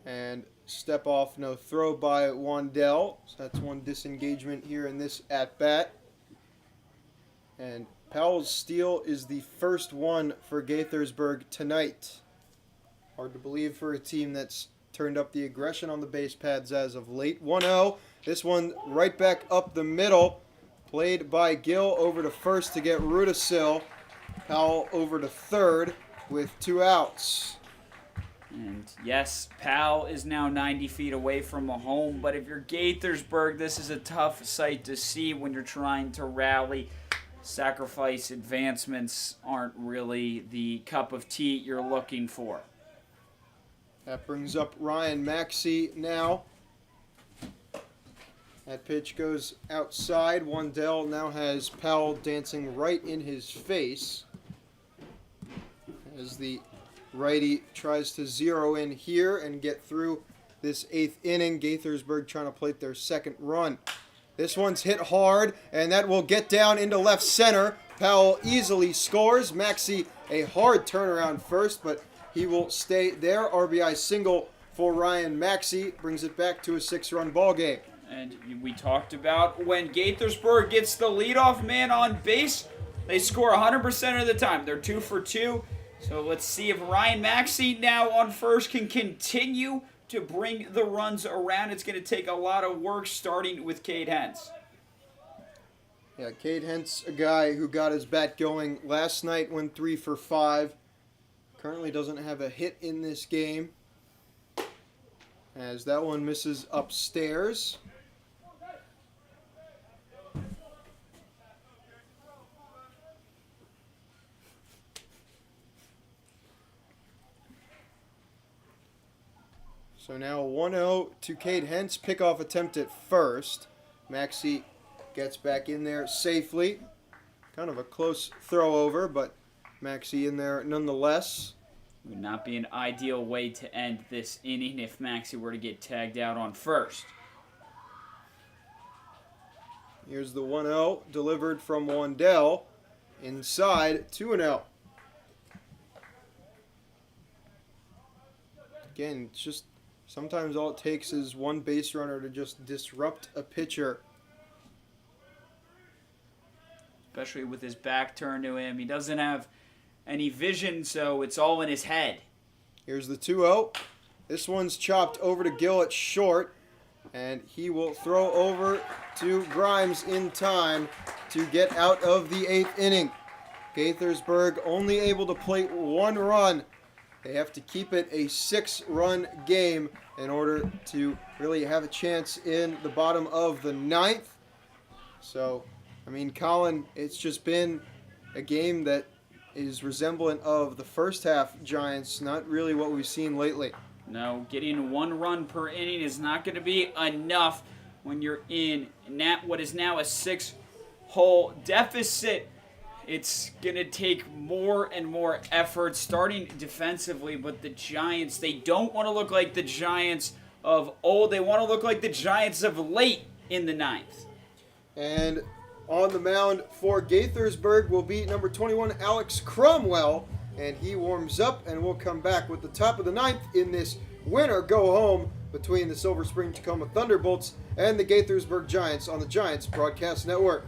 And step off, no throw by Wandell. So that's one disengagement here in this at-bat. And Powell's steal is the first one for Gaithersburg tonight. Hard to believe for a team that's turned up the aggression on the base pads as of late. 1-0. This one right back up the middle. Played by Gill over to first to get Rudisil. Powell over to third with 2 outs. And yes, Powell is now 90 feet away from a home, but if you're Gaithersburg, this is a tough sight to see when you're trying to rally. Sacrifice advancements aren't really the cup of tea you're looking for. That brings up Ryan Maxey now. That pitch goes outside. Wandell now has Powell dancing right in his face as the righty tries to zero in here and get through this 8th inning. Gaithersburg trying to plate their second run. This one's hit hard, and that will get down into left center. Powell easily scores. Maxey a hard turnaround first, but he will stay there. RBI single for Ryan Maxey brings it back to a 6-run ball game. And we talked about when Gaithersburg gets the leadoff man on base, they score 100% of the time. They're 2 for 2. So let's see if Ryan Maxey now on first can continue to bring the runs around. It's going to take a lot of work starting with Cade Hentz. Yeah, Cade Hentz, a guy who got his bat going last night, went 3 for 5. Currently doesn't have a hit in this game, as that one misses upstairs. So now 1-0 to Cade Hentz. Pickoff attempt at first. Maxey gets back in there safely. Kind of a close throw over, but Maxey in there nonetheless. Would not be an ideal way to end this inning if Maxey were to get tagged out on first. Here's the 1-0 delivered from Wandell. Inside, 2-0. Again, it's just sometimes all it takes is one base runner to just disrupt a pitcher. Especially with his back turned to him. He doesn't have any vision, so it's all in his head. Here's the 2-0. This one's chopped over to Gill at short, and he will throw over to Grimes in time to get out of the 8th inning. Gaithersburg only able to plate 1 run. They have to keep it a 6-run game in order to really have a chance in the bottom of the 9th. So, I mean, Collin, it's just been a game that is resemblant of the first half Giants, not really what we've seen lately. No, getting 1 run per inning is not going to be enough when you're in what is now a 6-hole deficit. It's going to take more and more effort starting defensively, but the Giants, they don't want to look like the Giants of old. They want to look like the Giants of late in the 9th. And on the mound for Gaithersburg will be number 21, Alex Cromwell, and he warms up, and we'll come back with the top of the 9th in this win-or-go-home between the Silver Spring-Takoma Thunderbolts and the Gaithersburg Giants on the Giants Broadcast Network.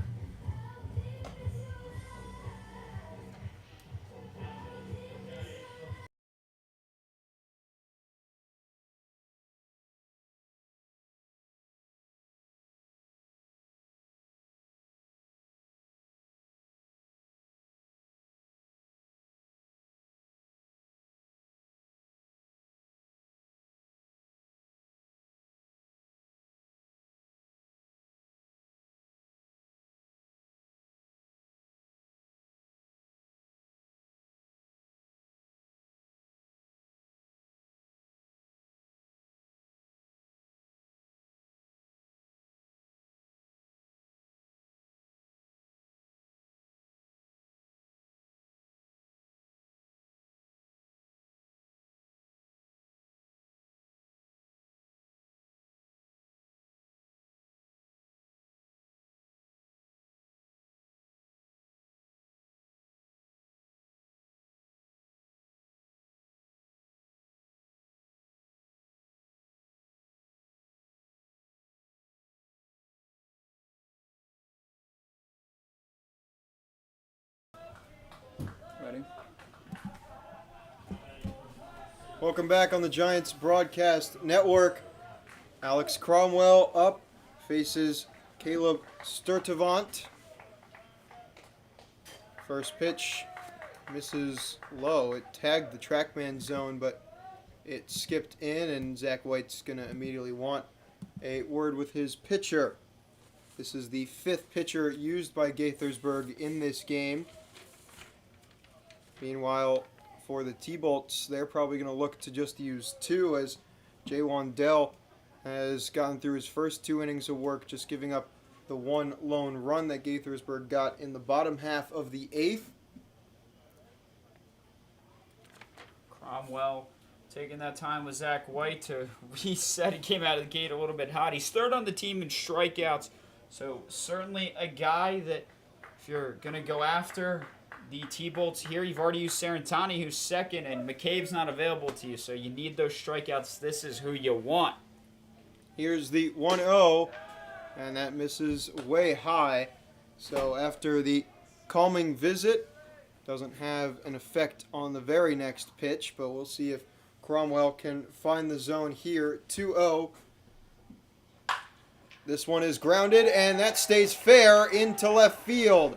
Welcome back on the Giants Broadcast Network. Alex Cromwell up, faces Caleb Sturtevant. First pitch misses low. It tagged the TrackMan zone, but it skipped in, and Zach White's going to immediately want a word with his pitcher. This is the fifth pitcher used by Gaithersburg in this game. Meanwhile, for the T-Bolts, they're probably going to look to just use two, as Jay Wandell has gotten through his first 2 innings of work, just giving up the one lone run that Gaithersburg got in the bottom half of the 8th. Cromwell taking that time with Zach White to reset. He came out of the gate a little bit hot. He's third on the team in strikeouts, so certainly a guy that if you're going to go after the T-Bolts here, you've already used Sarantani, who's second, and McCabe's not available to you, so you need those strikeouts. This is who you want. Here's the 1-0, and that misses way high. So after the calming visit, doesn't have an effect on the very next pitch, but we'll see if Cromwell can find the zone here. 2-0. This one is grounded, and that stays fair into left field.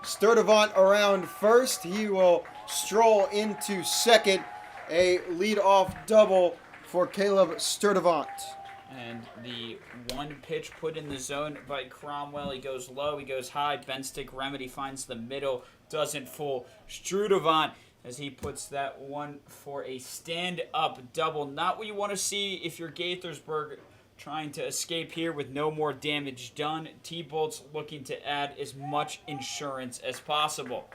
Sturtevant around first. He will stroll into second. A leadoff double for Caleb Sturtevant. And the one pitch put in the zone by Cromwell. He goes low, he goes high. Benstick Remedy finds the middle, doesn't fool Sturtevant as he puts that one for a stand-up double. Not what you want to see if you're Gaithersburg trying to escape here with no more damage done. T-Bolts looking to add as much insurance as possible.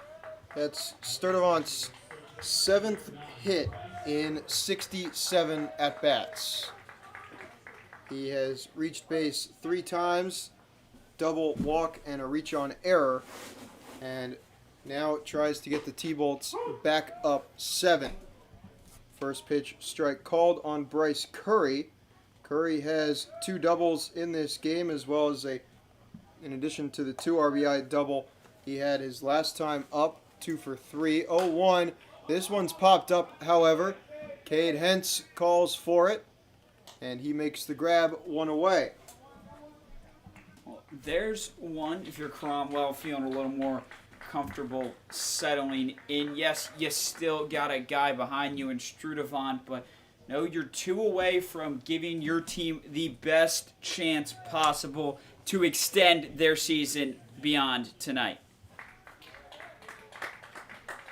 That's Sturtevant's 7th hit in 67 at-bats. He has reached base 3 times, double walk, and a reach on error, and now tries to get the T-Bolts back up 7. First pitch strike called on Bryce Curry. Curry has 2 doubles in this game, as well as in addition to the 2 RBI double he had his last time up, 2 for 3. 0-1. This one's popped up, however. Cade Hentz calls for it, and he makes the grab, 1 away. Well, there's one if you're Cromwell feeling a little more comfortable settling in. Yes, you still got a guy behind you in Sturtevant, but no, you're 2 away from giving your team the best chance possible to extend their season beyond tonight.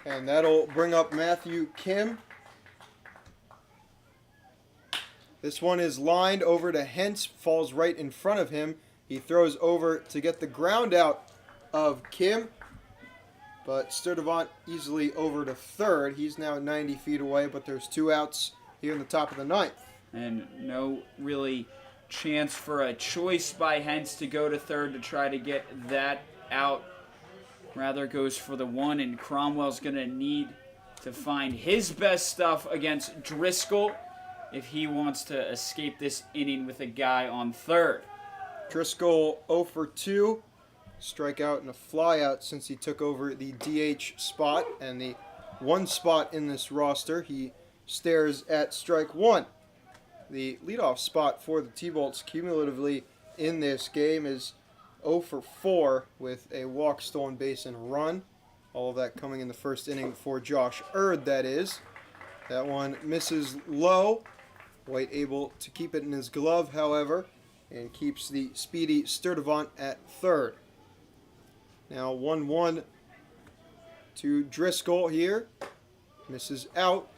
And that'll bring up Matthew Kim. This one is lined over to Hentz, falls right in front of him. He throws over to get the ground out of Kim, but Sturtevant easily over to third. He's now 90 feet away, but there's 2 outs here in the top of the 9th. And no really chance for a choice by Hentz to go to third to try to get that out. Rather goes for the 1, and Cromwell's going to need to find his best stuff against Driscoll if he wants to escape this inning with a guy on third. Driscoll 0 for 2, strikeout and a flyout since he took over the DH spot, and the 1 spot in this roster. He stares at strike 1. The leadoff spot for the T-Bolts cumulatively in this game is 0 for 4 with a walk, stolen base, and run. All of that coming in the first inning for Josh Erd, that is. That one misses low. White able to keep it in his glove, however, and keeps the speedy Sturtevant at third. Now 1-1 to Driscoll here. Misses out.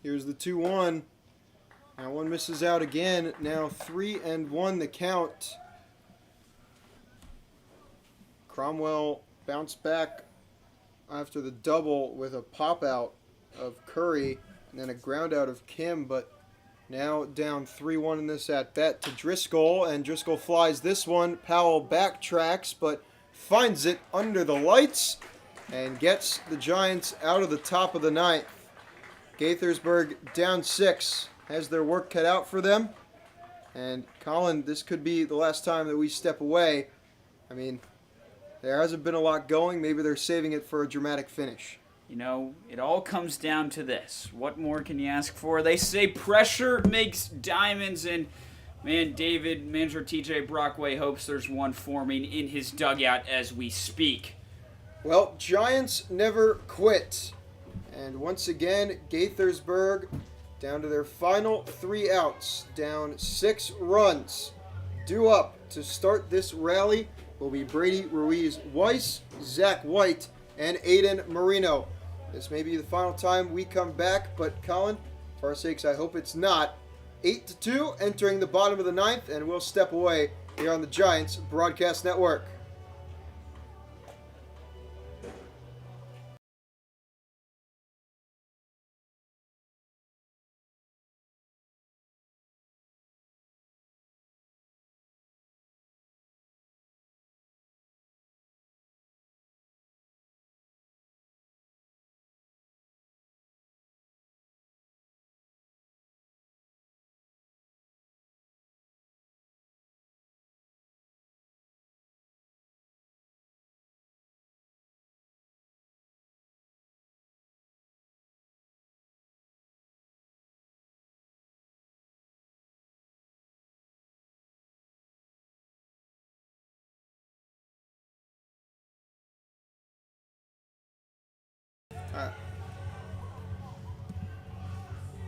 Here's the 2-1. Now one misses out again. Now 3-1 the count. Cromwell bounced back after the double with a pop out of Curry and then a ground out of Kim, but now down 3-1 in this at bat to Driscoll, and Driscoll flies this one. Powell backtracks but finds it under the lights and gets the Giants out of the top of the 9th. Gaithersburg down 6 has their work cut out for them. And Collin, this could be the last time that we step away. I mean, there hasn't been a lot going. Maybe they're saving it for a dramatic finish. You know, it all comes down to this. What more can you ask for? They say pressure makes diamonds, and man, David, manager TJ Brockway hopes there's one forming in his dugout as we speak. Well, Giants never quit. And once again, Gaithersburg down to their final 3 outs, down 6 runs. Due up to start this rally will be Brady Ruiz-Weiss, Zach White, and Aiden Marino. This may be the final time we come back, but Collin, for our sakes, I hope it's not. 8-2 entering the bottom of the 9th, and we'll step away here on the Giants Broadcast Network.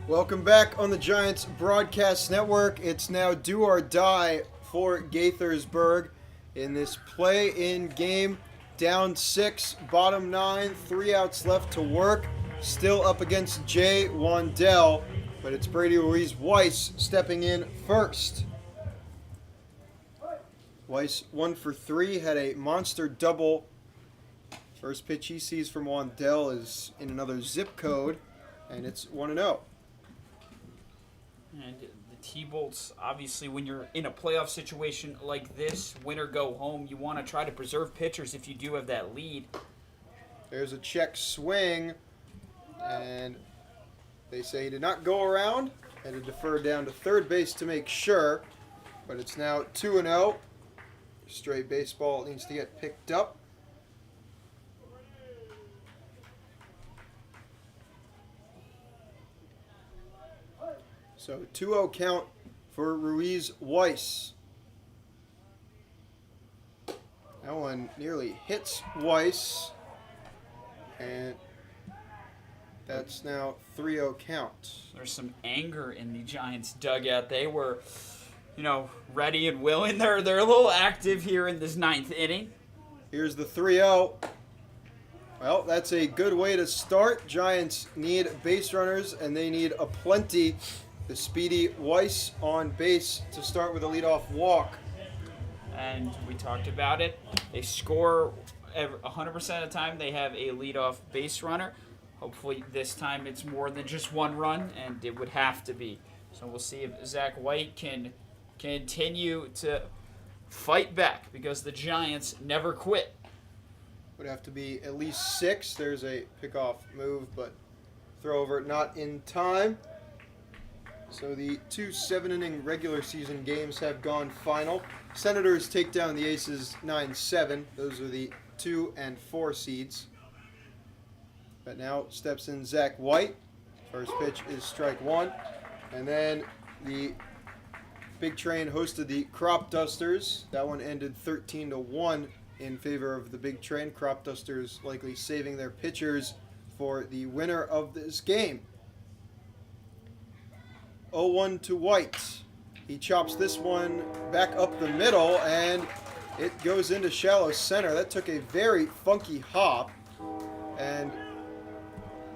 Welcome back on the Giants Broadcast Network. It's now do or die for Gaithersburg in this play-in game. Down 6, bottom 9, 3 outs left to work. Still up against Jay Wandell, but it's Brady Ruiz-Weiss stepping in first. Weiss 1 for 3, had a monster double. First pitch he sees from Wandell is in another zip code, and it's 1-0. And the T-Bolts, obviously, when you're in a playoff situation like this, win or go home, you want to try to preserve pitchers if you do have that lead. There's a check swing, and they say he did not go around, had to defer down to third base to make sure, but it's now 2-0. Straight baseball needs to get picked up. So 2-0 count for Ruiz-Weiss. That one nearly hits Weiss. And that's now 3-0 count. There's some anger in the Giants dugout. They were, ready and willing. They're a little active here in this 9th inning. Here's the 3-0. Well, that's a good way to start. Giants need base runners, and they need a plenty. The speedy Weiss on base to start with a leadoff walk. And we talked about it. They score 100% of the time. They have a leadoff base runner. Hopefully this time it's more than just one run, and it would have to be. So we'll see if Zach White can continue to fight back, because the Giants never quit. Would have to be at least 6. There's a pickoff move, but throw over not in time. So the 2 7-inning regular season games have gone final. Senators take down the Aces 9-7. Those are the 2 and 4 seeds. But now steps in Zach White. First pitch is strike 1. And then the Big Train hosted the Crop Dusters. That one ended 13-1 in favor of the Big Train. Crop Dusters likely saving their pitchers for the winner of this game. 0-1 to White. He chops this one back up the middle, and it goes into shallow center. That took a very funky hop, and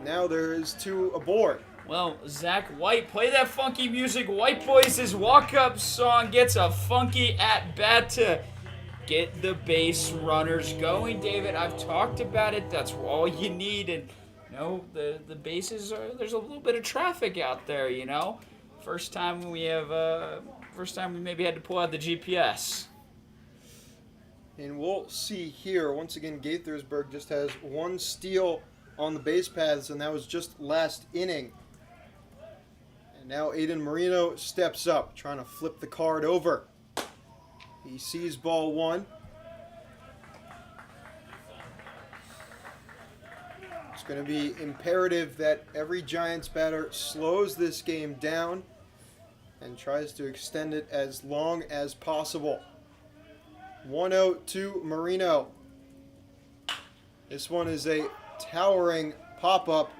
now there is 2 aboard. Well, Zach White, play that funky music. White Boys' his walk-up song gets a funky at-bat to get the base runners going. David, I've talked about it. That's all you need. And, the bases there's a little bit of traffic out there, First time we maybe had to pull out the GPS. And we'll see here. Once again, Gaithersburg just has 1 steal on the base paths, and that was just last inning. And now Aiden Marino steps up, trying to flip the card over. He sees ball one. It's going to be imperative that every Giants batter slows this game down and tries to extend it as long as possible. 1-0 to Marino. This one is a towering pop-up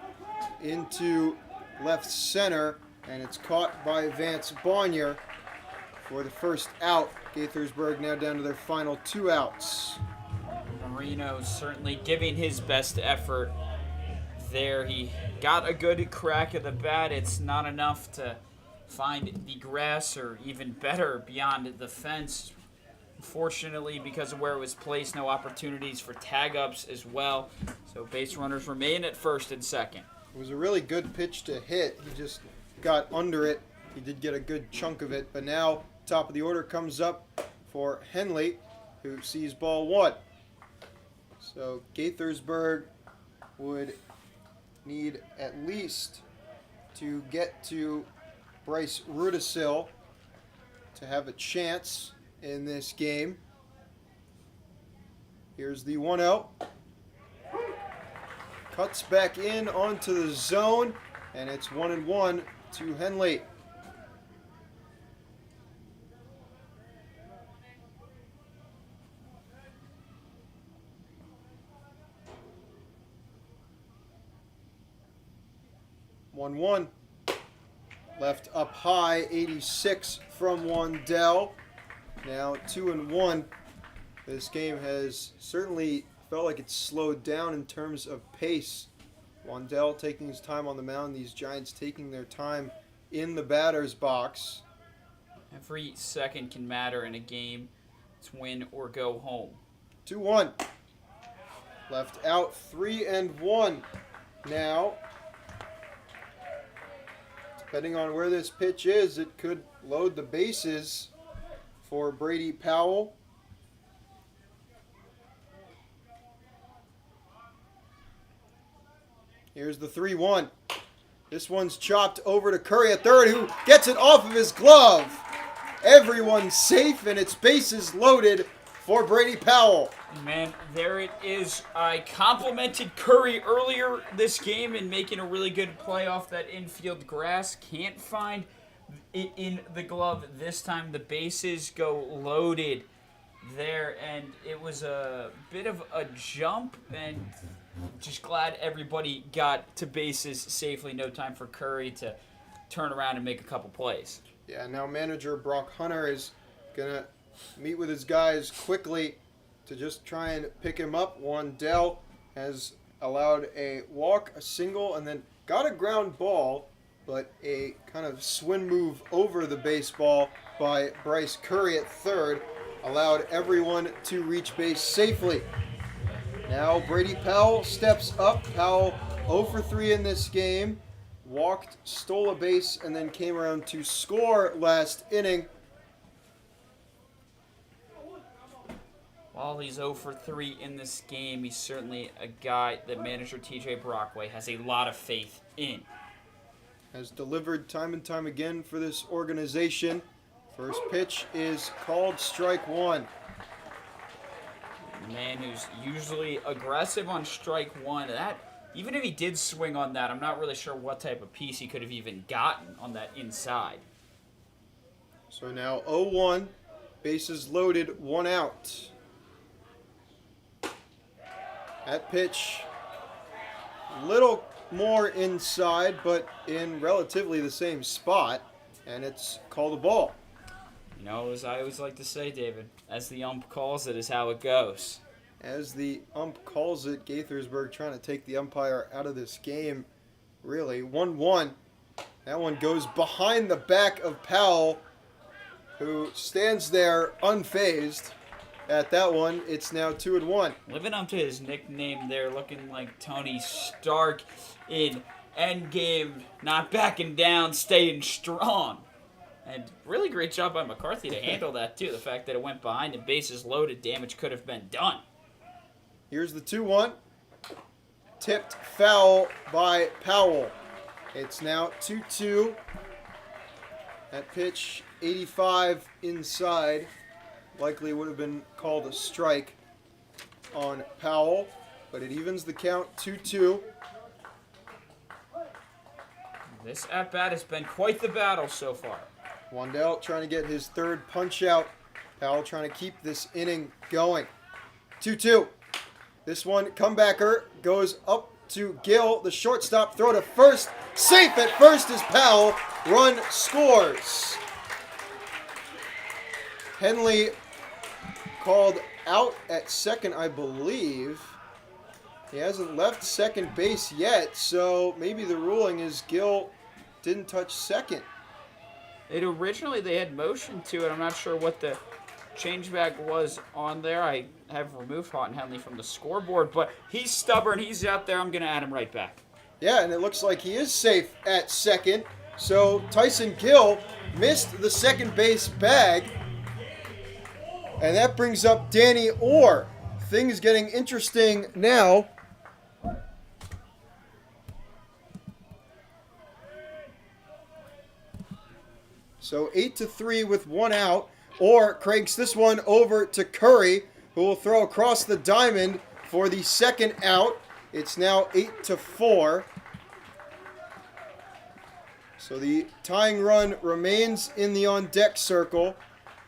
into left center, and it's caught by Vance Bonnier for the first out. Gaithersburg now down to their final 2 outs. Marino certainly giving his best effort there. He got a good crack at the bat. It's not enough to find the grass, or even better, beyond the fence. Unfortunately, because of where it was placed, no opportunities for tag-ups as well. So base runners remain at first and second. It was a really good pitch to hit. He just got under it. He did get a good chunk of it. But now, top of the order comes up for Henley, who sees ball one. So Gaithersburg would need at least to get to Bryce Rudisil to have a chance in this game. Here's the 1-0. Cuts back in onto the zone, and it's 1-1 to Henley. One. Left up high, 86 from Wandell. Now 2-1. This game has certainly felt like it's slowed down in terms of pace. Wandell taking his time on the mound. These Giants taking their time in the batter's box. Every second can matter in a game. It's win or go home. 2-1. Left out, 3-1. Now, depending on where this pitch is, it could load the bases for Brady Powell. Here's the 3-1. This one's chopped over to Curry at third, who gets it off of his glove. Everyone's safe, and it's bases loaded for Brady Powell. Man, there it is. I complimented Curry earlier this game in making a really good play off that infield grass. Can't find it in the glove this time. The bases go loaded there, and it was a bit of a jump, and just glad everybody got to bases safely. No time for Curry to turn around and make a couple plays. Yeah, now manager Brock Hunter is going to meet with his guys quickly to just try and pick him up. Wandell has allowed a walk, a single, and then got a ground ball, but a kind of swing move over the baseball by Bryce Curry at third allowed everyone to reach base safely. Now Brady Powell steps up. Powell 0 for 3 in this game. Walked, stole a base, and then came around to score last inning. While he's 0 for 3 in this game, he's certainly a guy that manager TJ Brockway has a lot of faith in. Has delivered time and time again for this organization. First pitch is called, strike one. A man who's usually aggressive on strike one. That, even if he did swing on that, I'm not really sure what type of piece he could have even gotten on that inside. So now 0-1, bases loaded, 1 out. That pitch, little more inside, but in relatively the same spot, and it's called a ball. You know, as I always like to say, David, as the ump calls it is how it goes. As the ump calls it, Gaithersburg trying to take the umpire out of this game, really. 1-1. That one goes behind the back of Powell, who stands there unfazed. At that one, it's now 2-1. Living up to his nickname there, looking like Tony Stark in Endgame, not backing down, staying strong. And really great job by McCarthy to handle that, too. The fact that it went behind and bases loaded, damage could have been done. Here's the 2-1. tipped foul by Powell. It's now 2-2. That pitch, 85 inside. Likely would have been called a strike on Powell, but it evens the count 2-2. This at-bat has been quite the battle so far. Wandell trying to get his third punch out. Powell trying to keep this inning going. 2-2. This one, comebacker, goes up to Gill. The shortstop throw to first. Safe at first is Powell. Run scores. Henley called out at second, I believe. He hasn't left second base yet, so maybe the ruling is Gill didn't touch second. Originally they had motion to it. I'm not sure what the changeback was on there. I have removed Houghton Henley from the scoreboard, but he's stubborn. He's out there. I'm going to add him right back. Yeah, and it looks like he is safe at second. So Tyson Gill missed the second base bag. And that brings up Danny Orr. Things getting interesting now. So 8-3 with one out. Orr cranks this one over to Curry, who will throw across the diamond for the second out. It's now 8-4. So the tying run remains in the on-deck circle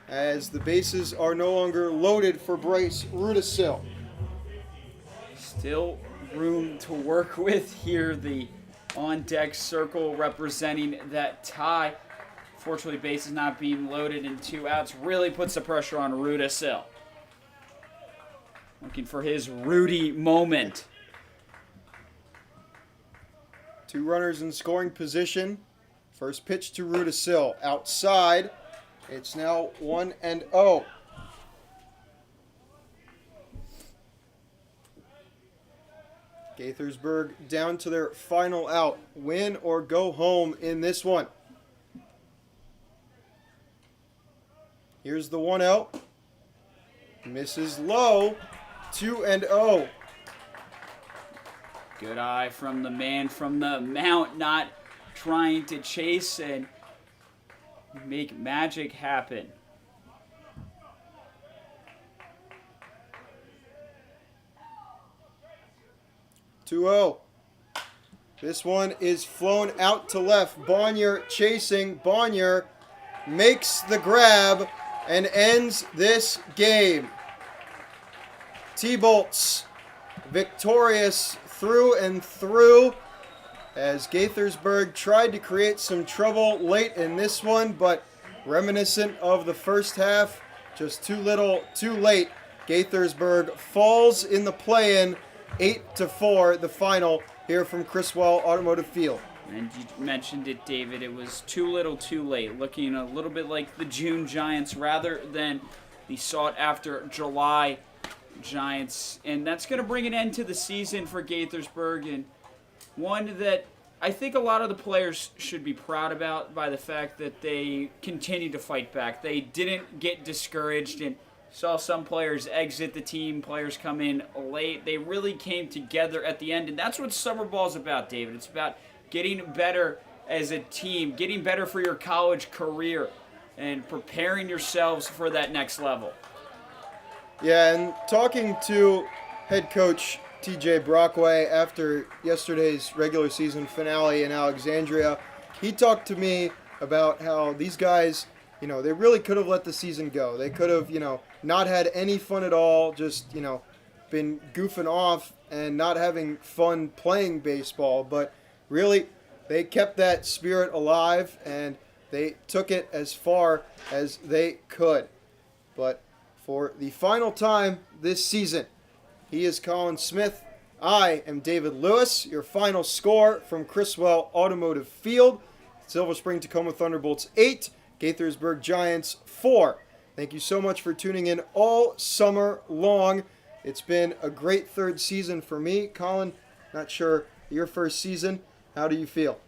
as the bases are no longer loaded for Bryce Rudisill. Still room to work with here. The on-deck circle representing that tie. Fortunately, bases not being loaded and 2 outs really puts the pressure on Rudisill. Looking for his Rudy moment. 2 runners in scoring position. First pitch to Rudisill. Outside. It's now 1-0. Gaithersburg down to their final out. Win or go home in this one. Here's the 1-0. Misses low. 2-0. Good eye from the man from the mount, not trying to chase and make magic happen. This one is flown out to left. Bonnier chasing. Bonnier makes the grab and ends this game. T-Bolts victorious through and through as Gaithersburg tried to create some trouble late in this one, but reminiscent of the first half, just too little, too late. Gaithersburg falls in the play-in, 8-4, the final here from Criswell Automotive Field. And you mentioned it, David. It was too little, too late. Looking a little bit like the June Giants rather than the sought-after July Giants. And that's going to bring an end to the season for Gaithersburg, and one that I think a lot of the players should be proud about by the fact that they continued to fight back. They didn't get discouraged and saw some players exit the team, players come in late. They really came together at the end, and that's what summer ball is about, David. It's about getting better as a team, getting better for your college career, and preparing yourselves for that next level. Yeah, and talking to head coach TJ Brockway after yesterday's regular season finale in Alexandria, he talked to me about how these guys, they really could have let the season go. They could have, not had any fun at all, just, been goofing off and not having fun playing baseball. But really, they kept that spirit alive and they took it as far as they could. But for the final time this season, he is Collin Smith. I am David Lewis. Your final score from Criswell Automotive Field. Silver Spring-Takoma Thunderbolts 8, Gaithersburg Giants 4. Thank you so much for tuning in all summer long. It's been a great third season for me. Collin, not sure your first season, How do you feel?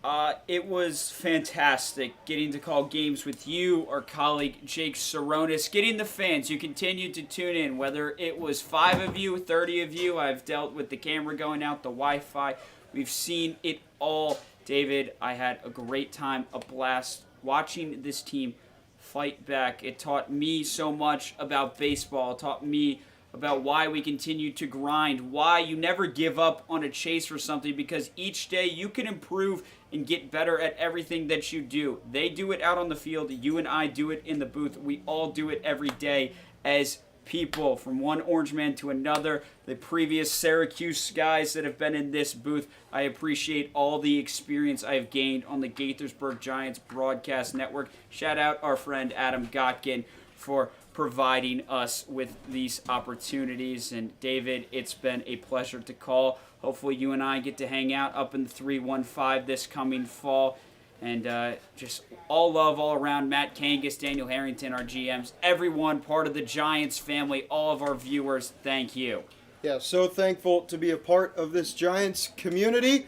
It was fantastic getting to call games with you, our colleague Jake Saronis, getting the fans. You continued to tune in, whether it was 5 of you, 30 of you. I've dealt with the camera going out, the Wi-Fi. We've seen it all. David, I had a great time, a blast watching this team fight back. It taught me so much about baseball. It taught me about why we continue to grind, why you never give up on a chase for something, because each day you can improve and get better at everything that you do. They do it out on the field. You and I do it in the booth. We all do it every day as people, from one Orange Man to another, the previous Syracuse guys that have been in this booth. I appreciate all the experience I've gained on the Gaithersburg Giants broadcast network. Shout out our friend Adam Gotkin for providing us with these opportunities. And David, it's been a pleasure to call. Hopefully you and I get to hang out up in the 315 this coming fall. And just all love all around. Matt Kangas, Daniel Harrington, our GMs, everyone part of the Giants family, all of our viewers, thank you. Yeah, so thankful to be a part of this Giants community.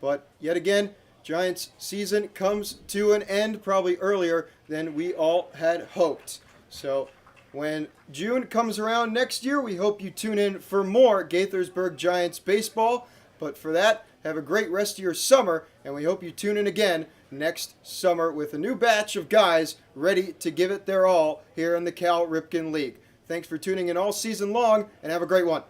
But yet again, Giants season comes to an end probably earlier than we all had hoped. So when June comes around next year, we hope you tune in for more Gaithersburg Giants baseball. But for that, have a great rest of your summer, and we hope you tune in again next summer with a new batch of guys ready to give it their all here in the Cal Ripken League. Thanks for tuning in all season long, and have a great one.